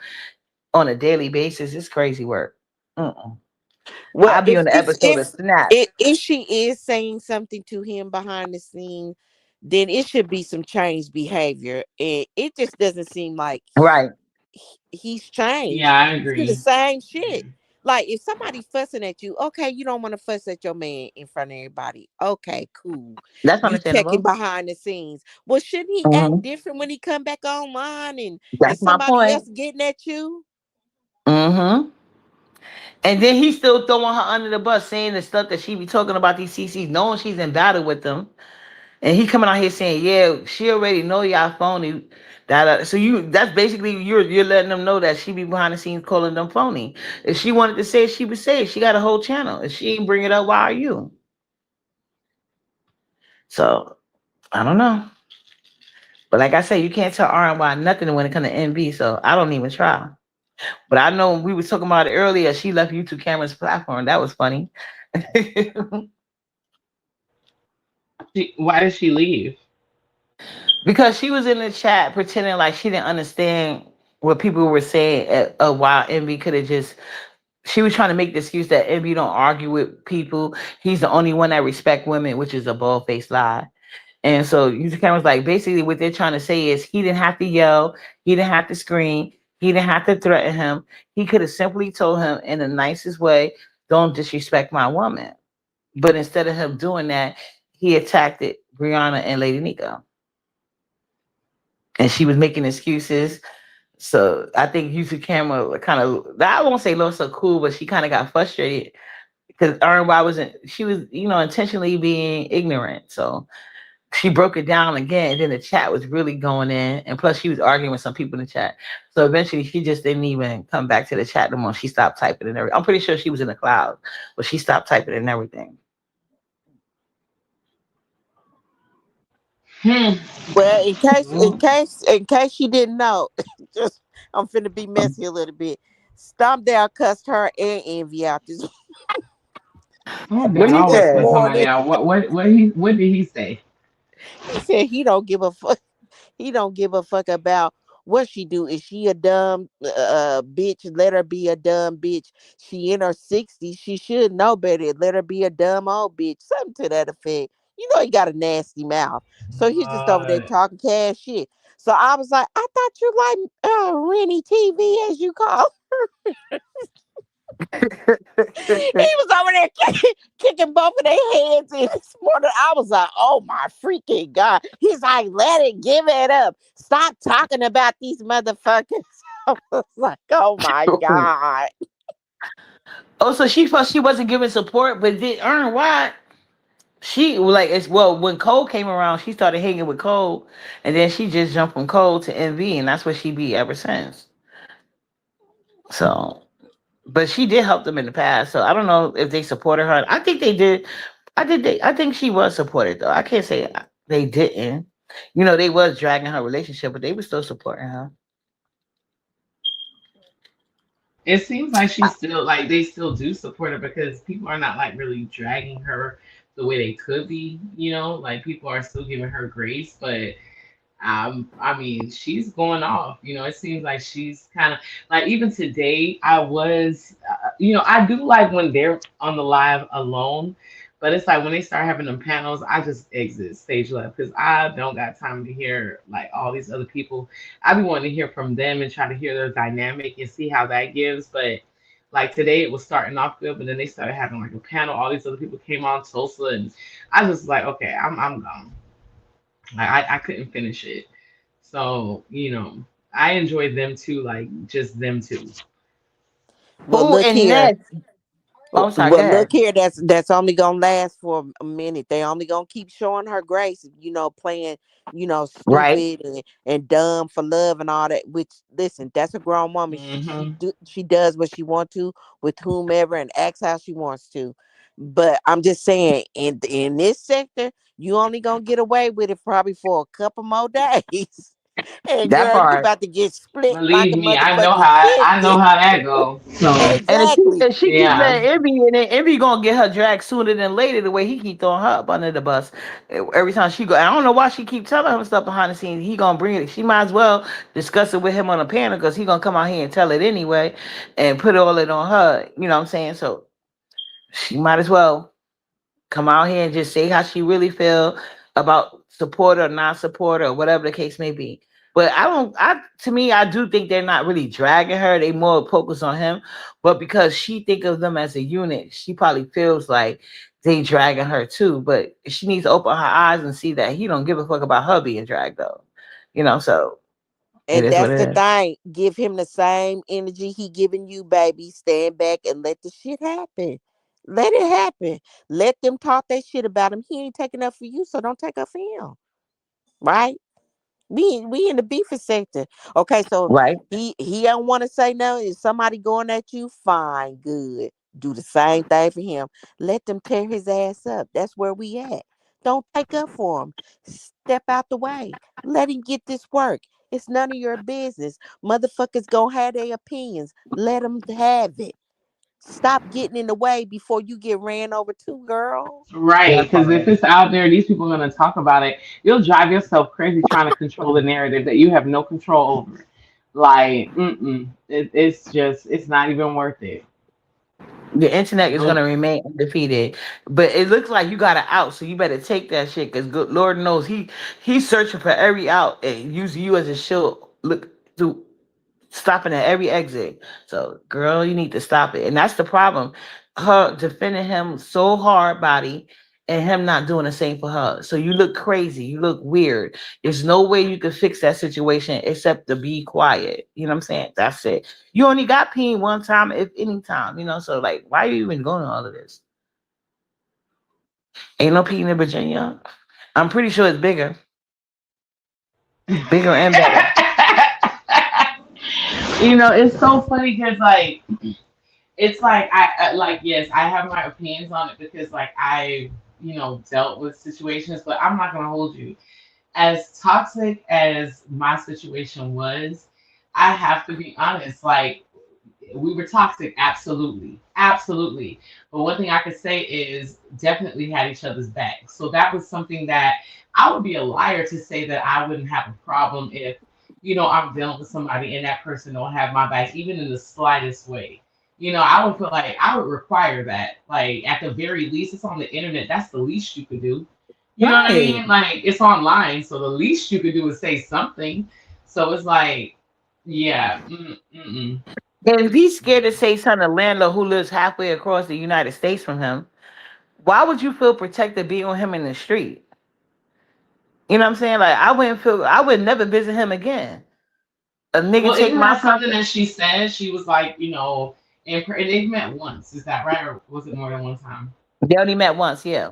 A: on a daily basis, it's crazy work. Mm-mm.
C: Well,
A: I'll be on the episode of Snap.
C: if she is saying something to him behind the scene, then it should be some changed behavior. And it just doesn't seem like
A: Right.
C: he's changed.
B: Yeah, I
C: He do the
B: agree.
C: same shit. Like if somebody fussing at you, okay, you don't want to fuss at your man in front of everybody. Okay, cool.
A: That's
C: You checking
A: understandable.
C: behind the scenes. Well, shouldn't he act
A: Hmm.
C: different when he come back online and
A: That's my
C: somebody else
A: point.
C: getting at you?
A: Hmm. And then he's still throwing her under the bus, saying the stuff that she be talking about these CCs, knowing she's in battle with them. And he coming out here saying, "Yeah, she already know y'all phony." So that's basically you're letting them know that she be behind the scenes calling them phony. If she wanted to say it, she would say it. She got a whole channel. If she ain't bring it up, why are you? So I don't know. But like I said, you can't tell RNY nothing when it comes to NB. So I don't even try. But I know we were talking about it earlier. She left YouTube Camera's platform. That was funny.
B: Why did she leave?
A: Because she was in the chat pretending like she didn't understand what people were saying. While Envy could have just, she was trying to make the excuse that Envy don't argue with people. He's the only one that respect women, which is a bald faced lie. And so YouTube Camera's like, basically what they're trying to say is he didn't have to yell, he didn't have to scream, he didn't have to threaten him. He could have simply told him in the nicest way, don't disrespect my woman. But instead of him doing that, he attacked it, Brianna and Lady Nico. And she was making excuses. So I think YouTube Camera kind of, I won't say lost so cool, but she kind of got frustrated because RY wasn't, she was, intentionally being ignorant. So she broke it down again, and then the chat was really going in, and plus she was arguing with some people in the chat. So eventually, she just didn't even come back to the chat no more. She stopped typing and everything. I'm pretty sure she was in the cloud, but she stopped typing and everything.
B: Hmm.
C: Well,
B: Well,
C: in case you didn't know, just I'm finna be messy a little bit. Stomp down cussed her and Envy out this
B: oh,
A: What
B: damn, I
A: he
B: always
C: this
B: cut
A: said?
B: somebody
C: morning.
B: out. What did he say?
C: He said he don't give a fuck. He don't give a fuck about what she do. Is she a dumb bitch? Let her be a dumb bitch. She in her 60s. She should know better. Let her be a dumb old bitch. Something to that effect. You know he got a nasty mouth. So he's just over there
B: Uh,
C: talking cash shit. So I was like, I thought you like Rennie TV as you call. He was over there kicking both of their heads in this morning. I was like, oh my freaking God. He's like, let it, give it up. Stop talking about these motherfuckers. I was like, oh my God.
A: Oh, so she thought she wasn't giving support, but did earn why? She like it's well when Cole came around, she started hanging with Cole, and then she just jumped from Cole to NV, and that's what she be ever since. So, but she did help them in the past. So I don't know if they supported her. I think they did. I think she was supported though. I can't say they didn't. They was dragging her relationship, but they were still supporting her.
B: it seems like she's still like they still do support her because people are not like really dragging her the way they could be. Like people are still giving her grace, but I mean, she's going off. It seems like she's kind of like even today. I do like when they're on the live alone, but it's like when they start having them panels, I just exit stage left because I don't got time to hear like all these other people. I be wanting to hear from them and try to hear their dynamic and see how that gives, but. Like today, it was starting off good, but then they started having like a panel. All these other people came on Tulsa, and I was like, okay, I'm gone. I couldn't finish it. So, I enjoy them too, like just them two.
C: Well,
A: Oh,
C: look
A: and
C: here.
A: Ness. Oh, I'm sorry. Go
C: Well, look
A: ahead.
C: here. That's only gonna last for a minute. They only gonna keep showing her grace. Playing,
A: Right.
C: stupid and dumb for love and all that. Which, listen, that's a grown woman.
B: Hmm.
C: She does what she want to with whomever and acts how she wants to. But I'm just saying, in this sector, you only gonna get away with it probably for a couple more days. And
A: That
C: girl, you
A: part.
C: about to get split like
B: Believe
C: a
B: me, I know
C: motherfucking
B: how I know
C: chicken.
B: how that goes. So
A: And
C: Exactly.
A: if she keep
B: yeah,
A: letting Envy in it, Envy gonna get her dragged sooner than later. The way he keep throwing her up under the bus every time she go. I don't know why she keep telling him stuff behind the scenes. He gonna bring it. She might as well discuss it with him on a panel because he gonna come out here and tell it anyway, and put all it on her. You know what I'm saying? So she might as well come out here and just say how she really feel about support or not support or whatever the case may be. But I don't. I to me, I do think they're not really dragging her. They more focus on him. But because she think of them as a unit, she probably feels like they dragging her too. But she needs to open her eyes and see that he don't give a fuck about her being dragged though. So it
C: And
A: is what
C: that's the
A: it is.
C: thing. Give him the same energy he giving you, baby. Stand back and let the shit happen. Let it happen. Let them talk that shit about him. He ain't taking up for you, so don't take up for him. Right? We in the beefing sector. Okay, so
A: Right.
C: he don't want to say no. Is somebody going at you? Fine, good. Do the same thing for him. Let them tear his ass up. That's where we at. Don't take up for him. Step out the way. Let him get this work. It's none of your business. Motherfuckers gonna have their opinions. Let them have it. Stop getting in the way before you get ran over too, girl.
B: Right,
A: That
B: because if
A: part.
B: it's out there, these people are going to talk about it. You'll drive yourself crazy trying to control the narrative that you have no control over. Like, it's just, it's not even worth it.
A: The internet is
B: Nope.
A: gonna remain undefeated, but it looks like you got an out, so you better take that shit. Cause good Lord knows he's searching for every out and using you as a shield. Look to stopping at every exit. So, girl, you need to stop it. And that's the problem. Her defending him so hard, body, and him not doing the same for her. So you look crazy. You look weird. There's no way you can fix that situation except to be quiet. You know what I'm saying? That's it. You only got peen one time, if any time. So like, why are you even going to all of this? Ain't no peen in Virginia. I'm pretty sure it's bigger and better.
B: It's so funny because, like, it's like like, yes, I have my opinions on it because, like, I dealt with situations, but I'm not gonna hold you. As toxic as my situation was, I have to be honest. Like, we were toxic, absolutely, absolutely. But one thing I could say is definitely had each other's back. So that was something that I would be a liar to say that I wouldn't have a problem if I'm dealing with somebody and that person don't have my back, even in the slightest way. I would feel like I would require that. Like, at the very least, it's on the internet. That's the least you could do. You know what I
A: Right.
B: mean? Like, it's online, so the least you could do is say something. So it's like, yeah, mm.
A: And if he's scared to say something to a landlord who lives halfway across the United States from him, why would you feel protected being on him in the street? You know what I'm saying? Like I would never visit him again. A nigga
B: Well,
A: take
B: isn't
A: my
B: that something
A: property.
B: that she said? She was like, and they've met once. Is that right, or was it more than one time?
A: They only met once, yeah.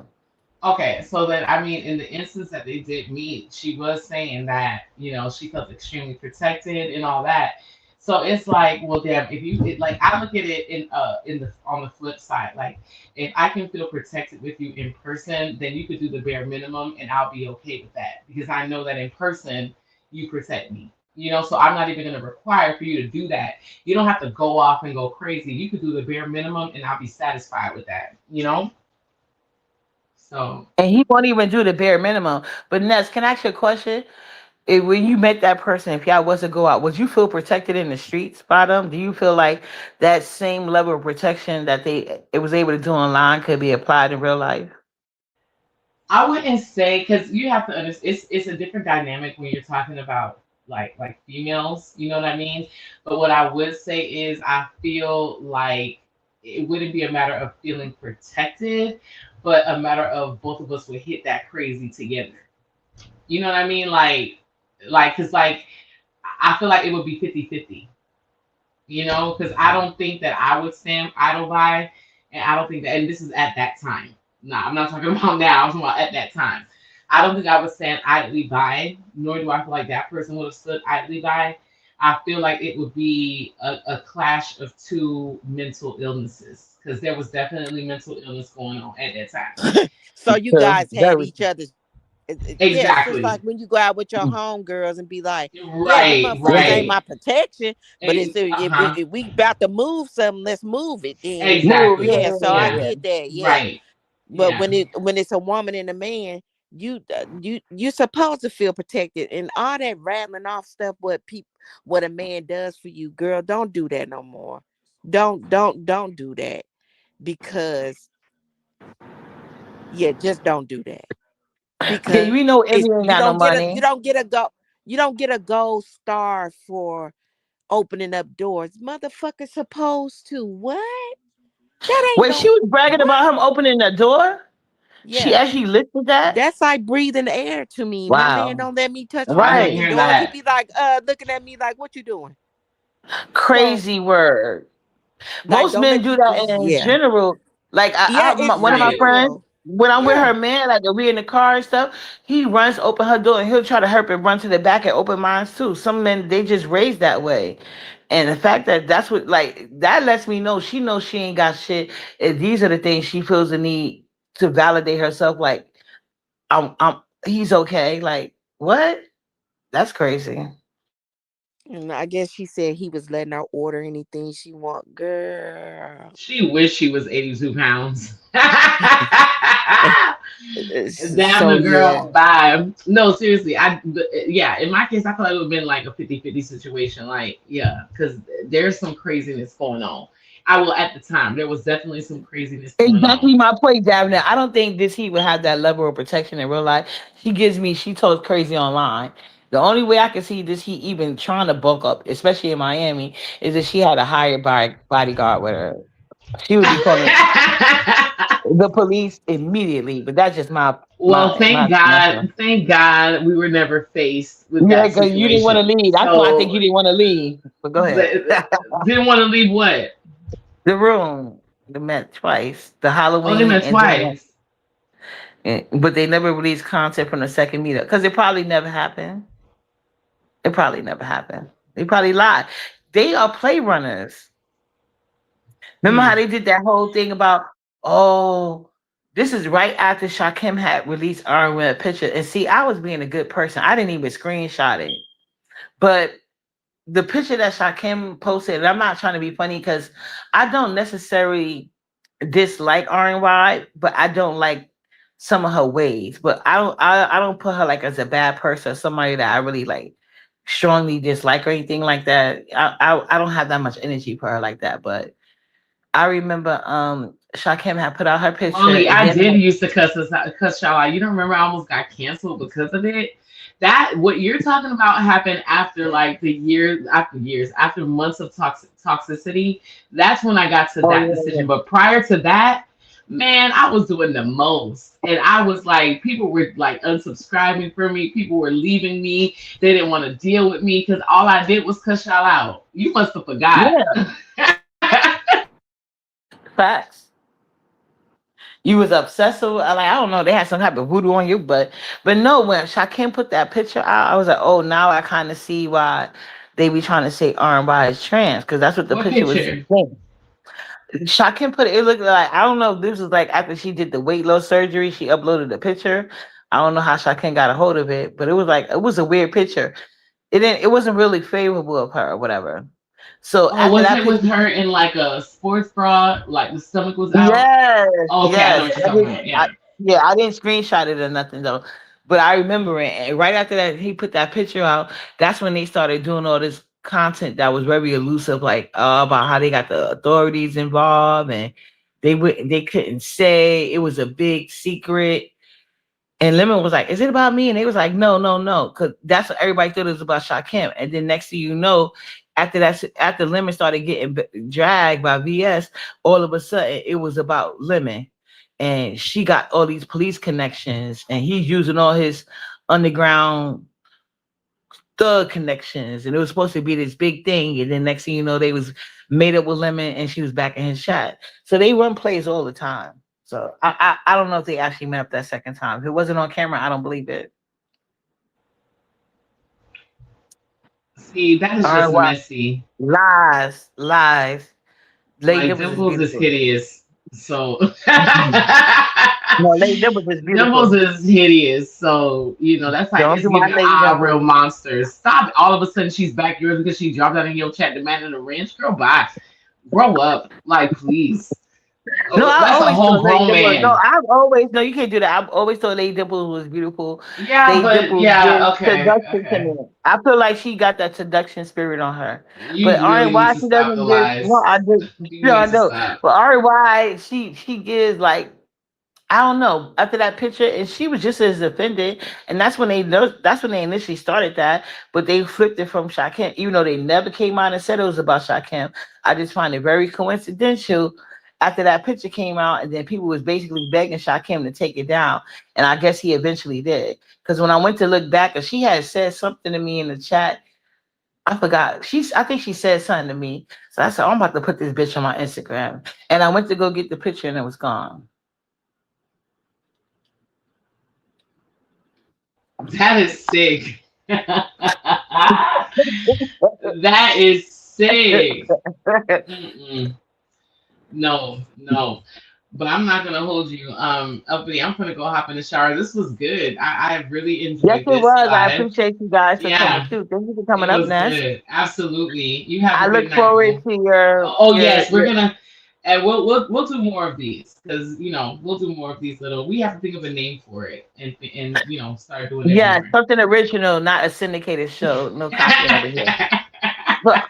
B: Okay, so then, I mean, in the instance that they did meet, she was saying that she felt extremely protected and all that. So it's like, well, damn, if like, I look at it in the on the flip side, like, if I can feel protected with you in person, then you could do the bare minimum, and I'll be okay with that because I know that in person you protect me. So I'm not even going to require for you to do that. You don't have to go off and go crazy. You could do the bare minimum, and I'll be satisfied with that. So.
A: And he won't even do the bare minimum. But Ness, can I ask you a question? When you met that person, if y'all was to go out, would you feel protected in the streets by them? Do you feel like that same level of protection that it was able to do online could be applied in real life?
B: I wouldn't say, because you have to understand, it's a different dynamic when you're talking about like females. You know what I mean? But what I would say is I feel like it wouldn't be a matter of feeling protected, but a matter of both of us would hit that crazy together. You know what I mean? Because, like, I feel like it would be 50-50. Because I don't think that I would stand idle by, and I don't think that, and this is at that time. Nah, I'm not talking about now. I'm talking about at that time. I don't think I would stand idly by, nor do I feel like that person would have stood idly by. I feel like it would be a clash of two mental illnesses because there was definitely mental illness going on at that time.
C: So you
A: True.
C: guys had
A: Very.
C: each other's. Yeah, it's just
B: Exactly.
C: like when you go out with your homegirls and be like, "Yeah, them
B: Right,
C: motherfuckers ain't
B: right.
C: my protection, but it's
B: Uh-huh.
C: if we about to move something, let's move it." Then,
A: Move. Yeah,
B: Exactly.
C: yeah.
A: yeah,
C: So I
A: yeah,
B: Yeah.
A: yeah.
C: get that. Yeah,
B: Right.
C: but
B: Yeah.
C: when it's a woman and a man, you supposed to feel protected and all that rattling off stuff. What a man does for you, girl, don't do that no more. Don't do that because yeah, just don't do that
A: Yeah,
C: because
A: we know Emmy
C: it's
A: ain't got no
C: you
A: money.
C: don't get a go you don't get a gold star for opening up doors. Motherfucker supposed to what? That ain't
A: When she
C: no
A: was bragging
C: what?
A: about him opening the door, she
C: Yeah.
A: actually listed that.
C: That's like breathing air to me. My man
A: Wow.
C: don't let me touch
B: Oh,
C: my
B: I didn't
A: Right.
C: fucking
B: hear
C: doors. He
B: that.
C: be like, looking at me like, what you doing? So
A: Crazy word.
C: like
A: Most
C: don't
A: men
C: make
A: do
C: me
A: that
C: just
A: in
C: yeah.
A: general. Like
C: Yeah, in
A: one of my
B: Right.
A: friends,
C: general.
A: when I'm with
C: Yeah.
A: her man, like if we in the car and stuff, he runs, open her door, and he'll try to help it run to the back and open mine too. Some men they just raised that way, and the fact that that's what like that lets me know she knows she ain't got shit. And these are the things she feels the need to validate herself. Like I'm he's okay. Like what? That's crazy.
C: And I guess she said he was letting her order anything she want. Girl.
B: She wished she was 82 pounds. Damn
C: So
B: the
C: yeah.
B: girl, bye. No, seriously, yeah, in my case, I feel like it would have been like a 50-50 situation. Like, yeah, because there's some craziness going on. I will at the time. There was definitely some craziness going on.
A: Exactly my point, Davina. I don't think this he would have that level of protection in real life. She told crazy online. The only way I can see this he even trying to bulk up, especially in Miami, is if she had a hired bodyguard with her. She would be calling the police immediately. But that's just
B: Well,
A: my thought.
B: thank God we were never faced with
A: Yeah,
B: that
A: because you didn't want to
B: situation.
A: leave. That's why I think
B: So
A: you didn't want to leave. But go ahead.
B: didn't want to leave what?
A: The room, the met twice, the
B: Only
A: Halloween,
B: met
A: and then
B: twice.
A: but they never released content from the second meetup because it probably never happened. It probably never happened. They probably lied. They are play runners. Remember how
B: Hmm.
A: they did that whole thing about, oh, this is right after Shakim had released Iron with a picture. And see, I was being a good person. I didn't even screenshot it. But the picture that Shakim posted, and I'm not trying to be funny because I don't necessarily dislike RNY, but I don't like some of her ways. But I don't put her like as a bad person or somebody that I really like strongly dislike or anything like that. I don't have that much energy for her like that. But I remember Shakim had put out her picture
B: Mommy,
A: and
B: I
A: then
B: did used to cuss y'all out. You don't remember I almost got canceled because of it? That what you're talking about happened after like the years, after months of toxicity. That's when I got to
A: oh
B: that
A: yeah,
B: decision. But prior to that, man, I was doing the most. And I was like, people were like unsubscribing for me. People were leaving me. They didn't want to deal with me because all I did was cuss y'all out. You must have forgot.
A: yeah, facts. You was obsessive. Like I don't know, they had some type of voodoo on you, but no, when Shakim put that picture out, I was like, oh, now I kind of see why they be trying to say R&B is trans because that's what the
B: What
A: picture was
B: picture?
A: saying. Shakim put it. It looked like I don't know if this was like after she did the weight loss surgery. She uploaded the picture. I don't know how Shakim got a hold of it, but it was like it was a weird picture. It didn't. It wasn't really favorable of her or whatever. So
B: Oh,
A: after
B: was
A: that
B: it with
A: picture,
B: her in like a sports bra? Like the stomach was out?
A: yes,
B: Oh, okay, I know
A: yes.
B: what you're talking about. Yeah.
A: Yeah, I didn't screenshot it or nothing though. But I remember it. And right after that, he put that picture out. That's when they started doing all this content that was very elusive, like about how they got the authorities involved and they couldn't say it was a big secret. And Lemon was like, "Is it about me?" And they was like, "No, no, no," because that's what everybody thought it was about Shakim. And then next thing you know, after that, after Lemon started getting dragged by VS, all of a sudden it was about Lemon, and she got all these police connections, and he's using all his underground thug connections, and it was supposed to be this big thing. And then next thing you know, they was made up with Lemon, and she was back in his chat. So they run plays all the time. So I don't know if they actually met up that second time. If it wasn't on camera, I don't believe it.
B: See, that is
A: All right,
B: just
A: wow.
B: messy.
A: Lies, lies. Lady
B: Like
A: Dimples is
B: Dimples is
A: beautiful.
B: hideous. So
A: Mhm. No, Lady Dimples is
B: Dimples
A: beautiful.
B: is hideous. So, that's like
A: Don't
B: it's
A: do my
B: giving
A: Lady
B: real
A: Dimples.
B: monsters. Stop. All of a sudden she's back yours because she dropped out in your chat demanding a ranch. Girl, bye. Grow up. Like, please.
A: No,
B: Oh,
A: I
B: that's a
A: always
B: whole
A: thought Lady
B: grown
A: Dimples. No,
B: man.
A: I've always no, you can't do that. I've always thought Lady Dimples was beautiful.
B: Yeah,
A: Lady
B: but
A: Dimples
B: yeah,
A: gives
B: okay,
A: seduction to
B: okay.
A: me. I feel like she got that seduction spirit on her. But
B: You
A: Ari
B: really need
A: why
B: to
A: she
B: stop the
A: doesn't give no,
B: lies.
A: I just
B: You
A: no, I
B: need to
A: know.
B: stop.
A: But Ari why she gives like I don't know. After that picture, and she was just as offended, and that's when they initially started that, but they flipped it from Shakim, even though they never came out and said it was about Shakim. I just find it very coincidental. After that picture came out, and then people was basically begging Shakim to take it down, and I guess he eventually did. Because when I went to look back, she had said something to me in the chat. I forgot. I think she said something to me. So I said, "Oh, I'm about to put this bitch on my Instagram," and I went to go get the picture, and it was gone.
B: That is sick. That is sick. Mm-mm. No, no. But I'm not gonna hold you. Uppity, I'm gonna go hop in the shower. This was good. I really
A: Yes,
B: enjoyed
A: it
B: this
A: was. I
B: live.
A: appreciate you guys for coming
B: Yeah,
A: too. Thank you for coming
B: it
A: up,
B: was
A: Ness.
B: good. Absolutely. You have a
A: I
B: good
A: look
B: night,
A: forward
B: boo.
A: to your
B: Oh
A: your
B: yes, we're
A: your
B: gonna, and we'll do more of these because we'll do more of these little. We have to think of a name for it and start doing it
A: yeah,
B: more.
A: something original, not a syndicated show. No copying over here. But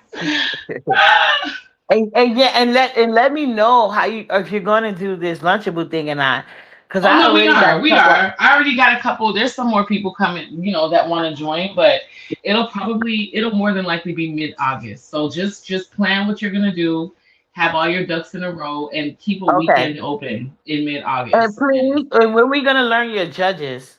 A: and yeah, and let me know how you if you're gonna do this Lunchable thing and I, because
B: Oh
A: I
B: no, we
A: already got
B: are.
A: a
B: We
A: couple.
B: are. I already got a couple. There's some more people coming, that want to join, but it'll more than likely be mid-August. So just plan what you're gonna do, have all your ducks in a row, and keep a
A: Okay,
B: weekend open in
A: and
B: mid-August. And
A: please, and when we gonna learn your judges?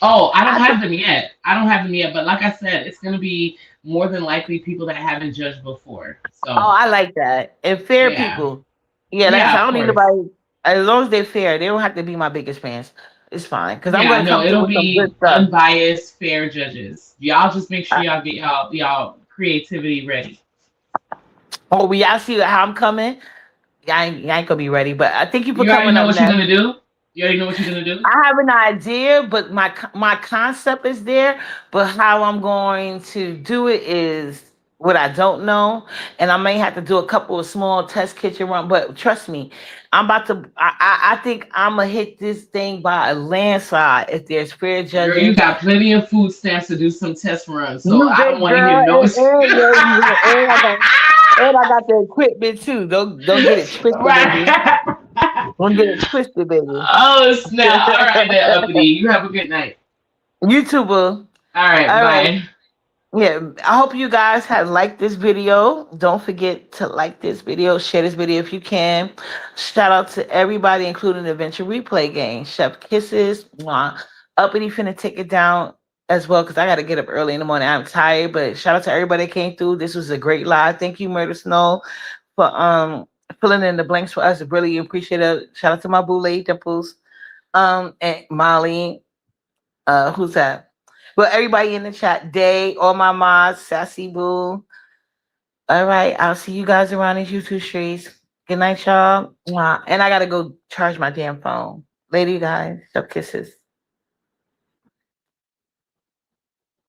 B: oh, I don't
A: I
B: have
A: think.
B: them yet. I don't have them yet, but like I said, it's gonna be more than likely people that haven't judged before.
A: Oh,
B: So
A: I like that. And fair
B: yeah,
A: people. Yeah, like I
B: yeah,
A: said, I
B: of
A: don't need
B: course.
A: nobody. As long as they're fair, they don't have to be my biggest fans. It's fine because I'm
B: Yeah,
A: gonna
B: no,
A: come through
B: it'll
A: with some good
B: be
A: stuff.
B: unbiased, fair judges. Y'all just make sure
A: I,
B: y'all get y'all creativity ready.
A: oh, we y'all see how I'm coming. I ain't gonna be ready, but I thank you for
B: You already
A: coming
B: know
A: up,
B: what you're
A: Ness.
B: gonna do. You already know what you're gonna do.
A: I have an idea, but my concept is there. But how I'm going to do it is what I don't know, and I may have to do a couple of small test kitchen run. But trust me, I'm about to. I think I'm gonna hit this thing by a landslide if there's fair
B: Girl, you
A: judges.
B: got plenty of food stamps to do some test runs, so
A: You
B: I don't
A: big
B: want to hear
A: girl,
B: no.
A: and I got the equipment too. Don't get it twisted, baby.
B: Right.
A: Don't get it twisted, baby.
B: Oh snap! All right, then, uppity. You have a good night.
A: You too, boo.
B: All right,
A: All right.
B: bye.
A: Yeah, I hope you guys have liked this video. Don't forget to like this video, share this video if you can. Shout out to everybody, including the Adventure Replay game. Chef Kisses. Mwah. Uppity finna take it down as well because I got to get up early in the morning. I'm tired, but shout out to everybody that came through. This was a great live. Thank you, Murder Snow, for filling in the blanks for us. Really appreciate it. Shout out to my boo lady Dimples, and Molly. Who's that? Well, everybody in the chat, Day, all my mods, Sassy Boo. All right, I'll see you guys around these YouTube streets. Good night, y'all. Mwah. And I gotta go charge my damn phone. Later, you guys. Love kisses.